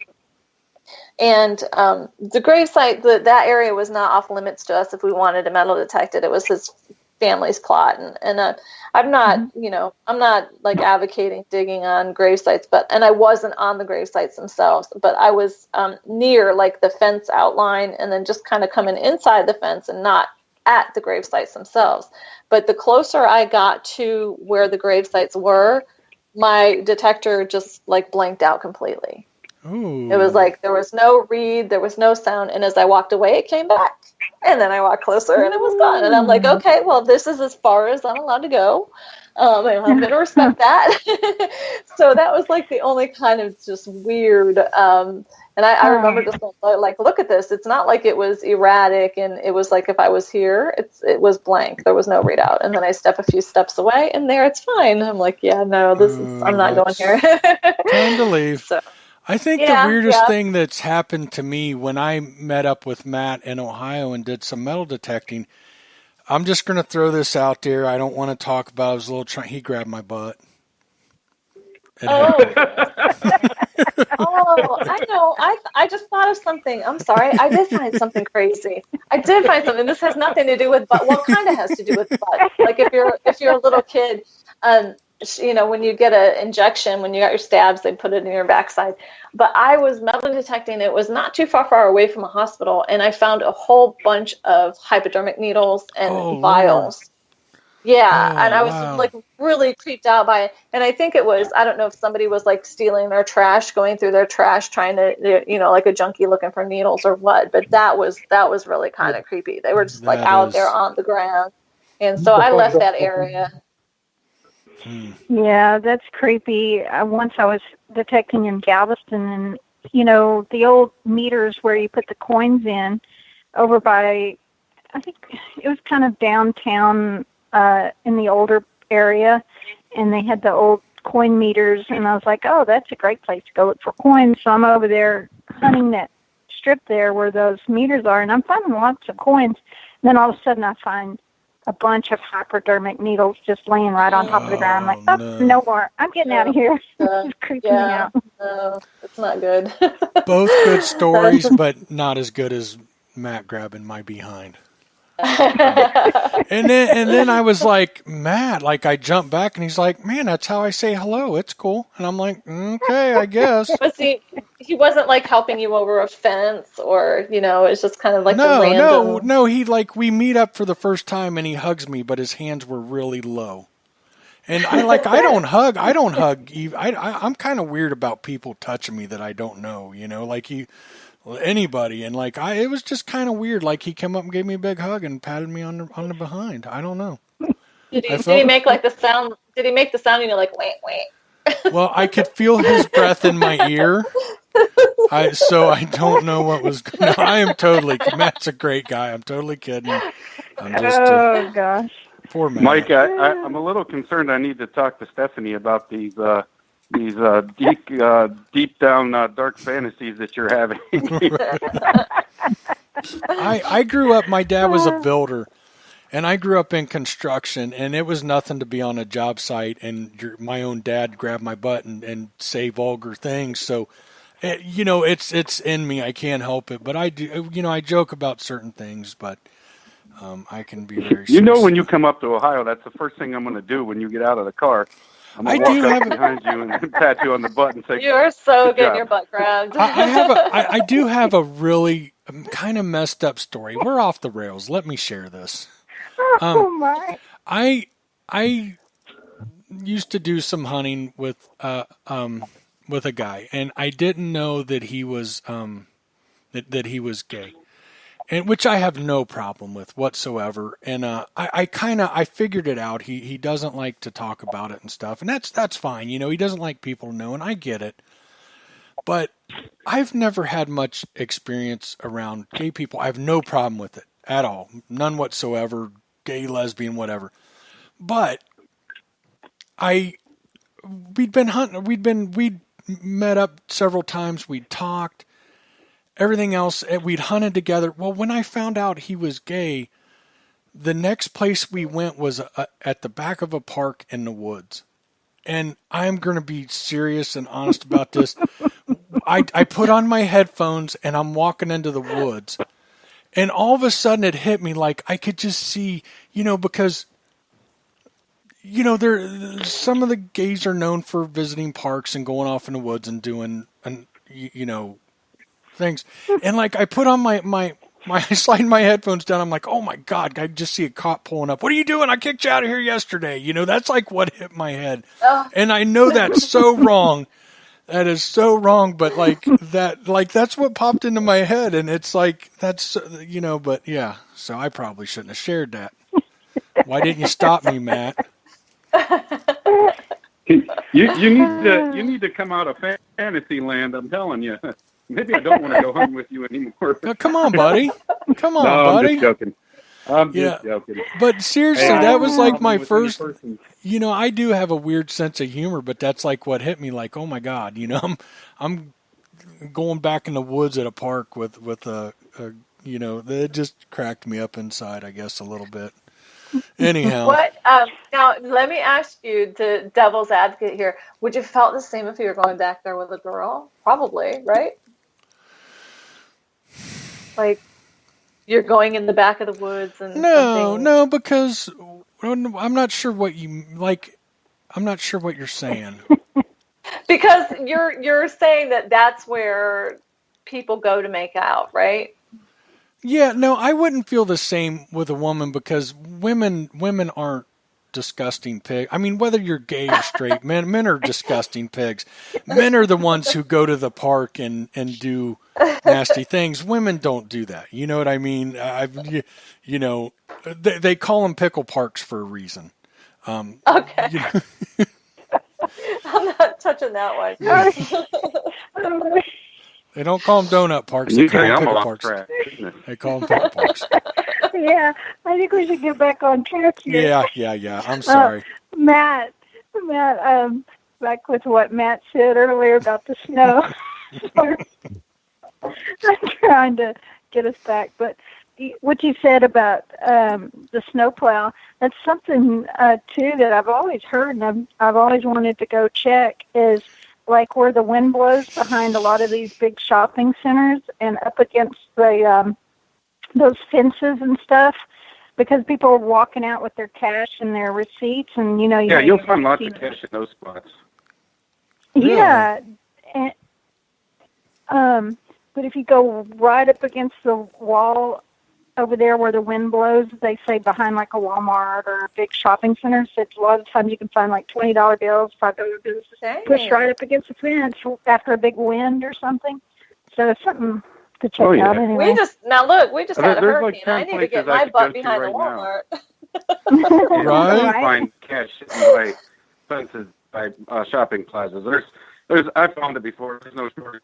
And the grave site, that area was not off limits to us if we wanted to metal detect it. It was his family's plot, and I'm not, I'm not like advocating digging on grave sites, and I wasn't on the grave sites themselves, but I was near like the fence outline, and then just kind of coming inside the fence and not at the grave sites themselves. But the closer I got to where the grave sites were, my detector just like blanked out completely. Ooh. It was like there was no read, there was no sound, and as I walked away, it came back. And then I walked closer, and it was gone. And I'm like, okay, well, this is as far as I'm allowed to go. And I'm going to respect that. So that was like the only kind of just weird. And I remember just like, look at this. It's not like it was erratic, and it was like if I was here, it was blank. There was no readout. And then I step a few steps away, and there it's fine. I'm like, yeah, no, I'm not going here. Time to leave. So. I think the weirdest thing that's happened to me when I met up with Matt in Ohio and did some metal detecting, I'm just going to throw this out there. I don't want to talk about his little he grabbed my butt. Oh, I know. I just thought of something. I'm sorry. I did find something crazy. I did find something. This has nothing to do with butt. Well, kind of has to do with butt. Like if you're a little kid, when you get an injection, when you got your stabs, they put it in your backside. But I was metal detecting. It was not too far away from a hospital, and I found a whole bunch of hypodermic needles and vials. Lord. Yeah, and I was like really creeped out by it. And I think it was, I don't know if somebody was like stealing their trash, going through their trash, trying to, like a junkie looking for needles or what. But that was really kind of creepy. They were just like out there on the ground. And so I left that area. Yeah, that's creepy. Once I was detecting in Galveston, and, the old meters where you put the coins in over by I think it was kind of downtown in the older area, and they had the old coin meters, and I was like, oh, that's a great place to go look for coins. So I'm over there hunting that strip there where those meters are, and I'm finding lots of coins. And then all of a sudden I find a bunch of hypodermic needles just laying right on top of the ground. I'm like, no more. I'm getting out of here. It's creeping me out. No, it's not good. Both good stories, but not as good as Matt grabbing my behind. and then I was like, Matt, like I jumped back and he's like, man, that's how I say hello. It's cool. And I'm like, okay, I guess. But see, he wasn't like helping you over a fence or, it's just kind of like random. No. He we meet up for the first time and he hugs me, but his hands were really low. And I don't hug. I'm kind of weird about people touching me that I don't know, anybody, and it was just kind of weird. Like he came up and gave me a big hug and patted me on the behind. I don't know. Did he make the sound? Did he make the sound? Like wait. Well, I could feel his breath in my ear. So I don't know what was. No, I am totally. Matt's a great guy. I'm totally kidding. I'm just. Oh gosh. Poor Matt. Mike, I'm a little concerned. I need to talk to Stephanie about these deep down dark fantasies that you're having. I grew up, my dad was a builder, and I grew up in construction, and it was nothing to be on a job site, and my own dad grabbed my butt and say vulgar things. So, it's in me. I can't help it. But I do, I joke about certain things, but I can be very serious. When you come up to Ohio, that's the first thing I'm going to do when you get out of the car. I'm going to walk up behind you and pat you on the butt and say, "You're so getting your butt grabbed." I do have a really kind of messed up story. We're off the rails. Let me share this. Oh my! I used to do some hunting with a guy, and I didn't know that he was that he was gay. And which I have no problem with whatsoever. And I figured it out. He doesn't like to talk about it and stuff. And that's fine. He doesn't like people to know, and I get it. But I've never had much experience around gay people. I have no problem with it at all. None whatsoever. Gay, lesbian, whatever. But we'd been hunting. We'd met up several times. We'd talked. Everything else, we'd hunted together. Well, when I found out he was gay, the next place we went was at the back of a park in the woods. And I'm going to be serious and honest about this. I put on my headphones and I'm walking into the woods. And all of a sudden it hit me like I could just see, because, some of the gays are known for visiting parks and going off in the woods and doing, things. And I put on my sliding my headphones down. I'm like, oh my God, I just see a cop pulling up. What are you doing? I kicked you out of here yesterday. That's what hit my head. Oh. And I know that's so wrong. That is so wrong. But that's what popped into my head. And it's that's, but yeah. So I probably shouldn't have shared that. Why didn't you stop me, Matt? You need to come out of fantasy land. I'm telling you. Maybe I don't want to go home with you anymore. Come on, buddy. Come on, buddy. I'm just joking. I'm just joking. But seriously, that was my first. I do have a weird sense of humor, but that's what hit me. Oh my God, I'm going back in the woods at a park with a it just cracked me up inside, I guess, a little bit. Anyhow. What? Now, let me ask you, the devil's advocate here. Would you felt the same if you were going back there with a girl? Probably, right? You're going in the back of the woods and no, because I'm not sure what you like. I'm not sure what you're saying. Because you're saying that's where people go to make out, right? Yeah, no, I wouldn't feel the same with a woman because women aren't disgusting pigs. I mean, whether you're gay or straight, men are disgusting pigs. Men are the ones who go to the park and do nasty things. Women don't do that. You know what I mean? They call them pickle parks for a reason. Okay. I'm not touching that one. Yeah. They don't call them donut parks. They call them pickle parks. They call them pickle parks. Yeah, I think we should get back on track here. Yeah. I'm sorry. Matt, back with what Matt said earlier about the snow. Sorry. I'm trying to get us back, but what you said about the snowplow, that's something too that I've always heard, and I've always wanted to go check, is like where the wind blows behind a lot of these big shopping centers and up against the those fences and stuff, because people are walking out with their cash and their receipts, and you'll find lots of cash in those spots. Yeah, and, but if you go right up against the wall over there where the wind blows, they say behind like a Walmart or a big shopping center, so a lot of times you can find like $20 bills, $5 bills pushed right up against the fence after a big wind or something. So it's something to check out anyway. We just had a hurricane. I need to get my butt behind the Walmart. Right? Find cash by fences, by shopping plazas. I found it before. There's no shortage.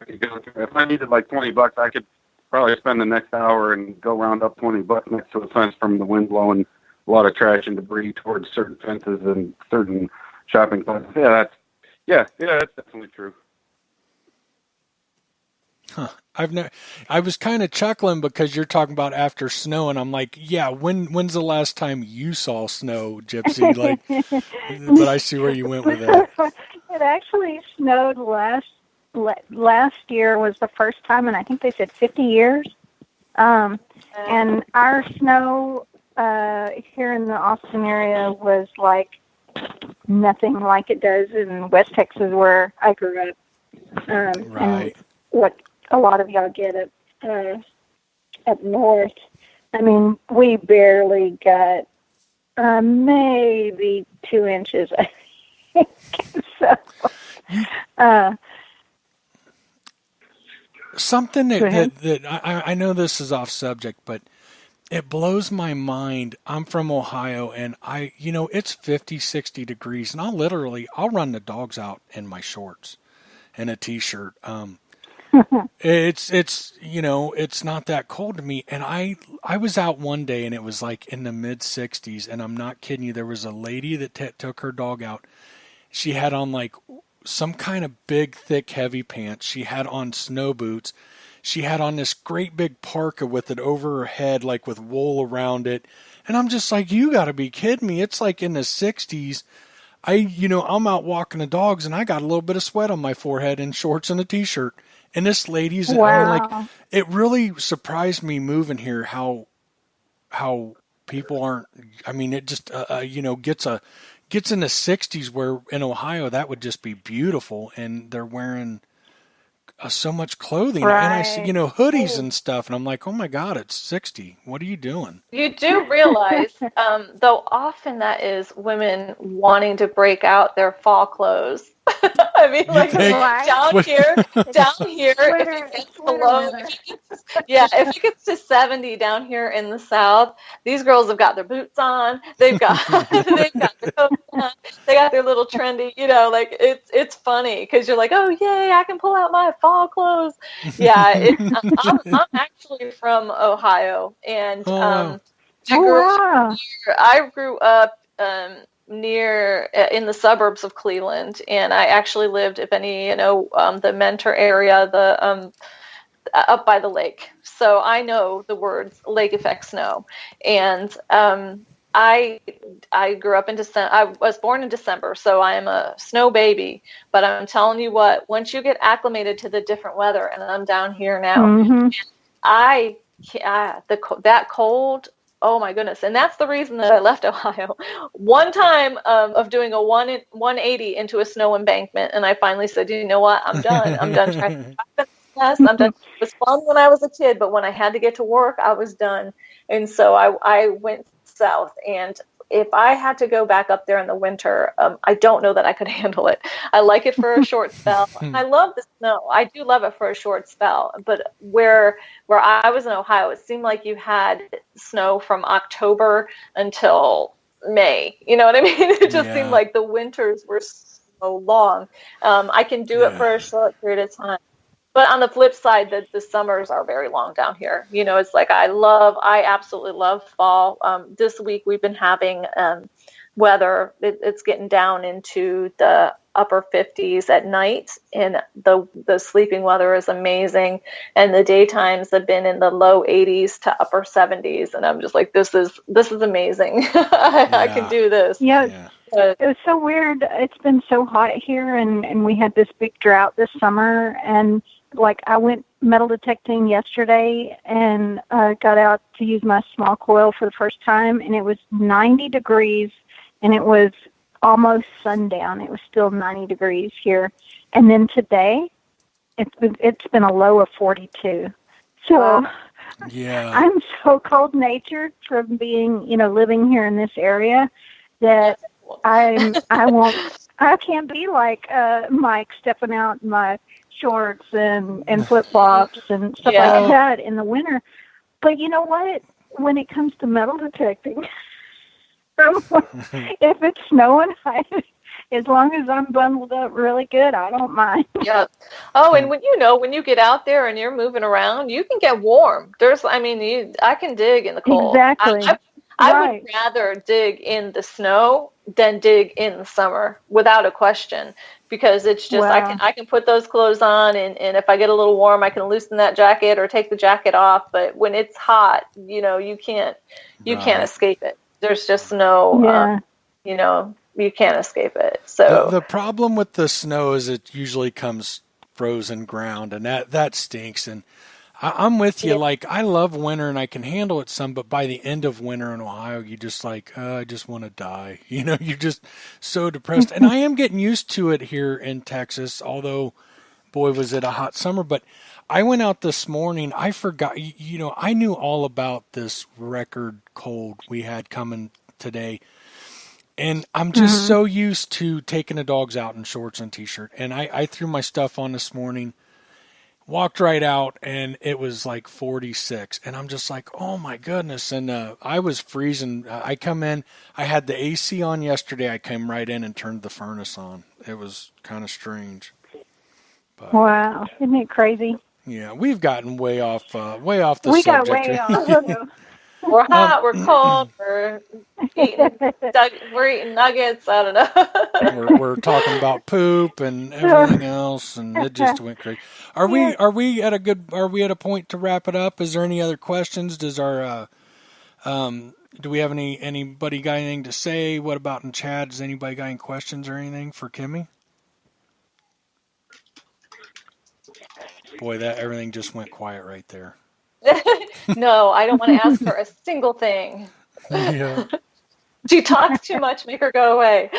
If I needed like $20, I could probably spend the next hour and go round up $20 next to a fence from the wind blowing a lot of trash and debris towards certain fences and certain shopping plazas. That's definitely true. Huh. I was kind of chuckling because you're talking about after snow, and I'm like, yeah, when's the last time you saw snow, Gypsy? Like, but I see where you went with that. It actually snowed last year was the first time, and I think they said 50 years. And our snow here in the Austin area was like nothing like it does in West Texas where I grew up. Right. And what a lot of y'all get up north. I mean, we barely got maybe 2 inches, I think. So, something that I know this is off subject, but it blows my mind. I'm from Ohio, and it's 50, 60 degrees, and I'll run the dogs out in my shorts and a t-shirt. It's not that cold to me. And I was out one day and it was like in the mid 60s, and I'm not kidding you. There was a lady that took her dog out. She had on like some kind of big, thick, heavy pants. She had on snow boots. She had on this great big parka with it over her head, like with wool around it. And I'm just like, you gotta be kidding me. It's like in the 60s. I'm out walking the dogs and I got a little bit of sweat on my forehead in shorts and a t-shirt. And this lady's, wow. It really surprised me moving here how people aren't. I mean, it just gets in the 60s where in Ohio that would just be beautiful, and they're wearing so much clothing, right. And I see hoodies and stuff, and I'm like, oh my God, it's 60. What are you doing? You do realize, though, often that is women wanting to break out their fall clothes. I mean, like down here, if it gets to 70 down here in the South, these girls have got their boots on, they've got their coats on, they got their little trendy, it's funny because you're like, oh yay, I can pull out my fall clothes. Yeah, I'm actually from Ohio, and I grew up near in the suburbs of Cleveland, and I actually lived, if any, the Mentor area, the up by the lake. So I know the words lake effect snow, and I grew up in December. I was born in December, so I am a snow baby. But I'm telling you what, once you get acclimated to the different weather, and I'm down here now, mm-hmm. That cold. Oh my goodness. And that's the reason that I left Ohio. One time of doing a 180 into a snow embankment. And I finally said, you know what? I'm done. I'm done trying to I'm done. It was fun when I was a kid, but when I had to get to work, I was done. And so I went south. And if I had to go back up there in the winter, I don't know that I could handle it. I like it for a short spell. I love the snow. I do love it for a short spell. But where I was in Ohio, it seemed like you had snow from October until May. You know what I mean? It just seemed like the winters were so long. I can do it for a short period of time. But on the flip side, the summers are very long down here. It's like I absolutely love fall. This week we've been having weather. It's getting down into the upper 50s at night, and the sleeping weather is amazing. And the daytimes have been in the low 80s to upper 70s, and I'm just like, this is amazing. I can do this. Yeah. It was so weird. It's been so hot here, and we had this big drought this summer, and like I went metal detecting yesterday and got out to use my small coil for the first time, and it was 90 degrees, and it was almost sundown. It was still 90 degrees here. And then today, it's been a low of 42. So I'm so cold-natured from being, living here in this area that I can't be like Mike stepping out in my shorts and flip-flops and stuff like that in the winter. But you know what? When it comes to metal detecting, if it's snowing, as long as I'm bundled up really good, I don't mind. Yeah. Oh, and when you get out there and you're moving around, you can get warm. I can dig in the cold. Exactly. I would rather dig in the snow than dig in the summer, without a question, because it's just I can put those clothes on, and if I get a little warm, I can loosen that jacket or take the jacket off. But when it's hot, you can't escape it. There's just no, you can't escape it. So the problem with the snow is it usually comes frozen ground, and that stinks. And I'm with you. Like, I love winter and I can handle it some, but by the end of winter in Ohio, you just like, I just want to die. You're just so depressed. And I am getting used to it here in Texas, although, boy, was it a hot summer. But I went out this morning. I forgot, I knew all about this record cold we had coming today. And I'm just so used to taking the dogs out in shorts and T-shirt. And I threw my stuff on this morning, walked right out, and it was like 46. And I'm just like, oh, my goodness. And I was freezing. I come in. I had the AC on yesterday. I came right in and turned the furnace on. It was kind of strange. But, wow. Isn't it crazy? Yeah, we've gotten way off the subject. We got way off. We're hot, we're cold, we're eating nuggets. I don't know. We're talking about poop and everything else, and it just went crazy. Are we at a point to wrap it up? Is there any other questions? Does our do we have anybody got anything to say? What about in chat? Does anybody got any questions or anything for Kimmie? Boy, that everything just went quiet right there. No, I don't want to ask her a single thing. Yeah. She talks too much. Make her go away.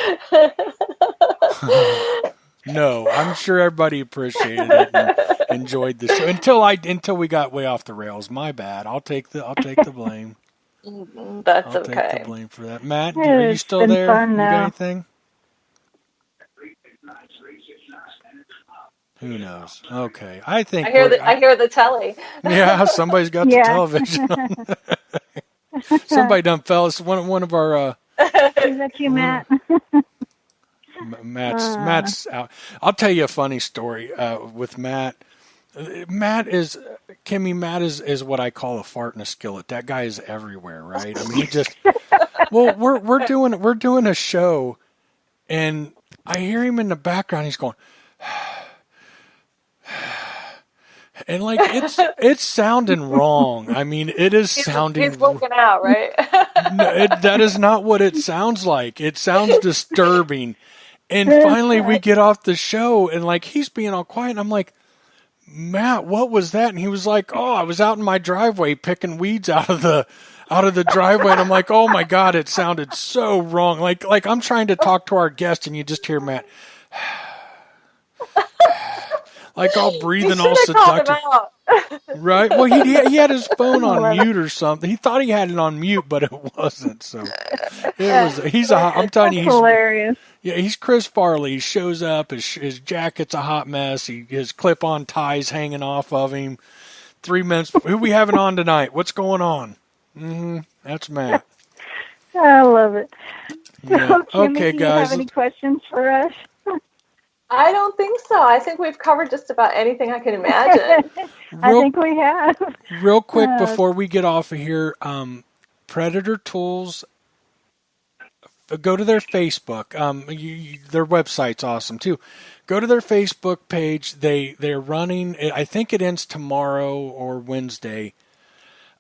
No, I'm sure everybody appreciated it and enjoyed the show until we got way off the rails. My bad. I'll take the blame. That's I'll okay. take the blame for that. Matt, are you still there? You got anything? Who knows? Okay, I think I hear the telly. Yeah, somebody's got the television on. Somebody done fell. It's one of our. Is that you, Matt? Matt's out. I'll tell you a funny story with Matt. Matt is what I call a fart in a skillet. That guy is everywhere, right? I mean, he just. Well, we're doing a show, and I hear him in the background. He's going. And like it's sounding wrong. I mean, it is sounding. He's looking out, right? No, that is not what it sounds like. It sounds disturbing. And finally, we get off the show, and like he's being all quiet. And I'm like, Matt, what was that? And he was like, oh, I was out in my driveway picking weeds out of the driveway. And I'm like, oh my God, it sounded so wrong. Like I'm trying to talk to our guest, and you just hear Matt. Like all breathing all seductive. Right? Well, he had his phone on mute or something. He thought he had it on mute, but it wasn't. So I'm telling you, he's hilarious. Yeah, he's Chris Farley. He shows up, his jacket's a hot mess. His clip-on ties hanging off of him. 3 minutes. Who we having on tonight? What's going on? That's Matt. I love it. Yeah. So, Kimmie, okay, do guys. you have any questions for us? I don't think so. I think we've covered just about anything I can imagine. I think we have. Real quick before we get off of here, Predator Tools, go to their Facebook. Their website's awesome too. Go to their Facebook page. They're running. I think it ends tomorrow or Wednesday.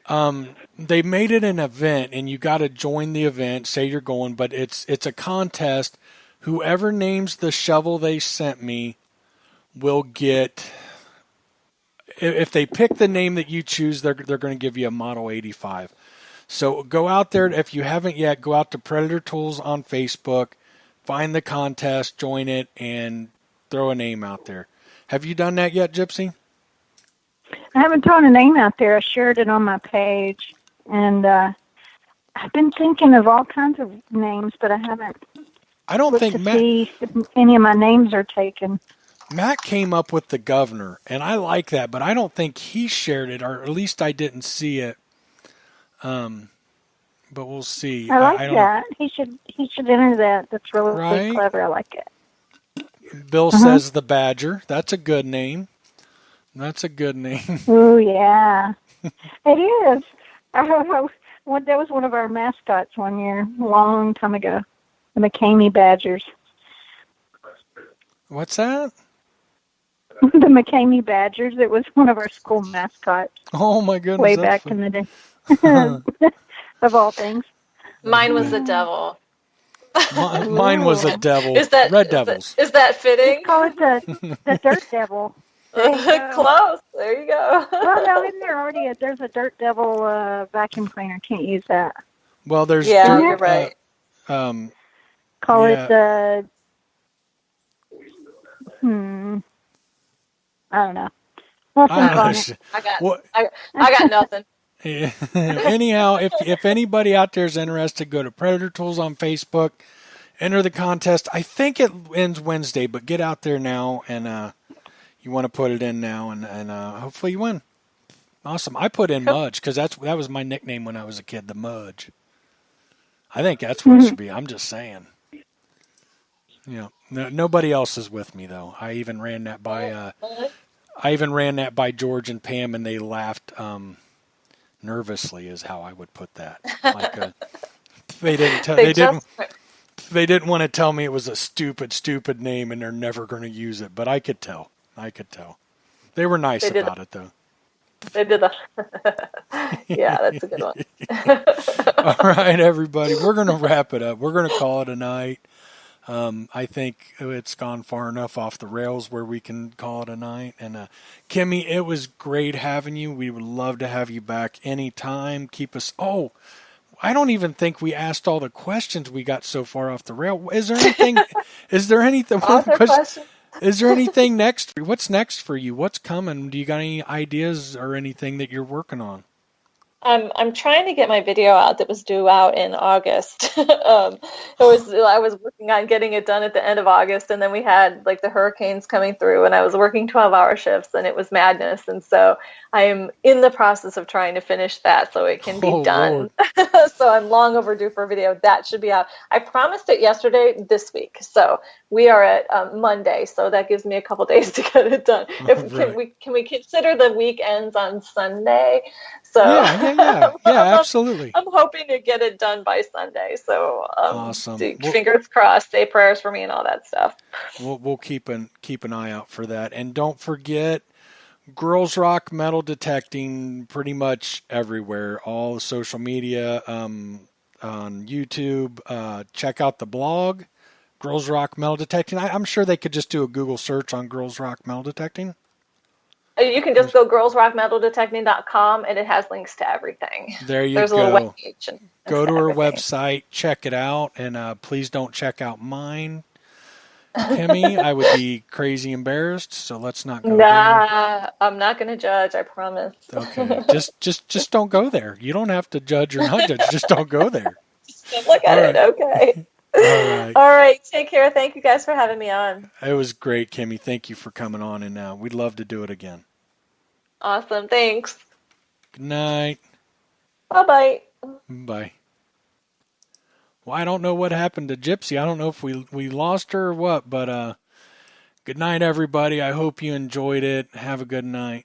They made it an event, and you got to join the event. Say you're going, but it's a contest. Whoever names the shovel they sent me will get. If they pick the name that you choose, they're going to give you a Model 85. So go out there. If you haven't yet, go out to Predator Tools on Facebook, find the contest, join it, and throw a name out there. Have you done that yet, Gypsy? I haven't thrown a name out there. I shared it on my page, and I've been thinking of all kinds of names, but I haven't. I don't think see if any of my names are taken. Matt came up with the governor, and I like that, but I don't think he shared it, or at least I didn't see it. But we'll see. I like that. He should enter that. That's really, right? Clever. I like it. Bill says the Badger. That's a good name. That's a good name. Oh yeah, it is. That was one of our mascots one year, a long time ago. The McKamey Badgers. What's that? The McKamey Badgers. It was one of our school mascots. Oh my goodness! Way back in the day. Of all things. Mine was the devil. Mine was a devil. Is that Red Devils? Is that fitting? Call it the Dirt Devil. Close. There you go. Well, no, isn't there already there's a Dirt Devil vacuum cleaner? Can't use that. Well, there's you're right. Call it the. I don't know. I got nothing. Anyhow, if anybody out there is interested, go to Predator Tools on Facebook, enter the contest. I think it ends Wednesday, but get out there now, and you want to put it in now, and hopefully you win. Awesome. I put in Mudge because that was my nickname when I was a kid, the Mudge. I think that's what it should be. I'm just saying. Yeah. Nobody else is with me though. I even ran that by George and Pam, and they laughed. Nervously is how I would put that. Like they didn't want to tell me it was a stupid name and they're never going to use it, but I could tell. They were nice about it though. They did yeah, that's a good one. All right, everybody, we're going to wrap it up. We're going to call it a night. I think it's gone far enough off the rails where we can call it a night. And Kimmie, it was great having you. We would love to have you back anytime. Keep us. Oh, I don't even think we asked all the questions we got so far off the rail. Is there anything? Is there anything? Is there anything next? What's next for you? What's coming? Do you got any ideas or anything that you're working on? I'm trying to get my video out that was due out in August. I was working on getting it done at the end of August, and then we had like the hurricanes coming through, and I was working 12-hour shifts, and it was madness. And so I am in the process of trying to finish that so it can be done. So I'm long overdue for a video. That should be out. I promised it yesterday, this week. So we are at Monday, so that gives me a couple days to get it done. Can we consider the weekends on Sunday? So yeah, absolutely. I'm hoping to get it done by Sunday. So awesome. Fingers crossed. Say prayers for me and all that stuff. We'll keep an eye out for that, and don't forget, Girls Rock Metal Detecting pretty much everywhere. All the social media, on YouTube. Check out the blog, Girls Rock Metal Detecting. I'm sure they could just do a Google search on Girls Rock Metal Detecting. You can just go girlsrockmetaldetecting.com, and it has links to everything. There's a little web page. Go to her website, check it out, and please don't check out mine, Kimmie. I would be crazy embarrassed, so let's not go there. I'm not going to judge, I promise. Okay, just don't go there. You don't have to judge or not judge. Just don't go there. Just don't look at it, okay. All right. Take care. Thank you guys for having me on. It was great, Kimmie. Thank you for coming on, and we'd love to do it again. Awesome. Thanks. Good night. Bye-bye. Bye. Well, I don't know what happened to Gypsy. I don't know if we lost her or what, but Good night, everybody. I hope you enjoyed it. Have a good night.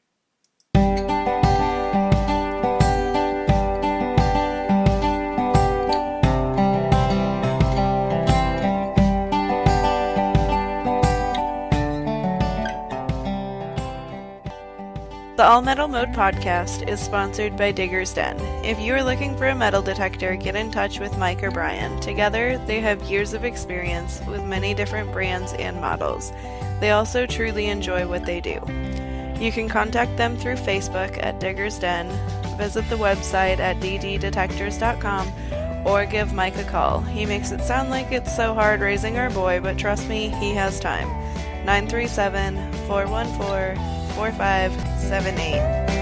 The All Metal Mode podcast is sponsored by Digger's Den. If you are looking for a metal detector, get in touch with Mike or Brian. Together, they have years of experience with many different brands and models. They also truly enjoy what they do. You can contact them through Facebook at Digger's Den, visit the website at dddetectors.com, or give Mike a call. He makes it sound like it's so hard raising our boy, but trust me, he has time. 937-414-4578.